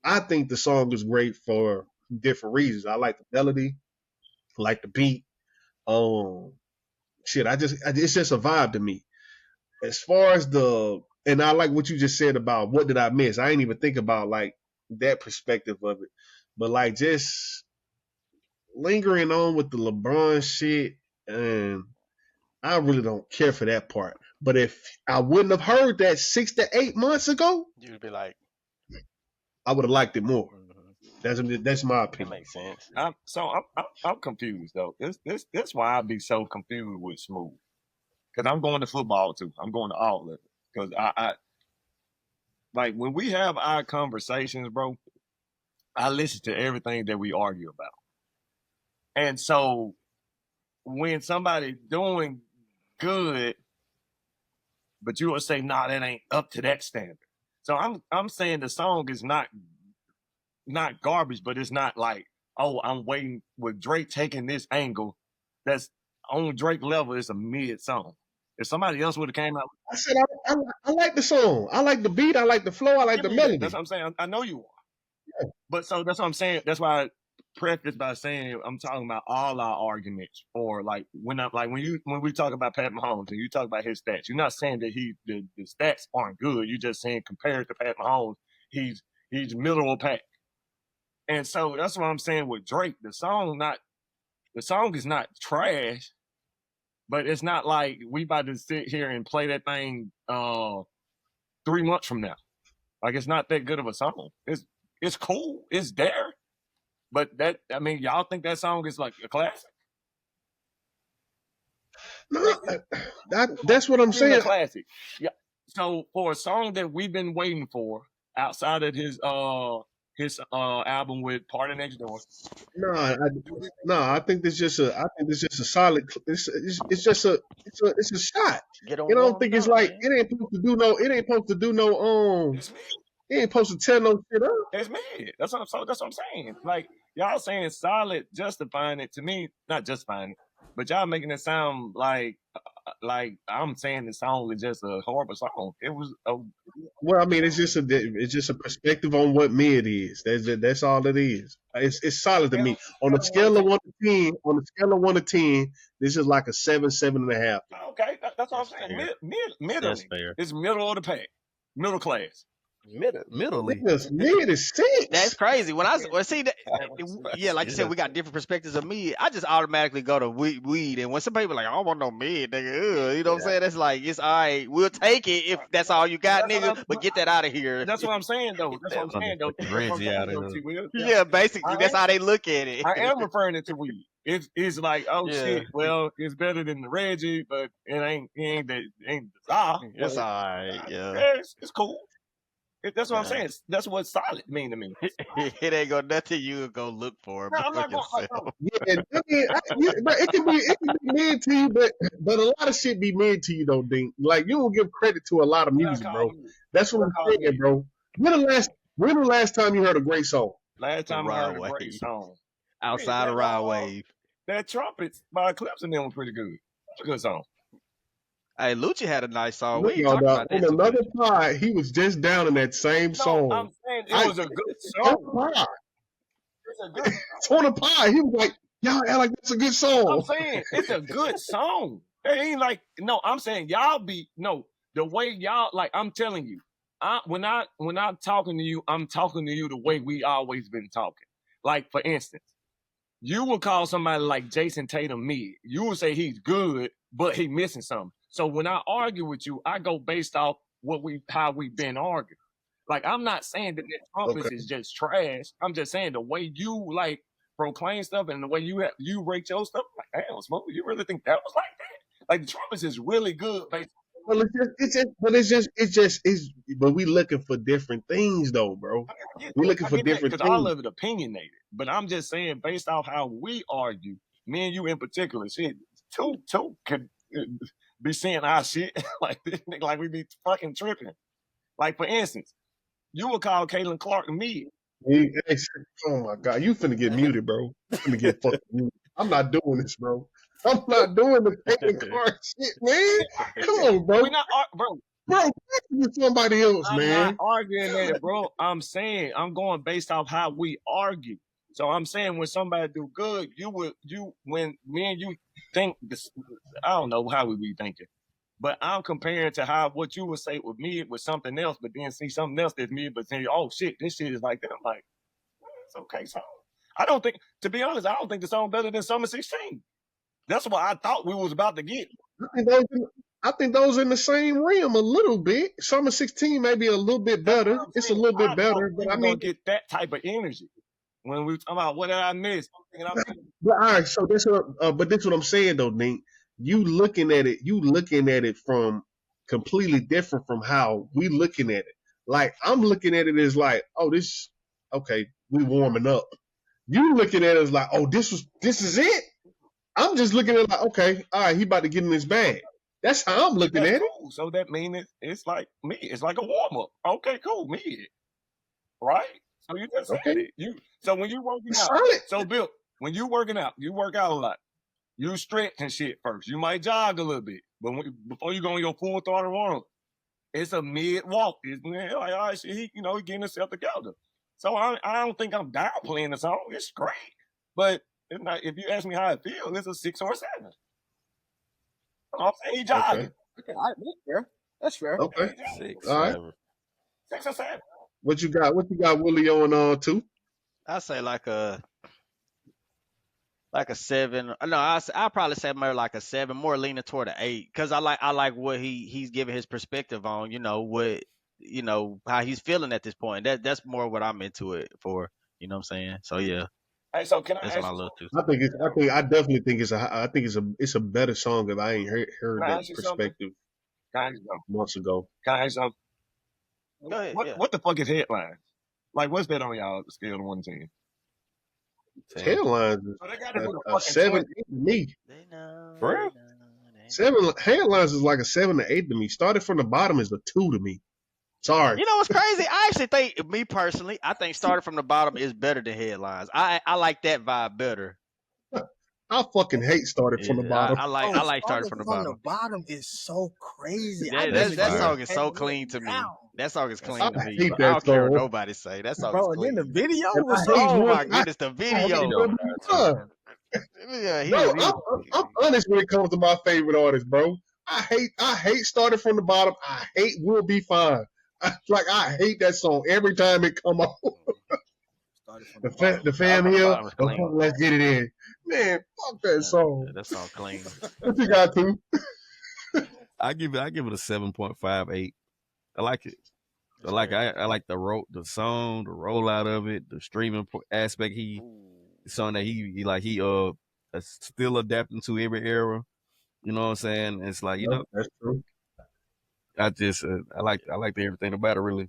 I think the song is great for different reasons. I like the melody, I like the beat. It's just a vibe to me. As far as and I like what you just said about what did I miss? I ain't even think about like that perspective of it. But like just lingering on with the LeBron shit, and I really don't care for that part. But if I wouldn't have heard that 6 to 8 months ago, You'd be like, I would have liked it more. That's my that opinion. makes sense. I'm confused though. This why I be so confused with Smooth. Because I'm going to football too. I'm going to all of it. Because I like when we have our conversations, bro, I listen to everything that we argue about. And so when somebody doing good, but you will say, nah, that ain't up to that standard. So I'm saying the song is not garbage, but it's not like, oh, I'm waiting with Drake taking this angle. That's on Drake level, it's a mid song. If somebody else would have came out, I said I like the song. I like the beat. I like the flow. I like the melody. That's what I'm saying. I know you are. Yeah. But so that's what I'm saying. That's why I preface by saying I'm talking about all our arguments, or like when we talk about Pat Mahomes and you talk about his stats, you're not saying that the stats aren't good. You're just saying compared to Pat Mahomes, he's middle of the pack. And so that's what I'm saying with Drake. The song is not trash, but it's not like we about to sit here and play that thing 3 months from now. Like, it's not that good of a song. It's cool. It's there. But y'all think that song is like a classic? No, that's what I'm saying. A classic. Yeah. So for a song that we've been waiting for outside of his album with Party Next Door. I think it's just a solid. It's just a shot. I don't think it's like it ain't supposed to do no. It ain't supposed to do no. It ain't supposed to tell no shit up. It's mid. That's what I'm saying. Like, y'all saying solid, justifying it to me, not justifying it, but y'all making it sound like I'm saying the song is just a horrible song. It was well, I mean, it's just a perspective on what mid is. That's all it is. It's solid to me. On a scale of 1 to 10, this is like a 7, 7.5. Okay, that's what I'm saying. Middle. That's fair. It's middle of the pack, middle class. Middle-y. Mid is 6. That's crazy. When see that, yeah, like you said, we got different perspectives of mid. I just automatically go to weed, and when some people like, I don't want no mid, nigga, you know what I'm saying? That's like, it's all right. We'll take it if that's all you got, nigga. But get that out of here. That's what I'm saying, though. That's what I'm saying, though. Reggie out of yeah, basically, that's how they look at it. I am referring it to weed. It's like, shit. Well, it's better than the Reggie, but it ain't the Czar. It's all right. Yeah, it's cool. That's what I'm saying. That's what solid mean to me. It ain't gonna nothing you go look for. No, I'm not going. Yeah, I mean, but it can be mid to you, but a lot of shit be mid to you though, Dink. Like, you don't give credit to a lot of music, bro. That's what I'm saying, bro. When the last time you heard a great song? Last time I heard a great song outside of Ride Wave. That Trumpets by Eclipse and them was pretty good. It's a good song. Hey, Lucci had a nice song. We ain't talking about that. On another pod, he was just down in that same song. I'm saying it was a good song. It's a good song. On the pod, he was like, y'all act like that's a good song. I'm saying it's a good song. It ain't like, no, I'm saying the way y'all, like, I'm telling you, when I'm talking to you, I'm talking to you the way we always been talking. Like, for instance, you would call somebody like Jason Tatum mid. You would say he's good, but he missing something. So when I argue with you, I go based off how we've been arguing. Like, I'm not saying that Trumpets is just trash. I'm just saying the way you like proclaim stuff and the way you rate your stuff. Like, damn, Smoke, you really think that was like that? Like, the Trumpets is really good. But we looking for different things though, bro. We looking for different things. Because all of it opinionated. But I'm just saying, based off how we argue, me and you in particular, shit, two could be saying our shit like we be fucking tripping. Like, for instance, you would call Caitlin Clark mid. Oh my God, you finna get muted, bro. You finna get fucking muted. I'm not doing this, bro. I'm not doing the Caitlin Clark shit, man. Come on, bro. We're not, bro. Bro, with somebody else, man. I'm not arguing that, bro. I'm saying I'm going based off how we argue. So I'm saying when somebody do good, when me and you think this, I don't know how we be thinking, but I'm comparing to what you would say with me with something else, but then see something else that's me, but say, oh shit, this shit is like that. I'm like, it's okay song. To be honest, I don't think the song better than Summer 16. That's what I thought we was about to get. I think those in the same realm a little bit. Summer 16 may be a little bit better. It's a little bit better, but I mean, get that type of energy. When we talk about what did I miss? But all right, so this what I'm saying though, Nate. You looking at it from completely different from how we looking at it. Like, I'm looking at it as like, oh, this okay, we warming up. You looking at it as like, oh, this is it. I'm just looking at it like, okay, all right, he about to get in his bag. That's how I'm looking at it. So that means it's like me. It's like a warm up. Okay, cool, me. Right? So you just said it. So when you working out, so Bill, when you working out, you work out a lot. You stretch and shit first. You might jog a little bit, But before you go on your full throttle run, it's a mid walk. It's like, all right, shit, he getting himself together. So I don't think I'm downplaying the song. It's great, but it's not, if you ask me how I feel, it's a 6 or a 7. I'm saying he jogging. Okay, that's fair. That's fair. Okay. 6, All right. 7. 6 or 7. What you got? What you got, Willie, on too? I say like a 7. No, I probably say more like a 7, more leaning toward an 8, because I like what he's giving his perspective on, how he's feeling at this point. That's more what I'm into it for. You know what I'm saying? So yeah. Hey, so can I That's ask what I you love too. I definitely think it's a better song if I ain't heard Can I that ask you something? perspective Can I ask you something? months ago. Can I ask you something? Go ahead. What the fuck is headline? Like, what's that on y'all scale of 1 to 10? Headlines So they got to do the a fucking 7 choice. 8 to me. They know. For real? 7 headlines is like a 7 to 8 to me. Started from the bottom is a 2 to me. Sorry. You know what's crazy? I actually think, me personally, I think starting from the bottom is better than headlines. I like that vibe better. I fucking hate started from the bottom. I like starting from the bottom. The bottom is so crazy. That song is so clean to me. That song is clean to me. hate I that don't care what song. nobody say. That song Bro, is and then clean. the video And was I hate Oh Will- my I- goodness, the I hate video. Will Be Yeah, I'm honest when it comes to my favorite artists, bro. I hate started from the bottom. I hate Will Be Fine. I hate that song every time it come on. The fam here, let's get it in. Man, fuck that song. That song clean. What you got, to? I give it a 7.58. I like it. I like the song, the rollout of it, the streaming aspect. Something that he still adapting to every era. You know what I'm saying? It's like, That's true. I just I like everything about it, really.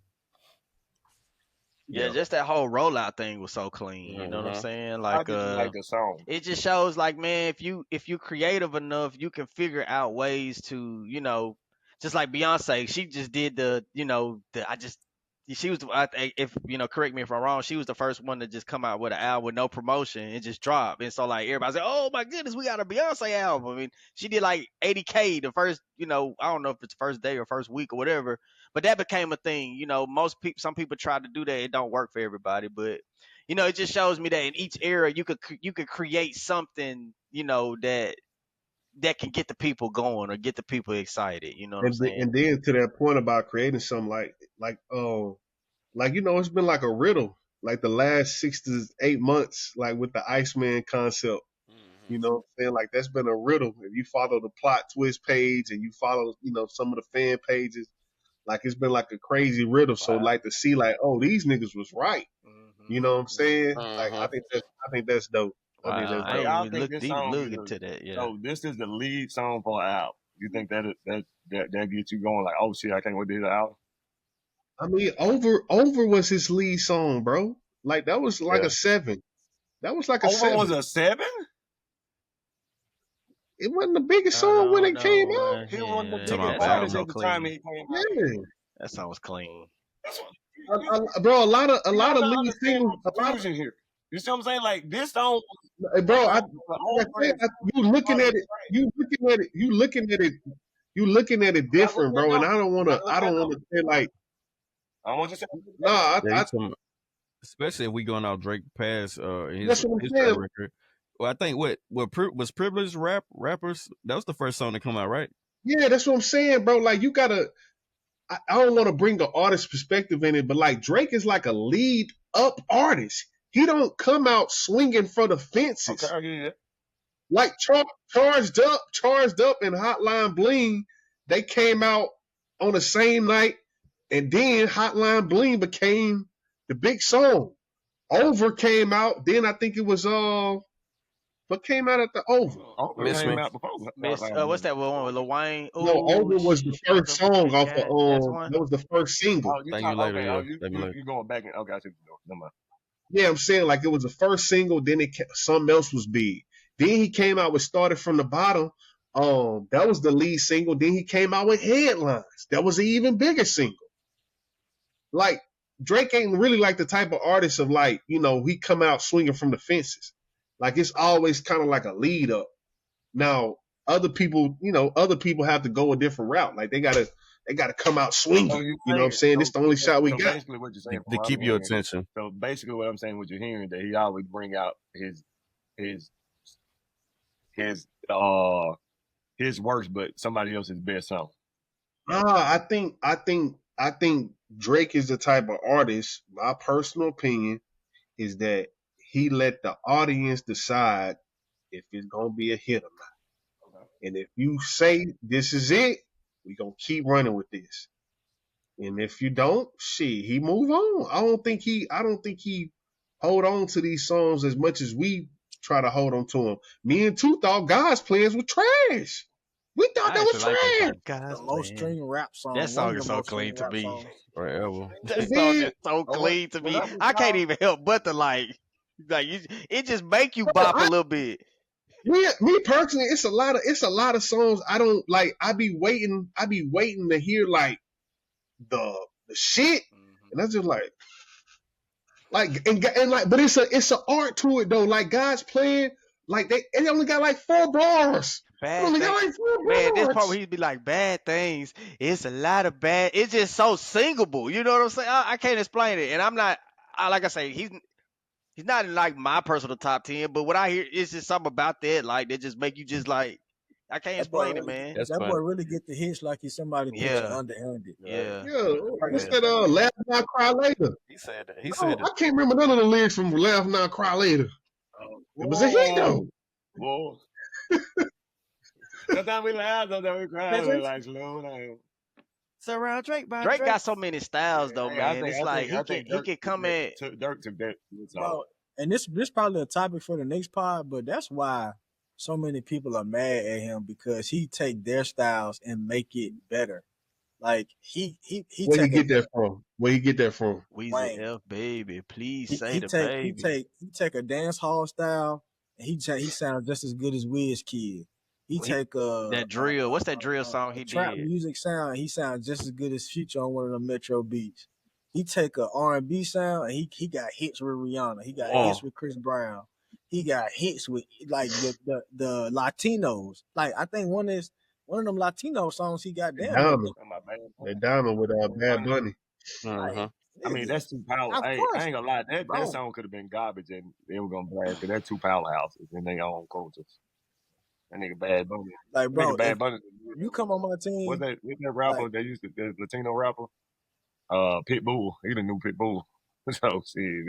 Yeah, just that whole rollout thing was so clean. You know what I'm saying? Like, like the song. it just shows, like, man, if you creative enough, you can figure out ways to, just like Beyonce, she just did she was, if correct me if I'm wrong, she was the first one to just come out with an album with no promotion and just drop. And so, like, everybody said, oh my goodness, we got a Beyonce album. I mean, she did like 80K the first, I don't know if it's first day or first week or whatever, but that became a thing. Some people try to do that. It don't work for everybody, but it just shows me that in each era you could create something, that can get the people going or get the people excited. You know what I'm saying? And then to that point about creating something it's been like a riddle, like the last 6 to 8 months, like with the Iceman concept. You know what I'm saying? Like, that's been a riddle. If you follow the plot twist page and you follow, some of the fan pages, like, it's been like a crazy riddle. So, like, to see, like, oh, these niggas was right. You know what I'm saying? Like, I think that's dope. Wow, I ain't even look into that. Yeah. So this is the lead song for an album. You think that gets you going like, oh shit, I can't wait to hear the album? I mean, Over was his lead song, bro. Like, that was like a 7. That was like a 7. Over was a 7? It wasn't the biggest song when it came out. It wasn't the Yeah, biggest that at the time it came out. Yeah. That song was clean. Bro, a lot of lead singles. Here. You see what I'm saying? Like, this song, bro. You looking at it different, bro. And I don't want to say like. I want you to say. No, especially if we going out Drake past his That's what I'm track saying. record. Well, I think what was Privileged rappers. That was the first song to come out, right? Yeah, that's what I'm saying, bro. Like, you gotta. I don't want to bring the artist perspective in it, but like, Drake is like a lead up artist. He don't come out swinging for the fences. Okay, yeah. Like Charged Up and Hotline Bling, they came out on the same night, and then Hotline Bling became the big song. Over came out, then I think it was what came out at the Over? Miss Me. What's that one with Lil Wayne? No, Over was the first song off of that was the first single. Thank you later. You're going back and okay, I see what you're doing. Yeah, I'm saying, like, it was the first single, then something else was big. Then he came out with Started From the Bottom. That was the lead single. Then he came out with Headlines. That was an even bigger single. Like, Drake ain't really like the type of artist of, like, he come out swinging from the fences. Like, it's always kind of like a lead up. Now, other people, other people have to go a different route. Like they gotta come out swinging. So You know what I'm saying? It's the only shot we got. Basically, what you're saying to keep your attention. So basically, what I'm saying, what you're hearing, that he always bring out his worst, but somebody else's best song. I think Drake is the type of artist. My personal opinion is that he let the audience decide if it's gonna be a hit or not. Okay. And if you say this is it, we gonna keep running with this. And if you don't, shit, he move on. I don't think he hold on to these songs as much as we try to hold on to them. Me and Two thought God's plans were trash. We thought that was trash. The most streamed rap song. That song is so clean to me. Forever. That song is so clean to me. I can't even help but to it just make you bop a little bit. Me personally, it's a lot of songs I don't like. I be waiting to hear like the shit, and that's just like but it's an art to it though. Like God's playing, like they only got like 4 bars. Man, this part where he'd be like bad things. It's a lot of bad. It's just so singable. You know what I'm saying? I can't explain it, and I'm not. Like I say, he's not in like my personal top 10. But what I hear is just something about that, like that just make you just like. I can't explain it, man. That boy really get the hits like he's somebody underhanded. Yeah. What's that? Laugh Now Cry Later. He said that. I can't remember none of the lyrics from Laugh Now Cry Later. It was a hit though. Whoa. Sometimes we laugh, sometimes we cry. Like slow down. Surround Drake got so many styles though, man. It's like he can come at Dirk took that. And this probably a topic for the next pod, but that's why so many people are mad at him, because he take their styles and make it better. Like he Where you get that from? Weezy F baby, please say the baby. He take a dance hall style and he sounds just as good as Wizkid. He take that drill. What's that drill song he trap did? Music sound. He sounds just as good as Future on one of the Metro beats. He take a R&B sound and he got hits with Rihanna. He got hits with Chris Brown. He got hits with like the Latinos. Like I think one of them Latino songs he got down. They Diamond with Bad Bunny. Uh-huh. I mean, that's two power. Hey, I ain't gonna lie. That song could have been garbage and they were gonna blast because that's two powerhouses in their own cultures. That nigga Bad Bunny. Like, bro, Bad Bunny. You come on my team. What's that rapper like, they used to, the Latino rapper? Pitbull. He the new Pitbull. So, see,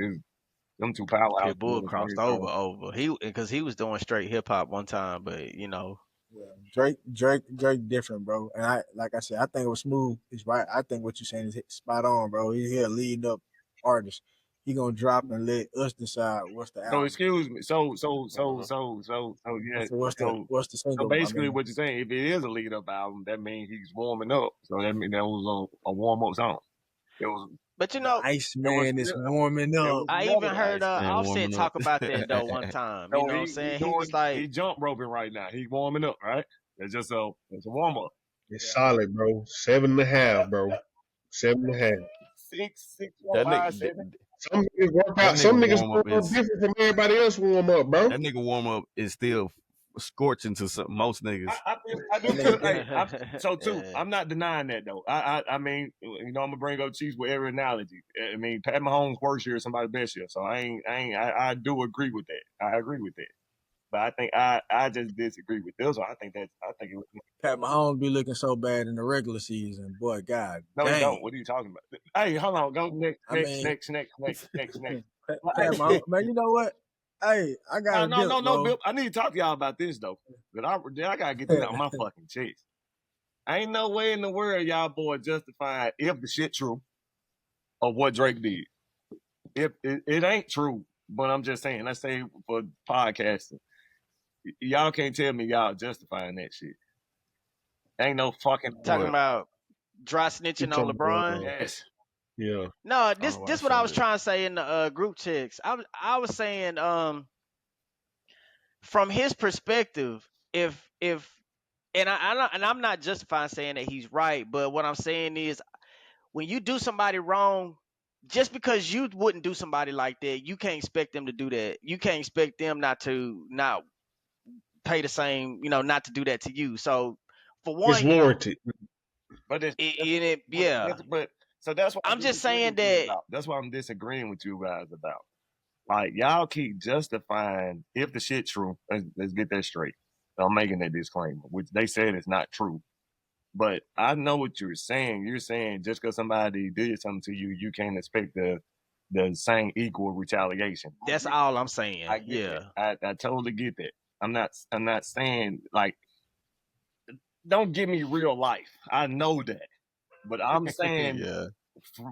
them two powerhouses. Pitbull crossed over. Because he was doing straight hip hop one time, but you know. Yeah, Drake different, bro. And I think it was Smooth. He's right. I think what you're saying is spot on, bro. He's a lead up artist. He gonna drop and let us decide what's the album. So excuse me. So yeah. What's the single? So basically, what you're saying, if it is a lead up album, that means he's warming up. So that means that was a warm up song. It was. But you know, Iceman is warming up. I even heard Offset talk about that though one time. You know what I'm saying? He was like, he jump roping right now. He's warming up, right? It's just it's a warm up. It's solid, bro. 7.5, bro. 7.5. 6, that 5, 7. Some niggas work out. Some niggas warm up different from everybody else warm up, bro. That nigga warm up is still scorching to most niggas. I do too. So too, I'm not denying that though. I mean, you know, I'm gonna bring up Chiefs with every analogy. I mean, Pat Mahomes' worst year is somebody's best year. So I do agree with that. I agree with that. But I think I just disagree with this one. I think it was Pat Mahomes be looking so bad in the regular season. Boy, God. No, dang. he don't. What are you talking about? Hey, hold on. Go next. Pat Mahomes, man, you know what? Hey, I got no, Bill. I need to talk to y'all about this though. But I gotta get this out of my fucking chest. Ain't no way in the world y'all boy justifying if the shit true of what Drake did. If it ain't true, but I'm just saying, let's say for podcasting, y'all can't tell me y'all justifying that shit. Ain't no fucking talking about dry snitching on LeBron. Yes. Yeah. No, this what I was trying to say in the group checks. I was saying from his perspective, if I'm not justifying saying that he's right, but what I'm saying is when you do somebody wrong, just because you wouldn't do somebody like that, you can't expect them to do that. You can't expect them not pay the same, not to do that to you. So for It's one, warranted. But yeah. But so that's what I'm just saying that. That's why I'm disagreeing with you guys about. Like, y'all keep justifying if the shit true. Let's get that straight. I'm making that disclaimer, which they said is not true. But I know what you're saying. You're saying just because somebody did something to you, you can't expect the same equal retaliation. That's all I'm saying. I get that. I totally get that. I'm not saying like don't give me real life. I know that. But I'm saying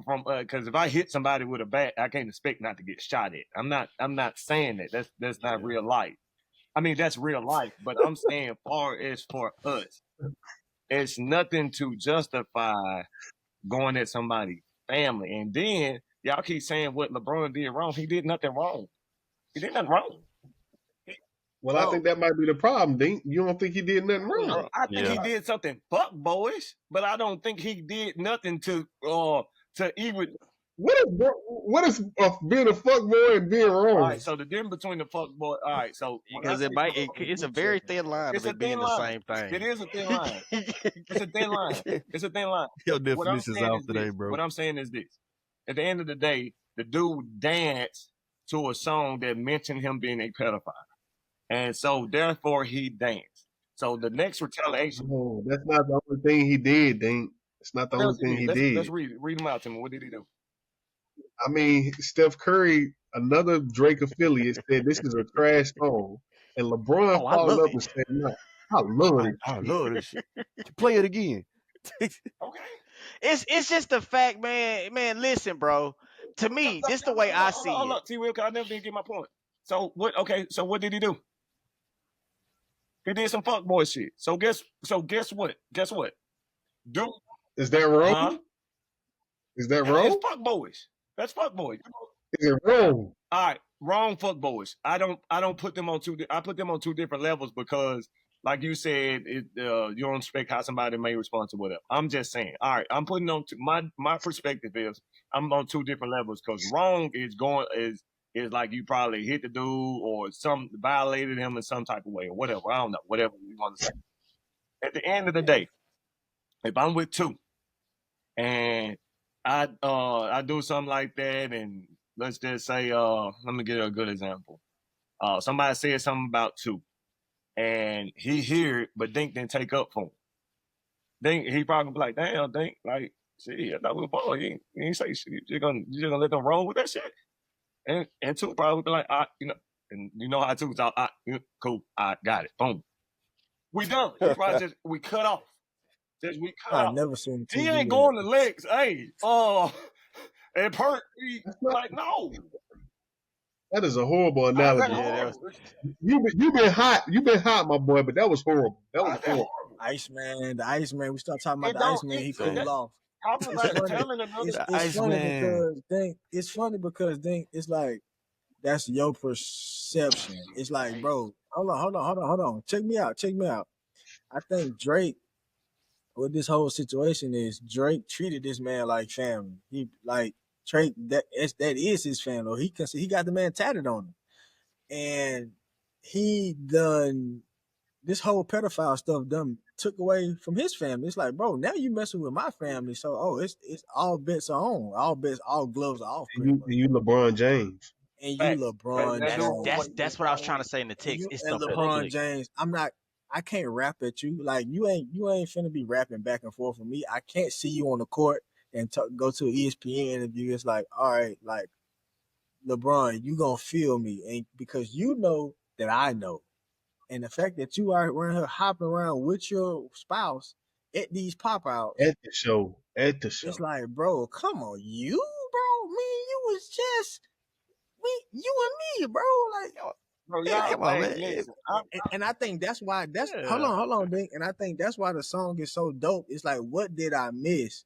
from because if I hit somebody with a bat, I can't expect not to get shot at. I'm not saying that. That's not real life. I mean, that's real life, but I'm saying far as for us, it's nothing to justify going at somebody's family. And then y'all keep saying what LeBron did wrong. He did nothing wrong. He did nothing wrong. Well, I think that might be the problem, Dink. You don't think he did nothing wrong? I think he did something fuck boyish, but I don't think he did nothing to even. What is being a fuck boy and being wrong? All right, so the difference between the fuck boy. All right, so because it's a very thin line of it being the same thing. It is a thin line. It's a thin line. It's a thin line. Your definition's out today, bro. What I'm saying is this: at the end of the day, the dude danced to a song that mentioned him being a pedophile. And so, therefore, he danced. So, the next retaliation. No, that's not the only thing he did, Dink. It's not the only thing he did. Let's read it. Read him out to me. What did he do? I mean, Steph Curry, another Drake affiliate, said this is a trash song. And LeBron followed up and said, no, I love it. I love this shit. Play it again. Okay. It's just the fact, man. Man, listen, bro. To me, this the way I see it. Look, T-Will, I never did get my point. So, what? Okay, so what did he do? He did some fuckboy shit. So guess what? Guess what? Dude, is that wrong? Huh? Is that wrong? It's fuckboyish. That's fuckboy. Is it wrong? All right, wrong fuckboyish. I don't put them on two. I put them on two different levels because, like you said, you don't expect how somebody may respond to whatever. I'm just saying. All right, I'm putting on my perspective is I'm on two different levels because wrong is like you probably hit the dude or some violated him in some type of way or whatever. I don't know, whatever you want to say. At the end of the day, if I'm with two and I do something like that, and let's just say let me get a good example. Somebody said something about two, and he hear it, but Dink didn't take up for him. Dink, he probably be like, damn, Dink, like, shit, I thought we were ball. You ain't say shit. You're gonna let them roll with that shit. And two probably be like, and you know how two talk, cool, I got it, boom. We done. We cut off. We cut off. I've never seen he ain't going to legs. Hey, and Perk, like, no. That is a horrible analogy. You've been hot, my boy, but that was horrible. That was horrible. The Iceman. We start talking about the Iceman. He cooled off. It's funny because it's like that's your perception. It's like, bro, hold on. Check me out. I think Drake, with this whole situation is Drake treated this man like family. He like Drake that is his family. He got the man tatted on him, and he done this whole pedophile stuff took away from his family. It's like, bro, now you messing with my family. So, it's all bets are on. All gloves are off. And you LeBron James. And you LeBron James. That's what I was trying to say in the text. It's the LeBron James. I can't rap at you. Like, you ain't finna be rapping back and forth with me. I can't see you on the court and go to an ESPN interview. It's like, all right, like, LeBron, you gonna feel me. And because you know that I know. And the fact that you are around here hopping around with your spouse at these pop-outs. At the show. It's like, bro, come on. You, bro? Me and you was just, you and me, bro. Like, bro, come on, man. And I think that's why, hold on, Dink. And I think that's why the song is so dope. It's like, what did I miss?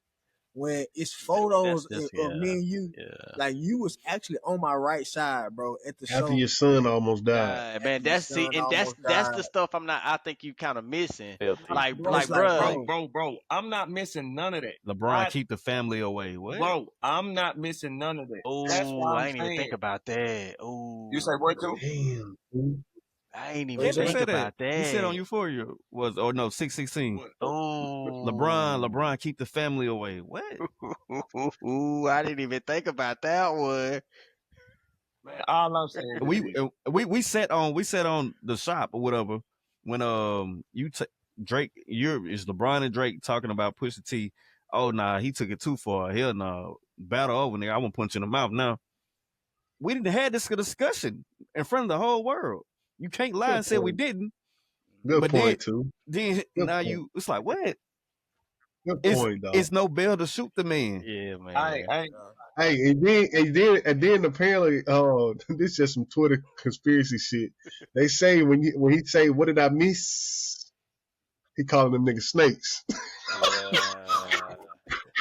When it's photos of me and you, like you was actually on my right side, bro, at the show. After your son almost died. Man, that's the stuff I think you kind of missing. Bro, I'm not missing none of that. LeBron keep the family away. What? Bro, I'm not missing none of that. Oh, I didn't even think about that. Oh, you say what too? Damn. I ain't even What'd you think say? about that. He said on Euphoria was, or no, 616. Oh, LeBron, keep the family away. What? Ooh, I didn't even think about that one. Man, all I'm saying We sat on the shop or whatever when Drake, it's LeBron and Drake talking about Pusha T. Oh nah, he took it too far. Hell no, battle over, nigga. I won't punch you in the mouth now. We didn't have this discussion in front of the whole world. You can't lie and say we didn't. Good But point, too. Then Good now point. it's like what? Good point, dog. It's no bail to shoot the man. Yeah, man. Hey, and then apparently, this is just some Twitter conspiracy shit. They say when he say, "What did I miss?" He calling them niggas snakes.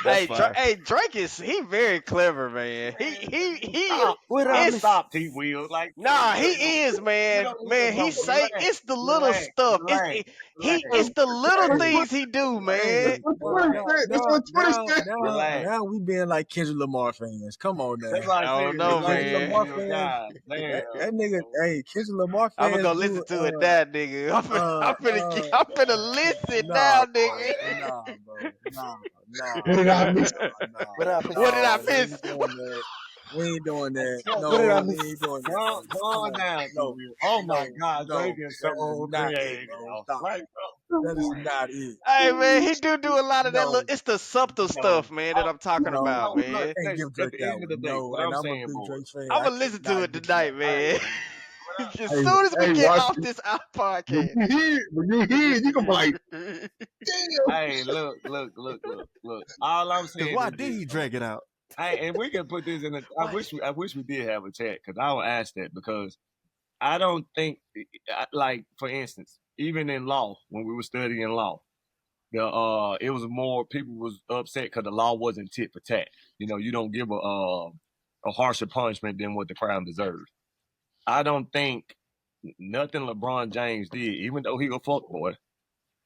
Hey, Drake he very clever, man. Stop, T. Will. Like, nah, he is, man. Man, he say it's the little stuff. It's the little things he do, man. That's what Twitter said. Now we being like Kendrick Lamar fans. Come on now. I don't know, man. That nigga, hey, Kendrick Lamar fans. I'm gonna go listen to it now, nigga. I'm finna listen now, nigga. Nah, bro. Nah. What did I miss? What did I miss? We ain't doing that. No, What did I we miss? ain't doing that. Calm down. No. Oh my God, No, Drake is so not creative. it, bro. Stop. Right, That is not it. Hey, man, he do a lot of that. No. It's the subtle stuff, man, that I'm talking No, about, man. Can't give Drake at the end that of the one. day, No, what and I'm I'm a saying, big boy. Drake fan. I'm gonna listen to it tonight, man. As soon as we Hey, get watch off it. this podcast. When you hear it, you gonna be like, damn. Hey, look. All I'm saying Why is did he drag it out? Hey, and we can put this in the. I wish we did have a chat because I would ask that because I don't think, like for instance, even in law when we were studying law, it was more people was upset because the law wasn't tit for tat. You know, you don't give a harsher punishment than what the crime deserves. I don't think nothing LeBron James did, even though he a fuck boy.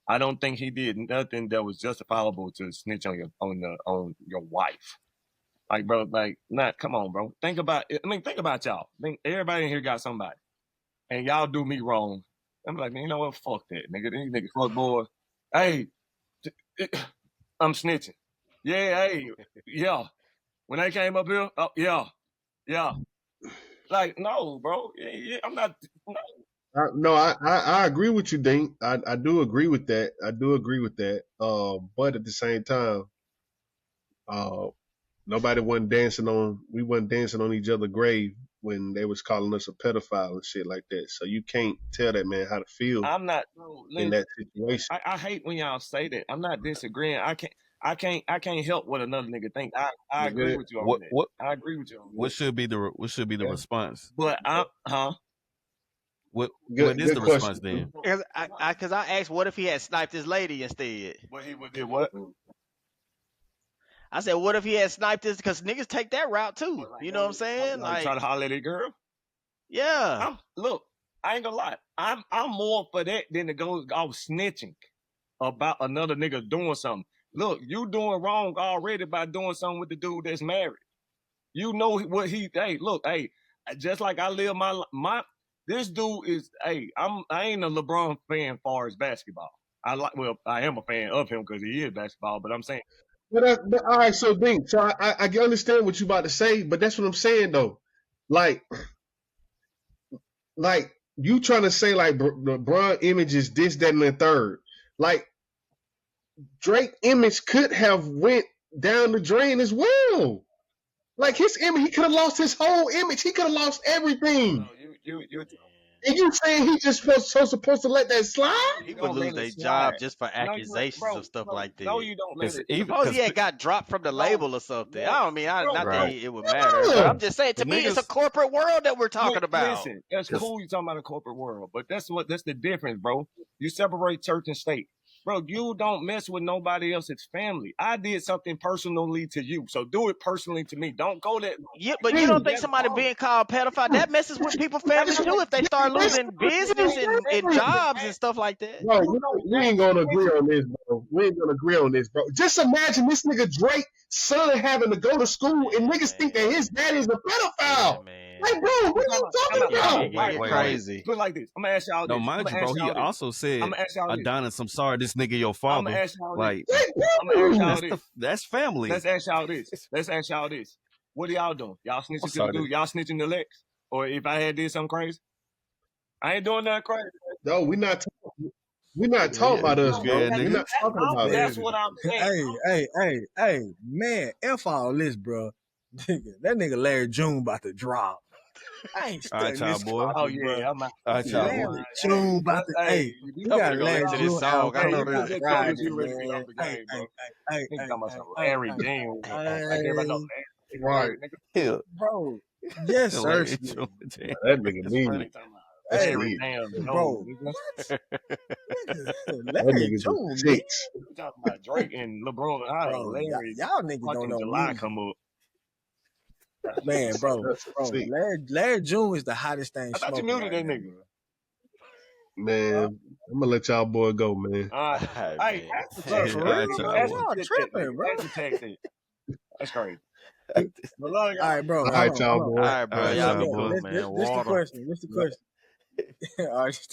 I don't think he did nothing that was justifiable to snitch on your wife. Like, bro, come on, bro. Think about y'all. Everybody in here got somebody. And y'all do me wrong. I'm like, man, you know what? Fuck that, nigga. These niggas fuck boy. Hey, I'm snitching. Yeah, hey, yeah. When they came up here, oh, yeah. Like, no, bro. Yeah, I'm not. No, I agree with you, Dink. I do agree with that. But at the same time, we wasn't dancing on each other's grave when they was calling us a pedophile and shit like that. So you can't tell that man how to feel I'm not in that situation. I hate when y'all say that. I'm not disagreeing. I can't help what another nigga think. I agree with you on that. I agree with you on that. What should be the response? But What is the response then? Because I asked, what if he had sniped his lady instead? What he would do? What? I said, what if he had sniped this? Because niggas take that route too. You know what I'm saying? Like try to holler at a girl. Yeah. Look, I ain't gonna lie. I'm more for that than to go off snitching about another nigga doing something. Look, you doing wrong already by doing something with the dude that's married. You know what he. Hey, look, hey, just like I live my. This dude is. Hey, I ain't a LeBron fan far as basketball. I am a fan of him because he is basketball. But I'm saying. But all right, so Dink, so I understand what you about to say, but that's what I'm saying though. Like you trying to say like LeBron image is this, that, and the third. Like Drake image could have went down the drain as well. Like his image, he could have lost his whole image. He could have lost everything. And you saying he just supposed to let that slide? He would lose their job just for accusations of stuff like that. No, you don't. Suppose he had got dropped from the label or something. I don't mean, not that it would matter. But I'm just saying, to me, it's a corporate world that we're talking about. Listen, that's cool. You're talking about a corporate world, but that's the difference, bro. You separate church and state. Bro, you don't mess with nobody else's family. I did something personally to you, so do it personally to me. Don't go that. Yeah, but you don't think somebody being called pedophile, that messes with people's families too if they start losing business and jobs and stuff like that? No, we ain't gonna agree on this, bro. We ain't gonna agree on this, bro. Just imagine this nigga Drake's son having to go to school and niggas think that his dad is a pedophile. Hey, bro, what are you talking about? Get crazy. Put it like this. I'm gonna ask y'all this. No, mind you, bro, he also said, I'm gonna ask y'all this. Adonis, I'm sorry, this nigga your father. I'm gonna ask y'all like, this. I'm gonna ask y'all this. That's family. Let's ask y'all this. What are y'all doing? Y'all snitching to the dude? Y'all snitching to Lex? Or if I had did something crazy? I ain't doing nothing crazy. No, we're not talking about us, bro. We're not talking about us. That's what I'm saying. Hey, man, F all this, bro. That nigga Larry June about to drop. I ain't studying this boy. Oh yeah, I'm out. All right, y'all boy. Larry June about to. Hey, you got Larry to this June song. I know this. this. Friday, you ready to get off the game, bro. Hey, Nigga talking about some Larry June. Like everybody know Right. Yeah. Bro, yes, sir. That nigga mean. Hey, Larry damn bro. That Larry nigga's June, 6. We talking about Drake and LeBron. Bro, Larry, y'all niggas don't know July music. come up. Man, bro, Sick. Larry June is the hottest thing. I thought you muted that nigga. Man, I'm gonna let y'all boy go, man. Hey, For real, y'all tripping, bro. That's crazy. All right, bro. All right, y'all boy. All right, bro. Y'all be boy. cool, man. This the question. All right,